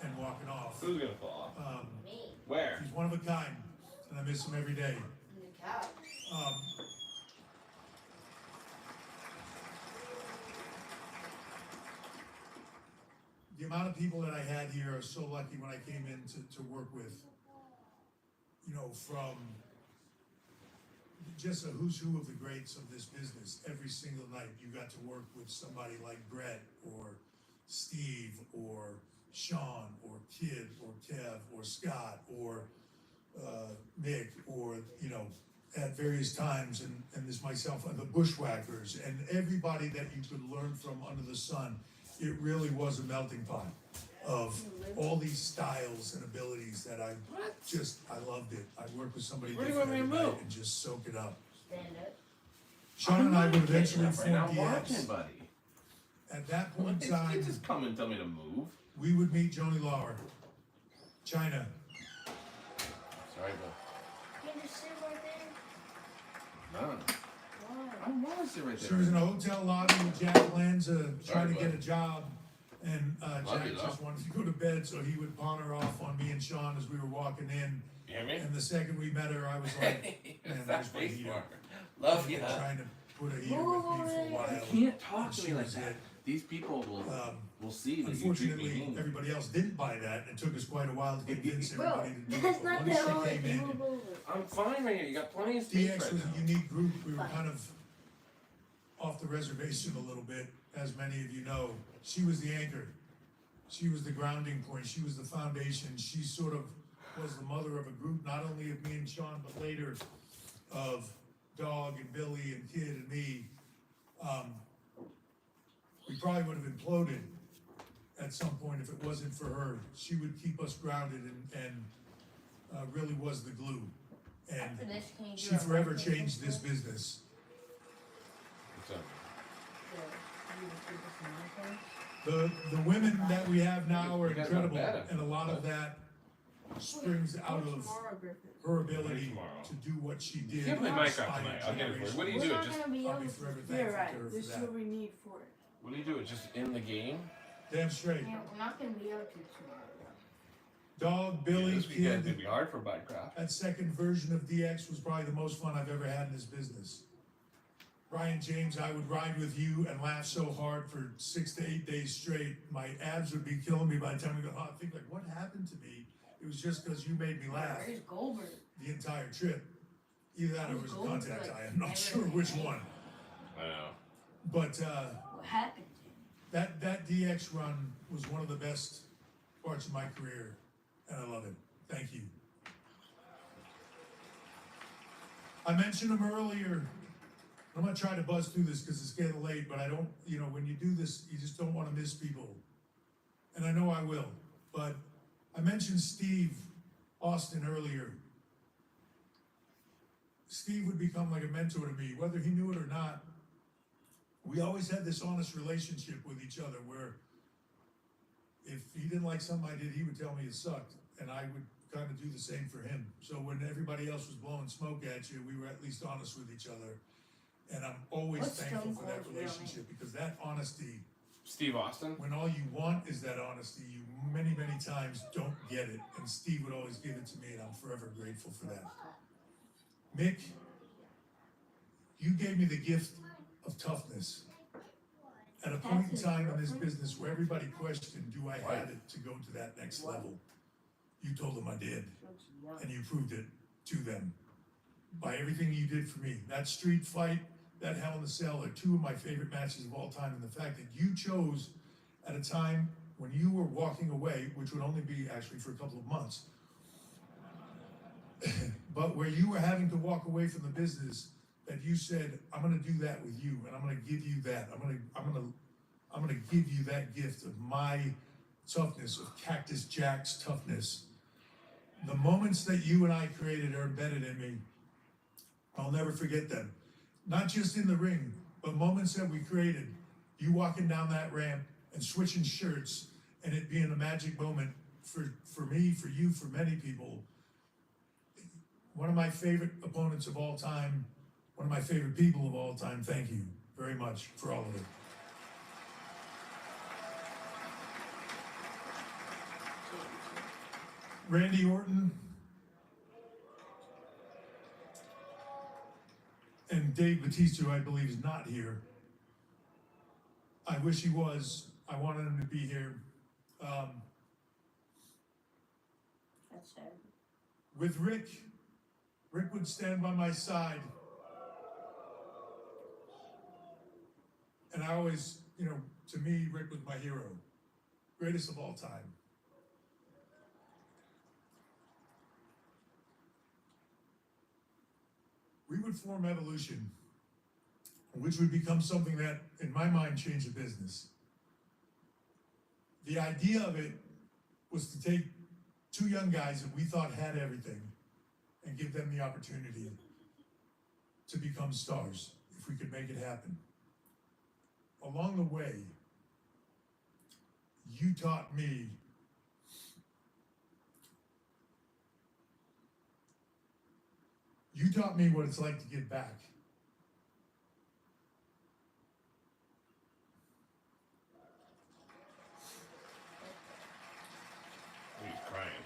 and walking off. Who's gonna fall? Where? He's one of a kind, and I miss him every day. The amount of people that I had here are so lucky when I came in to work with, you know, from just a who's who of the greats of this business. Every single night you got to work with somebody like Brett or Steve or Sean or Kid or Kev or Scott or Mick, or, you know, at various times, and this myself, and the Bushwhackers, and everybody that you could learn from under the sun. It really was a melting pot of all these styles and abilities that I loved it. I worked with somebody different every night and just soak it up. Sean and I would eventually form DX. At that point in time, You just come and tell me to move. we would meet Joni Lauer, China. Sorry, but. Can you sit right there? No. I don't want to sit right there. She was in a hotel lobby with Jack Lanza trying to get a job, and Jack just wanted to go to bed, so he would pawn her off on me and Sean as we were walking in. You hear me? And the second we met her, I was like, man, there's my heater. Love you. Trying to put a heater with me for a while. You can't talk to me like that. These people will see that you treat me Unfortunately, mean. everybody else didn't buy that, and it took us quite a while to convince Bro, everybody to do it. that's But not once the only she came in, I'm fine right here. You got plenty of space DX right was now. a unique group. We were kind of off the reservation a little bit, as many of you know. She was the anchor. She was the grounding point. She was the foundation. She sort of was the mother of a group, not only of me and Sean, but later of Dog and Billy and Kid and me. We probably would have imploded at some point if it wasn't for her. She would keep us grounded and really was the glue. And she forever changed this business. What's up? The women that we have now are You guys incredible, got better. and a lot of that springs out of her ability to do what she did. You can't play Minecraft by tonight. I'll get it for you. generation. What do you do? Just I'll be forever thankful to her for that. we need for it. what do you do? Just in the game? Damn straight. We're not gonna be able to tomorrow. Dog, Billy, This weekend Kid, it'd be hard for Minecraft. that second version of DX was probably the most fun I've ever had in this business. Brian James, I would ride with you and laugh so hard for 6 to 8 days straight. My abs would be killing me by the time we got home. I think, like, what happened to me? It was just because you made me laugh Where's Goldberg? the entire trip. Either that or it was a contact eye. I'm not sure which one. I know. But What happened to him? that DX run was one of the best parts of my career, and I love it. Thank you. I mentioned him earlier. I'm gonna try to buzz through this because it's getting late, but I don't, you know, when you do this, you just don't want to miss people. And I know I will, but I mentioned Steve Austin earlier. Steve would become like a mentor to me, whether he knew it or not. We always had this honest relationship with each other where if he didn't like something I did, he would tell me it sucked, and I would kind of do the same for him. So when everybody else was blowing smoke at you, we were at least honest with each other. And I'm always What's thankful Stone for that Cold's real relationship because that honesty, Steve Austin? when all you want is that honesty, you many, many times don't get it. And Steve would always give it to me, and I'm forever grateful for that. Mick, you gave me the gift of toughness. At a point in time in this business where everybody questioned, do I have it to go to that next level? You told them I did, and you proved it to them by everything you did for me. That street fight, that Hell in a Cell are two of my favorite matches of all time, and the fact that you chose at a time when you were walking away, which would only be actually for a couple of months, but where you were having to walk away from the business, that you said, I'm gonna do that with you, and I'm gonna give you that. I'm gonna give you that gift of my toughness, of Cactus Jack's toughness. The moments that you and I created are embedded in me. I'll never forget them. Not just in the ring, but moments that we created. You walking down that ramp and switching shirts, and it being a magic moment for me, for you, for many people. One of my favorite opponents of all time, one of my favorite people of all time. Thank you very much for all of it. Randy Orton and Dave Bautista, who I believe is not here. I wish he was. I wanted him to be here. That's sad. With Rick would stand by my side. And I always, to me, Rick was my hero. Greatest of all time. We would form Evolution, which would become something that, in my mind, changed the business. The idea of it was to take two young guys that we thought had everything and give them the opportunity to become stars, if we could make it happen. Along the way, you taught me what it's like to give back. He's crying.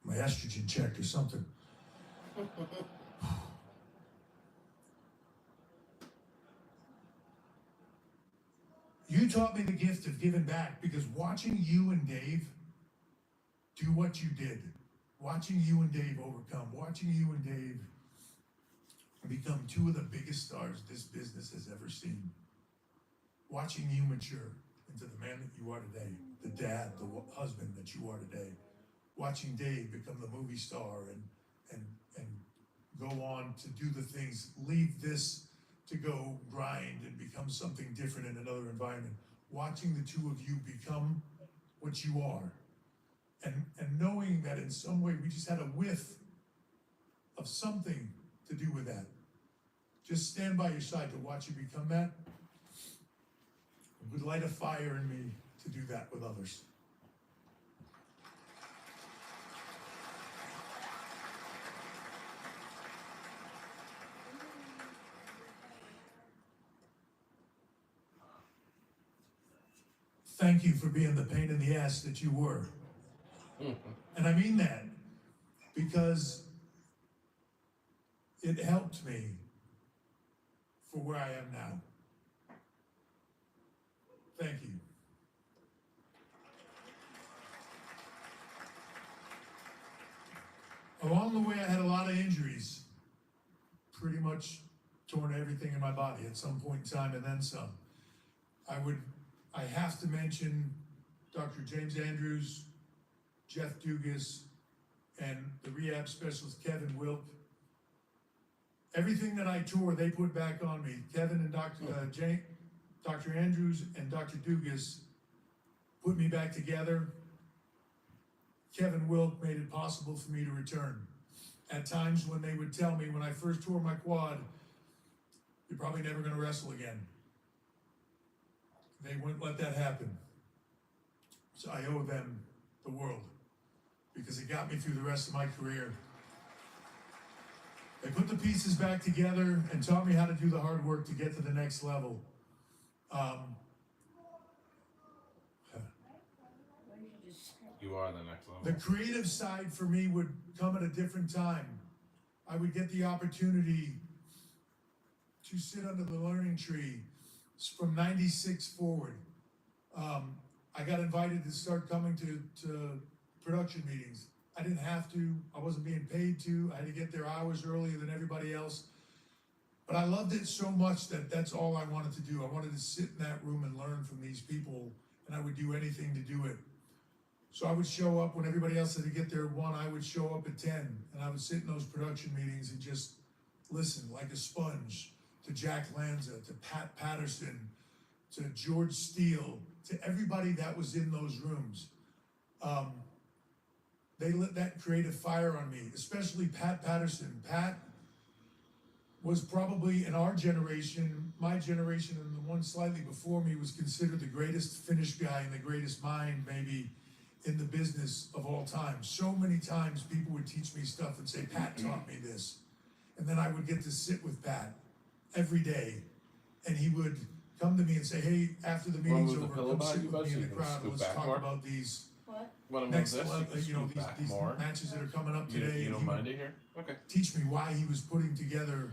My estrogen checked or something. You taught me the gift of giving back, because watching you and Dave do what you did, watching you and Dave overcome, watching you and Dave become two of the biggest stars this business has ever seen, watching you mature into the man that you are today, the dad, the husband that you are today, watching Dave become the movie star and go on to do the things, leave this to go grind and become something different in another environment, watching the two of you become what you are, and knowing that in some way we just had a whiff of something to do with that. Just stand by your side to watch you become that. It would light a fire in me to do that with others. Thank you for being the pain in the ass that you were. And I mean that because it helped me for where I am now. Thank you. Along the way, I had a lot of injuries. Pretty much torn everything in my body at some point in time, and then some. I have to mention Dr. James Andrews, Jeff Dugas, and the rehab specialist, Kevin Wilk. Everything that I tore, they put back on me. Kevin and Dr. Andrews and Dr. Dugas put me back together. Kevin Wilk made it possible for me to return. At times when they would tell me when I first tore my quad, you're probably never going to wrestle again. They wouldn't let that happen. So I owe them the world because it got me through the rest of my career. They put the pieces back together and taught me how to do the hard work to get to the next level. You are the next level. The creative side for me would come at a different time. I would get the opportunity to sit under the learning tree from 96 forward. I got invited to start coming to production meetings. I didn't have to, I wasn't being paid to, I had to get there hours earlier than everybody else. But I loved it so much that that's all I wanted to do. I wanted to sit in that room and learn from these people, and I would do anything to do it. So I would show up when everybody else had to get there at 1, I would show up at 10, and I would sit in those production meetings and just listen like a sponge to Jack Lanza, to Pat Patterson, to George Steele, to everybody that was in those rooms. They lit that creative fire on me, especially Pat Patterson. Pat was probably, in our generation, my generation and the one slightly before me, was considered the greatest finish guy and the greatest mind maybe in the business of all time. So many times people would teach me stuff and say, Pat taught me this. And then I would get to sit with Pat every day, and he would come to me and say, hey, after the meeting's over, come sit with me in the crowd, let's talk about these next level, you know, these matches that are coming up today. You don't mind it here? Okay. Teach me why he was putting together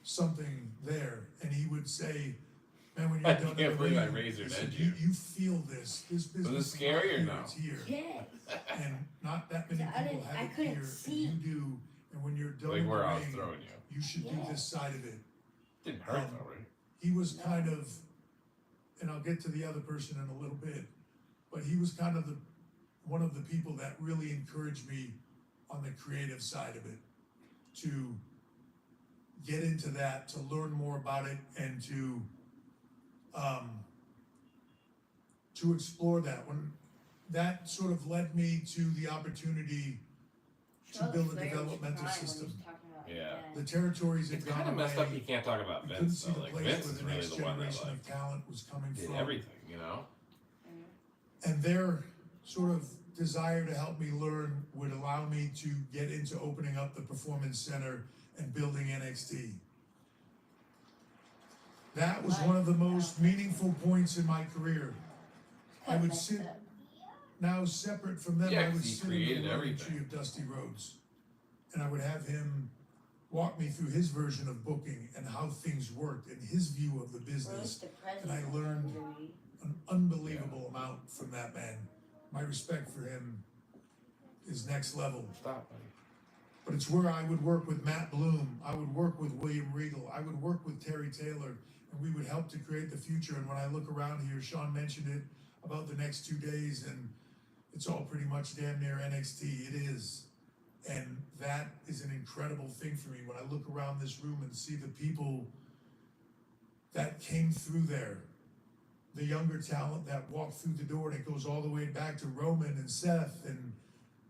something there, and he would say, man, when you're done, I can't believe I raised your head here. You feel this business. Was it scary or no? It's here. Yes. And not that many people have it here, and you do. And when you're done, Like where I was ring, throwing you. you should do this side of it. Didn't hurt though, right? He was kind of, and I'll get to the other person in a little bit, but he was kind of one of the people that really encouraged me on the creative side of it, to get into that, to learn more about it, and to explore that. When that sort of led me to the opportunity to build a developmental system. Yeah. The territories had It's gone kind of away. messed up you can't talk about We couldn't Vince see though. the Like place Vince where is the really next the one that generation like of talent was coming did from. everything, you know? And their sort of desire to help me learn would allow me to get into opening up the Performance Center and building NXT. That was one of the most meaningful points in my career. I would sit, now separate from them, Yeah, I 'cause would he sit in created the rolling everything. tree of Dusty Rhodes. And I would have him walk me through his version of booking and how things worked and his view of the business. And I learned an unbelievable amount from that man. My respect for him is next level. Stop, buddy. But it's where I would work with Matt Bloom, I would work with William Regal, I would work with Terry Taylor, and we would help to create the future. And when I look around here, Sean mentioned it about the next 2 days, and it's all pretty much damn near NXT. It is. And that is an incredible thing for me when I look around this room and see the people that came through there, the younger talent that walked through the door, and it goes all the way back to Roman and Seth and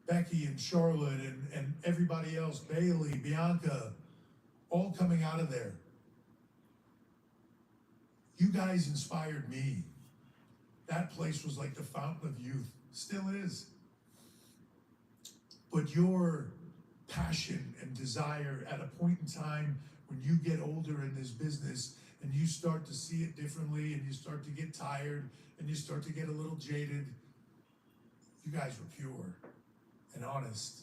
Becky and Charlotte and everybody else, Bailey, Bianca, all coming out of there. You guys inspired me. That place was like the fountain of youth, still is. But your passion and desire at a point in time when you get older in this business and you start to see it differently and you start to get tired and you start to get a little jaded, you guys were pure and honest.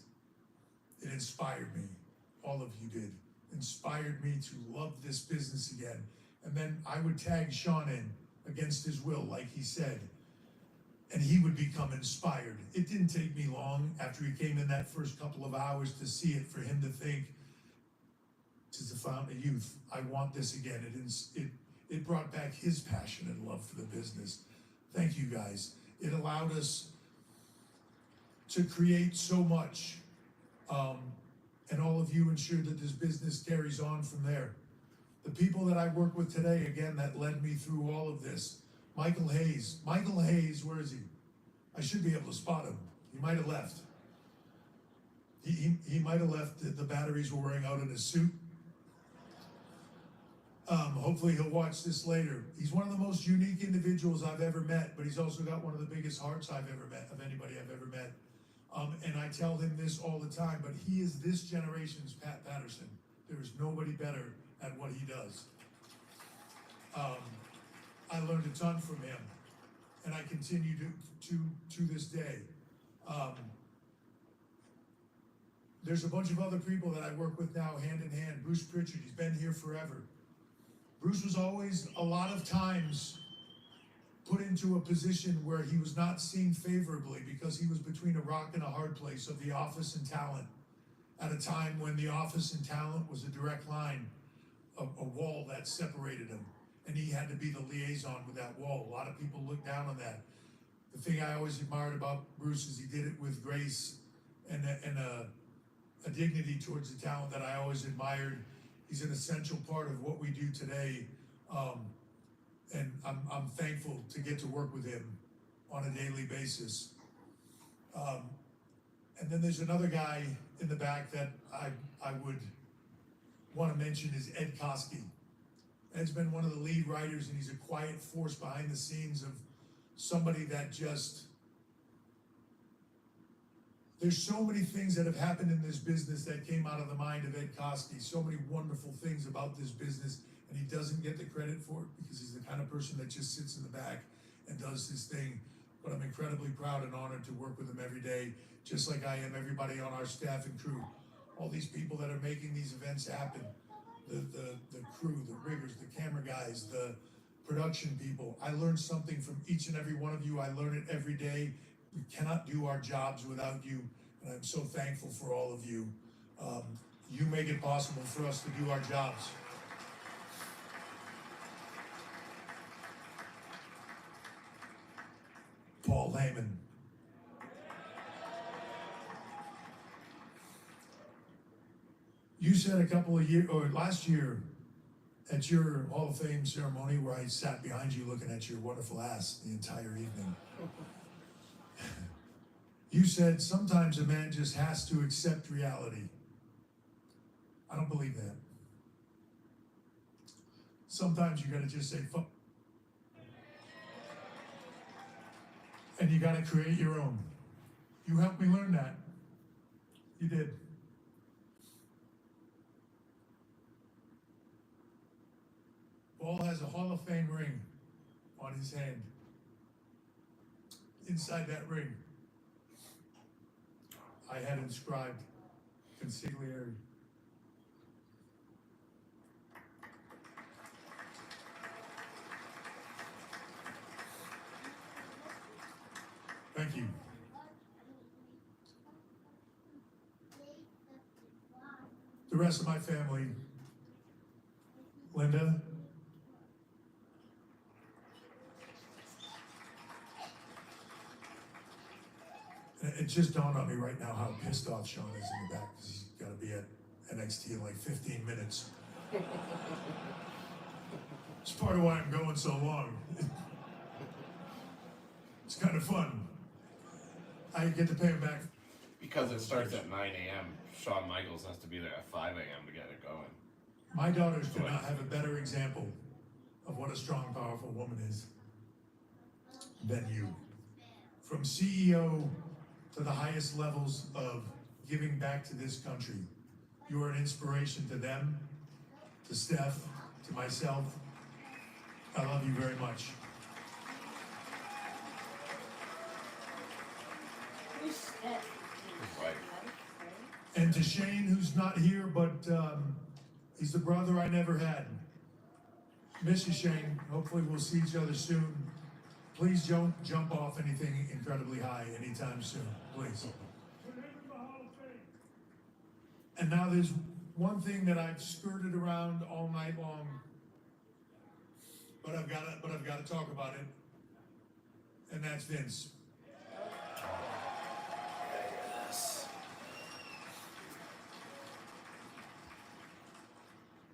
It inspired me. All of you did. Inspired me to love this business again. And then I would tag Sean in against his will, like he said, and he would become inspired. It didn't take me long after he came in that first couple of hours to see it for him to think, this is the fountain of youth. I want this again. It brought back his passion and love for the business. Thank you guys. It allowed us to create so much, and all of you ensured that this business carries on from there. The people that I work with today, again, that led me through all of this. Michael Hayes, where is he? I should be able to spot him. He might have left. He might have left. The batteries were wearing out in his suit. Hopefully he'll watch this later. He's one of the most unique individuals I've ever met, but he's also got one of the biggest hearts I've ever met, of anybody I've ever met. And I tell him this all the time, but he is this generation's Pat Patterson. There is nobody better at what he does. I learned a ton from him, and I continue to this day. There's a bunch of other people that I work with now, hand in hand. Bruce Pritchard, he's been here forever. Bruce was always, a lot of times, put into a position where he was not seen favorably because he was between a rock and a hard place of the office and talent at a time when the office and talent was a direct line. a wall that separated them, and he had to be the liaison with that wall. A lot of people look down on that. The thing I always admired about Bruce is he did it with grace and a dignity towards the talent that I always admired. He's an essential part of what we do today, and I'm thankful to get to work with him on a daily basis. And then there's another guy in the back that I would want to mention is Ed Koski. Ed's been one of the lead writers, and he's a quiet force behind the scenes of somebody that just, there's so many things that have happened in this business that came out of the mind of Ed Koski, so many wonderful things about this business, and he doesn't get the credit for it because he's the kind of person that just sits in the back and does his thing. But I'm incredibly proud and honored to work with him every day, just like I am everybody on our staff and crew. All these people that are making these events happen, the crew, the riggers, the camera guys, the production people. I learned something from each and every one of you. I learn it every day. We cannot do our jobs without you, and I'm so thankful for all of you. You make it possible for us to do our jobs. Paul Heyman. You said a couple of years, or last year, at your Hall of Fame ceremony where I sat behind you looking at your wonderful ass the entire evening. You said sometimes a man just has to accept reality. I don't believe that. Sometimes you gotta just say, fuck. And you gotta create your own. You helped me learn that. You did. Paul has a Hall of Fame ring on his hand. Inside that ring, I had inscribed consigliere. Thank you. The rest of my family, Linda, it just dawned on me right now how pissed off Sean is in the back because he's got to be at NXT in like 15 minutes. It's part of why I'm going so long. It's kind of fun. I get to pay him back. Because it starts at 9 a.m., Shawn Michaels has to be there at 5 a.m. to get it going. My daughters could not have a better example of what a strong, powerful woman is than you. From CEO to the highest levels of giving back to this country, you are an inspiration to them, to Steph, to myself. I love you very much. And to Shane, who's not here, but he's the brother I never had. Miss you, Shane. Hopefully we'll see each other soon. Please don't jump off anything incredibly high anytime soon, please. And now there's one thing that I've skirted around all night long, but I've got to talk about it, and that's Vince.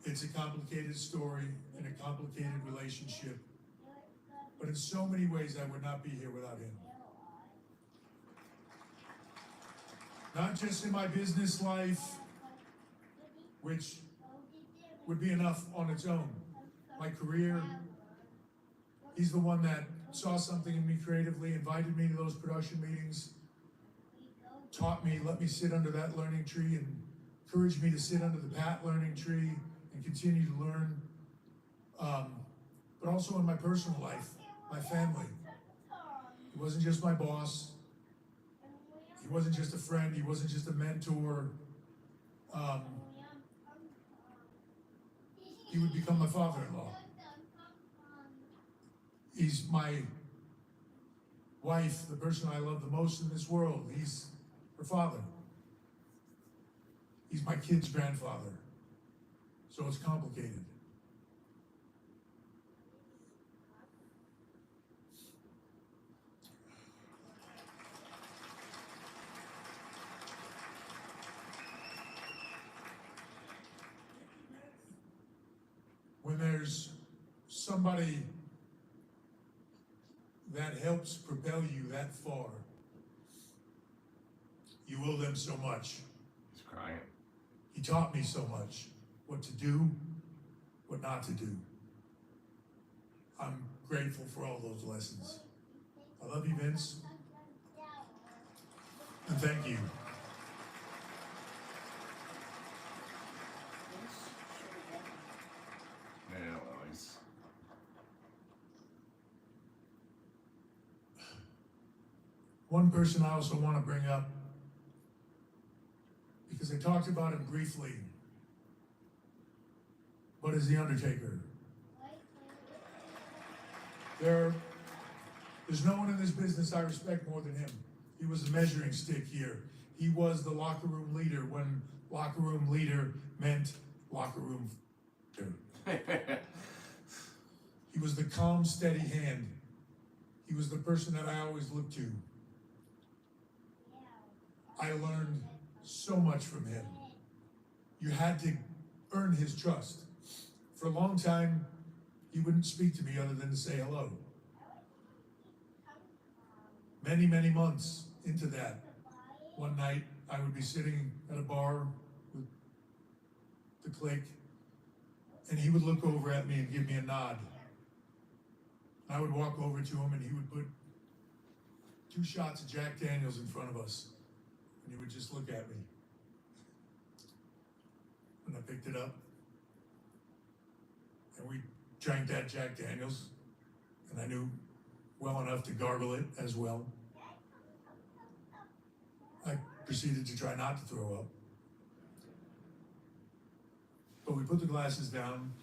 It's a complicated story and a complicated relationship, but in so many ways I would not be here without him. Not just in my business life, which would be enough on its own. My career, he's the one that saw something in me creatively, invited me to those production meetings, taught me, let me sit under that learning tree, and encouraged me to sit under the Pat learning tree and continue to learn. But also in my personal life, my family. He wasn't just my boss. He wasn't just a friend. He wasn't just a mentor. He would become my father-in-law. He's my wife, the person I love the most in this world. He's her father. He's my kid's grandfather. So it's complicated. When there's somebody that helps propel you that far, you owe them so much. He's crying. He taught me so much. What to do, what not to do. I'm grateful for all those lessons. I love you, Vince. And thank you. Yeah, well, he's... One person I also want to bring up, because I talked about him briefly, but is The Undertaker. There's no one in this business I respect more than him. He was the measuring stick here. He was the locker room leader when locker room leader meant locker room leader. He was the calm, steady hand. He was the person that I always looked to. I learned so much from him. You had to earn his trust. For a long time, he wouldn't speak to me other than to say hello. Many, many months into that, one night I would be sitting at a bar with the clique, and he would look over at me and give me a nod. I would walk over to him and he would put 2 shots of Jack Daniels in front of us, and he would just look at me. And I picked it up, and we drank that Jack Daniels, and I knew well enough to gargle it as well. I proceeded to try not to throw up. But we put the glasses down.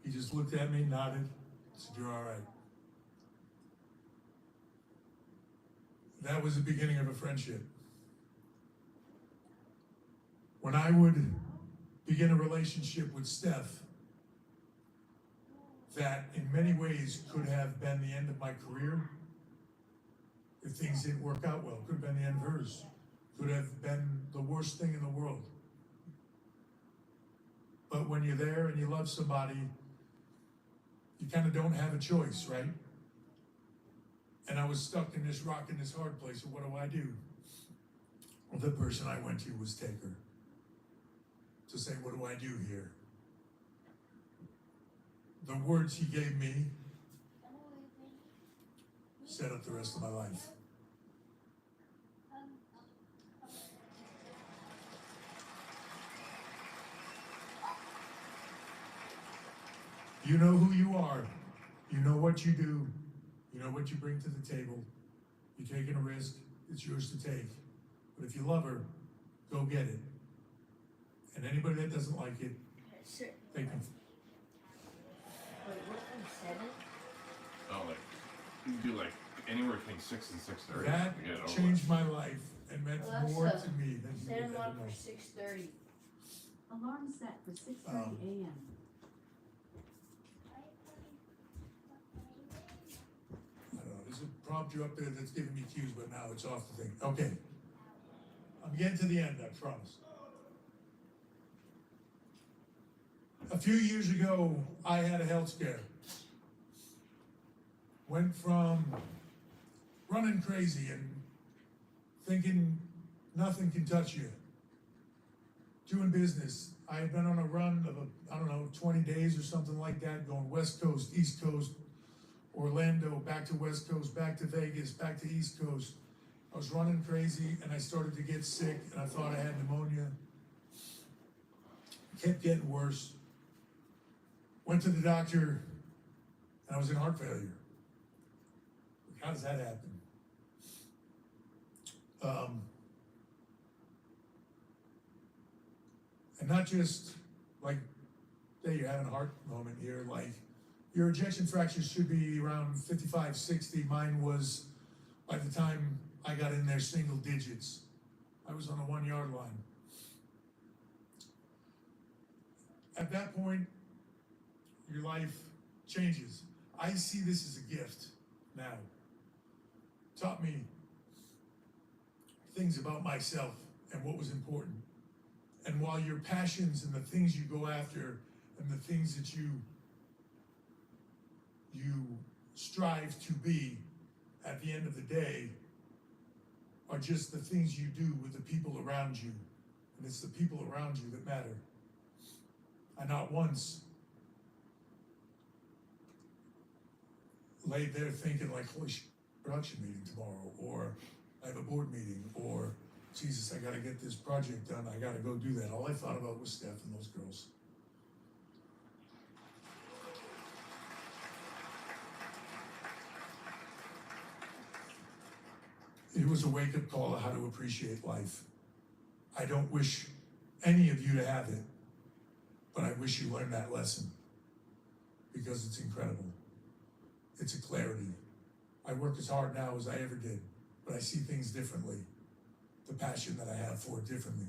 He just looked at me, nodded, said, "You're all right." That was the beginning of a friendship. When I would begin a relationship with Steph, that in many ways could have been the end of my career if things didn't work out well. Could have been the end of hers. Could have been the worst thing in the world. But when you're there and you love somebody, you kind of don't have a choice, right? And I was stuck in this rock and this hard place. So what do I do? Well, the person I went to was Taker. To say, what do I do here? The words he gave me set up the rest of my life. You know who you are. You know what you do. You know what you bring to the table. You're taking a risk. It's yours to take. But if you love her, go get it. And anybody that doesn't like it, they can. Oh, like, you can do like anywhere between 6 and 6:30. That to get it over changed my life and meant more to me than you Set would them ever up know. for 6:30. Alarm set for 6:30 a.m. I don't know, there's a prompter up there that's giving me cues, but now it's off the thing. Okay. I'm getting to the end, I promise. A few years ago, I had a health scare. Went from running crazy and thinking nothing can touch you, doing business. I had been on a run of, 20 days or something like that, going West Coast, East Coast, Orlando, back to West Coast, back to Vegas, back to East Coast. I was running crazy and I started to get sick and I thought I had pneumonia. It kept getting worse. Went to the doctor and I was in heart failure. How does that happen? And not just like, hey, you're having a heart moment here, like your ejection fraction should be around 55, 60. Mine was, by the time I got in there, single digits. I was on the 1 yard line. At that point, your life changes. I see this as a gift now. Taught me things about myself and what was important. And while your passions and the things you go after and the things that you strive to be at the end of the day are just the things you do with the people around you. And it's the people around you that matter. I not once laid there thinking like, holy shit, production meeting tomorrow, or I have a board meeting, or Jesus, I gotta get this project done, I gotta go do that. All I thought about was Steph and those girls. It was a wake-up call of how to appreciate life. I don't wish any of you to have it, but I wish you learned that lesson because it's incredible. It's a clarity. I work as hard now as I ever did, but I see things differently. The passion that I have for it differently.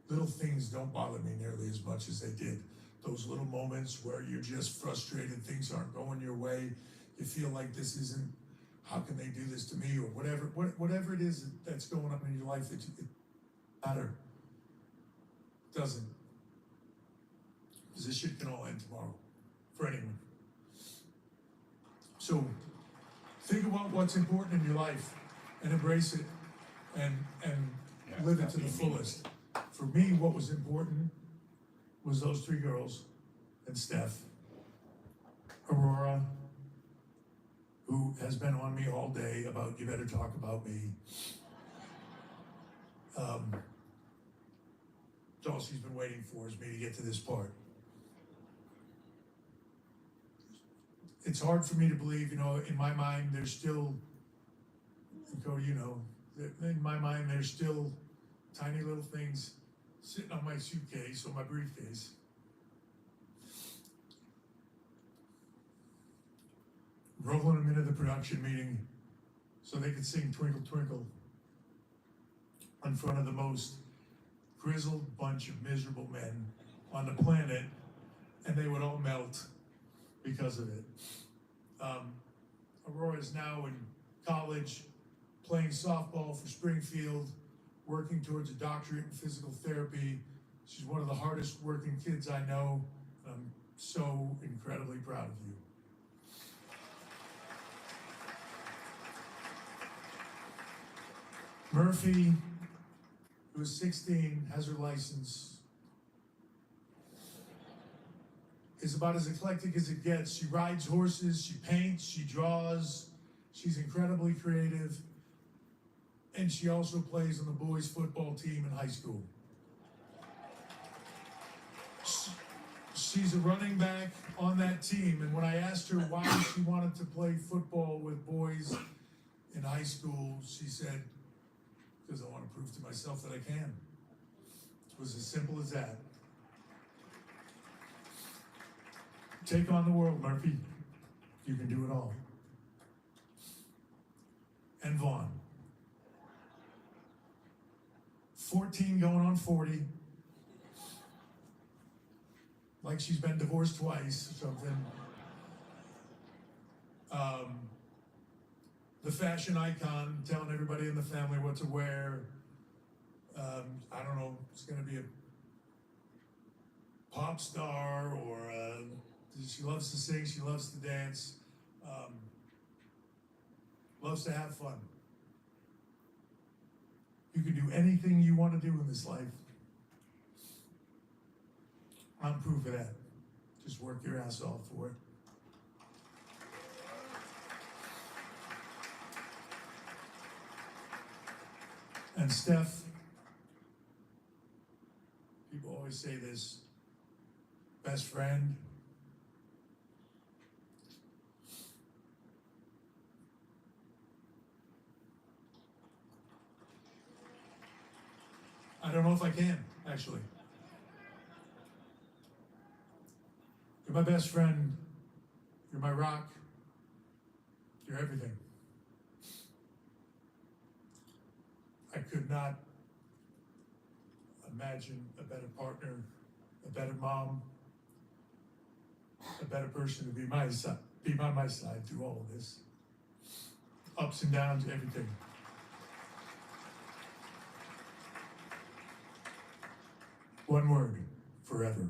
Little things don't bother me nearly as much as they did. Those little moments where you're just frustrated, things aren't going your way, you feel like this isn't, how can they do this to me, or whatever it is that's going on in your life that it matter. Doesn't. Because this shit can all end tomorrow for anyone. So think about what's important in your life and embrace it and live it to the fullest. For me, what was important was those three girls and Steph, Aurora, who has been on me all day about you better talk about me. All she's been waiting for is me to get to this part. It's hard for me to believe, you know, in my mind, there's still, Cody, you know, in my mind, there's still tiny little things sitting on my suitcase or my briefcase. Rolling them into the production meeting so they could sing Twinkle Twinkle in front of the most grizzled bunch of miserable men on the planet, and they would all melt because of it. Aurora is now in college, playing softball for Springfield, working towards a doctorate in physical therapy. She's one of the hardest working kids I know, and I'm so incredibly proud of you. Murphy, who is 16, has her license, is about as eclectic as it gets. She rides horses, she paints, she draws, she's incredibly creative, and she also plays on the boys' football team in high school. She's a running back on that team, and when I asked her why she wanted to play football with boys in high school, she said, because I want to prove to myself that I can. It was as simple as that. Take on the world, Murphy. You can do it all. And Vaughn. 14 going on 40. Like she's been divorced twice or something. The fashion icon, telling everybody in the family what to wear. I don't know, it's gonna be a pop star, or she loves to sing, she loves to dance, loves to have fun. You can do anything you want to do in this life. I'm proof of that. Just work your ass off for it. And Steph, people always say this, best friend. I don't know if I can, actually. You're my best friend. You're my rock. You're everything. I could not imagine a better partner, a better mom, a better person to be by my side through all of this. Ups and downs, everything. One word, forever.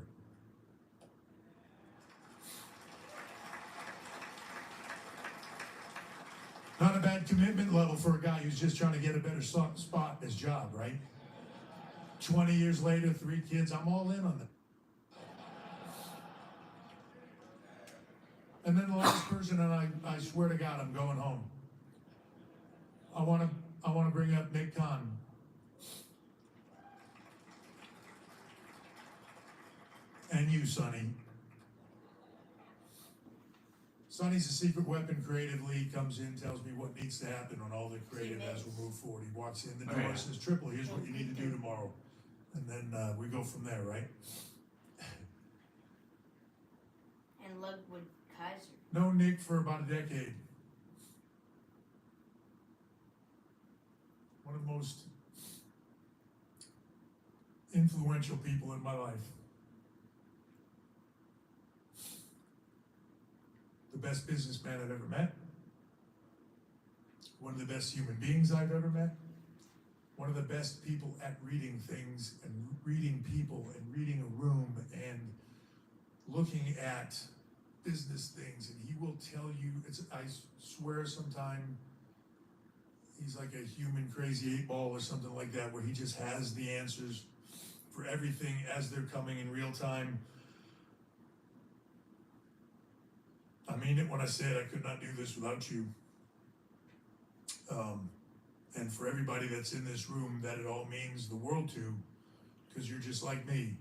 Not a bad commitment level for a guy who's just trying to get a better spot in his job, right? 20 years later, 3 kids, I'm all in on that. And then the last person, and I swear to God, I'm going home. I want to bring up Nick Khan. And you, Sonny. Sonny's a secret weapon creatively. He comes in, tells me what needs to happen on all the creative as we move forward. He walks in the door, says, Triple, here's what you need to do tomorrow. And then we go from there, right? And Ludwig Kaiser. Known Nick for about a decade. One of the most influential people in my life. The best businessman I've ever met. One of the best human beings I've ever met. One of the best people at reading things and reading people and reading a room and looking at business things. And he will tell you, I swear sometime he's like a human crazy 8-ball or something like that, where he just has the answers for everything as they're coming in real time. I mean it when I say it, I could not do this without you. And for everybody that's in this room that it all means the world to, because you're just like me.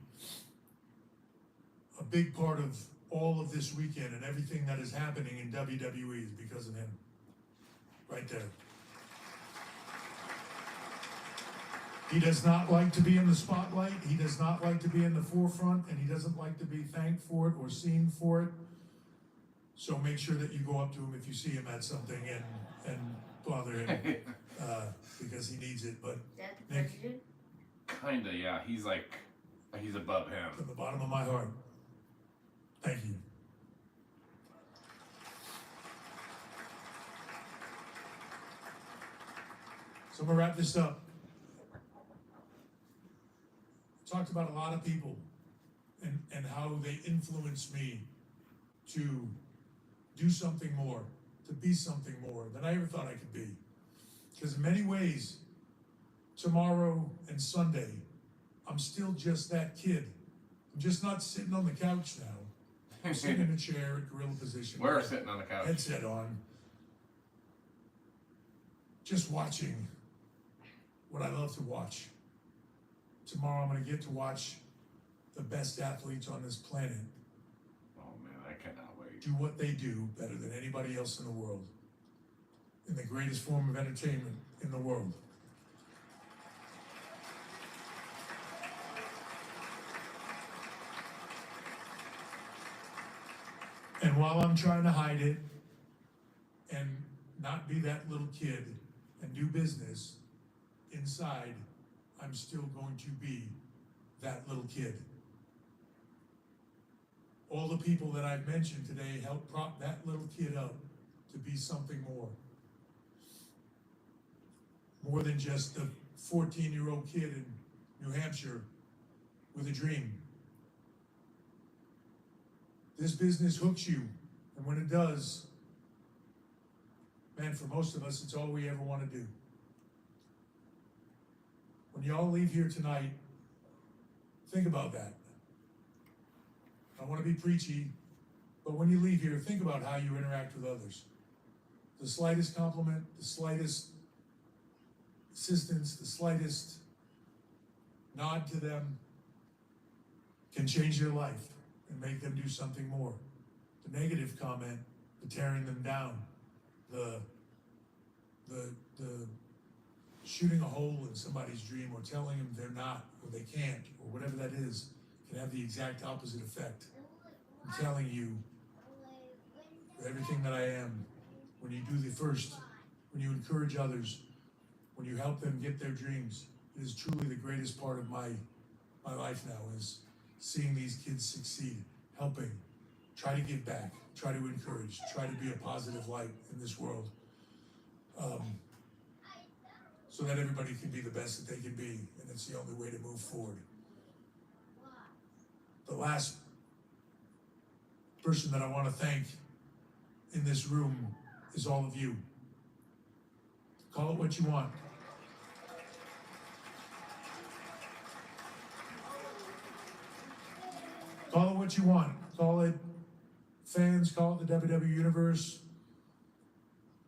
A big part of all of this weekend and everything that is happening in WWE is because of him. Right there. He does not like to be in the spotlight. He does not like to be in the forefront, and he doesn't like to be thanked for it or seen for it. So make sure that you go up to him if you see him at something and bother him because he needs it. But Nick, Kinda, yeah. He's above him. from the bottom of my heart, thank you. So I'm gonna wrap this up. Talked about a lot of people and how they influenced me to do something more, to be something more than I ever thought I could be. Because in many ways, tomorrow and Sunday, I'm still just that kid. I'm just not sitting on the couch now. I'm sitting in a chair at gorilla position. We're sitting on the couch. Headset on. Just watching what I love to watch. Tomorrow I'm going to get to watch the best athletes on this planet Oh man, I cannot wait. do what they do better than anybody else in the world, in the greatest form of entertainment in the world. And while I'm trying to hide it and not be that little kid and do business, inside, I'm still going to be that little kid. All the people that I've mentioned today help prop that little kid up to be something more. More than just the 14-year-old kid in New Hampshire with a dream. This business hooks you, and when it does, man, for most of us, it's all we ever want to do. When y'all leave here tonight, think about that. I want to be preachy, but when you leave here, think about how you interact with others. The slightest compliment, the slightest assistance, the slightest nod to them can change their life and make them do something more. The negative comment, the tearing them down, the shooting a hole in somebody's dream or telling them they're not or they can't or whatever that is can have the exact opposite effect. I'm telling you, for everything that I am, when you do the first, when you encourage others, when you help them get their dreams, it is truly the greatest part of my life now, is seeing these kids succeed, helping Try to give back. Try to encourage. Try to be a positive light in this world. So that everybody can be the best that they can be, and it's the only way to move forward. The last person that I want to thank in this room is all of you. Call it what you want. Call it what you want. Call it fans, call it the WWE Universe,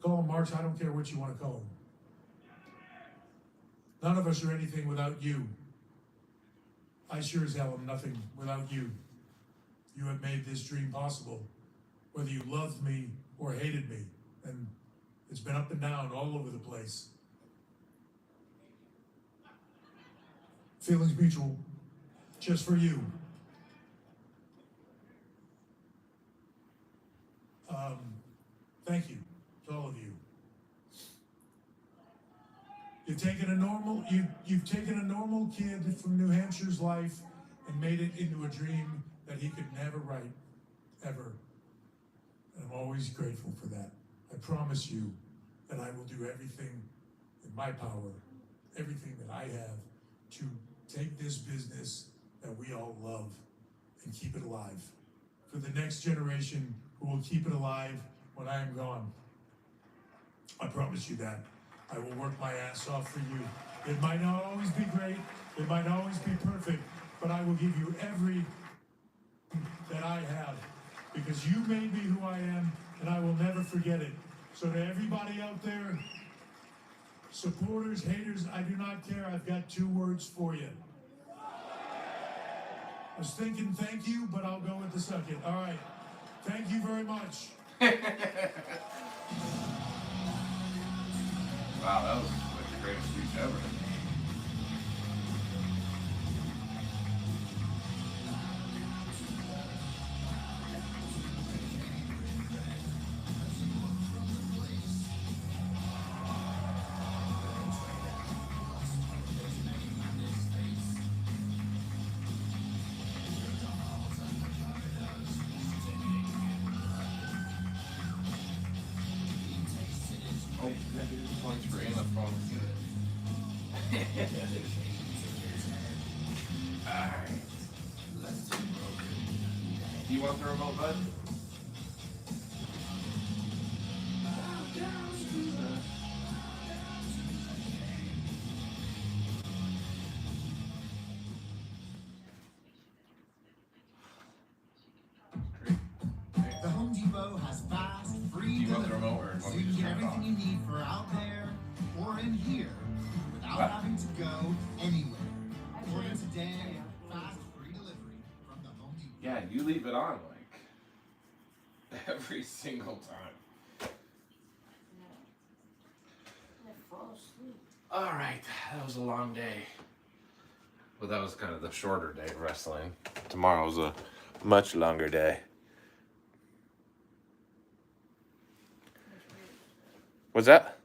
call them marks, I don't care what you want to call them. None of us are anything without you. I sure as hell am nothing without you. You have made this dream possible, whether you loved me or hated me, and it's been up and down all over the place. Feelings mutual, just for you. Thank you to all of you. You've taken a normal kid from New Hampshire's life and made it into a dream that he could never write, ever. And I'm always grateful for that. I promise you that I will do everything in my power, everything that I have, to take this business that we all love and keep it alive for the next generation who will keep it alive when I am gone. I promise you that. I will work my ass off for you. It might not always be great, it might not always be perfect, but I will give you every that I have, because you made me who I am, and I will never forget it. So to everybody out there, supporters, haters, I do not care. I've got 2 words for you. I was thinking thank you, but I'll go with the second. All right. Thank you very much. Wow, that was like the greatest speech ever. Oh, points for Anna from. Alright. Let's do it. Do you want the remote, bud? The Home Depot has fast, free Do you want the delivery, remote, or so want me you to can just get turn it everything you need for out there or in here without What? having to go anywhere. Order today, fast, free delivery from the Home Depot. Yeah, you leave it on like every single time. Alright, that was a long day. Well, that was kind of the shorter day of wrestling. Tomorrow's a much longer day. What's that?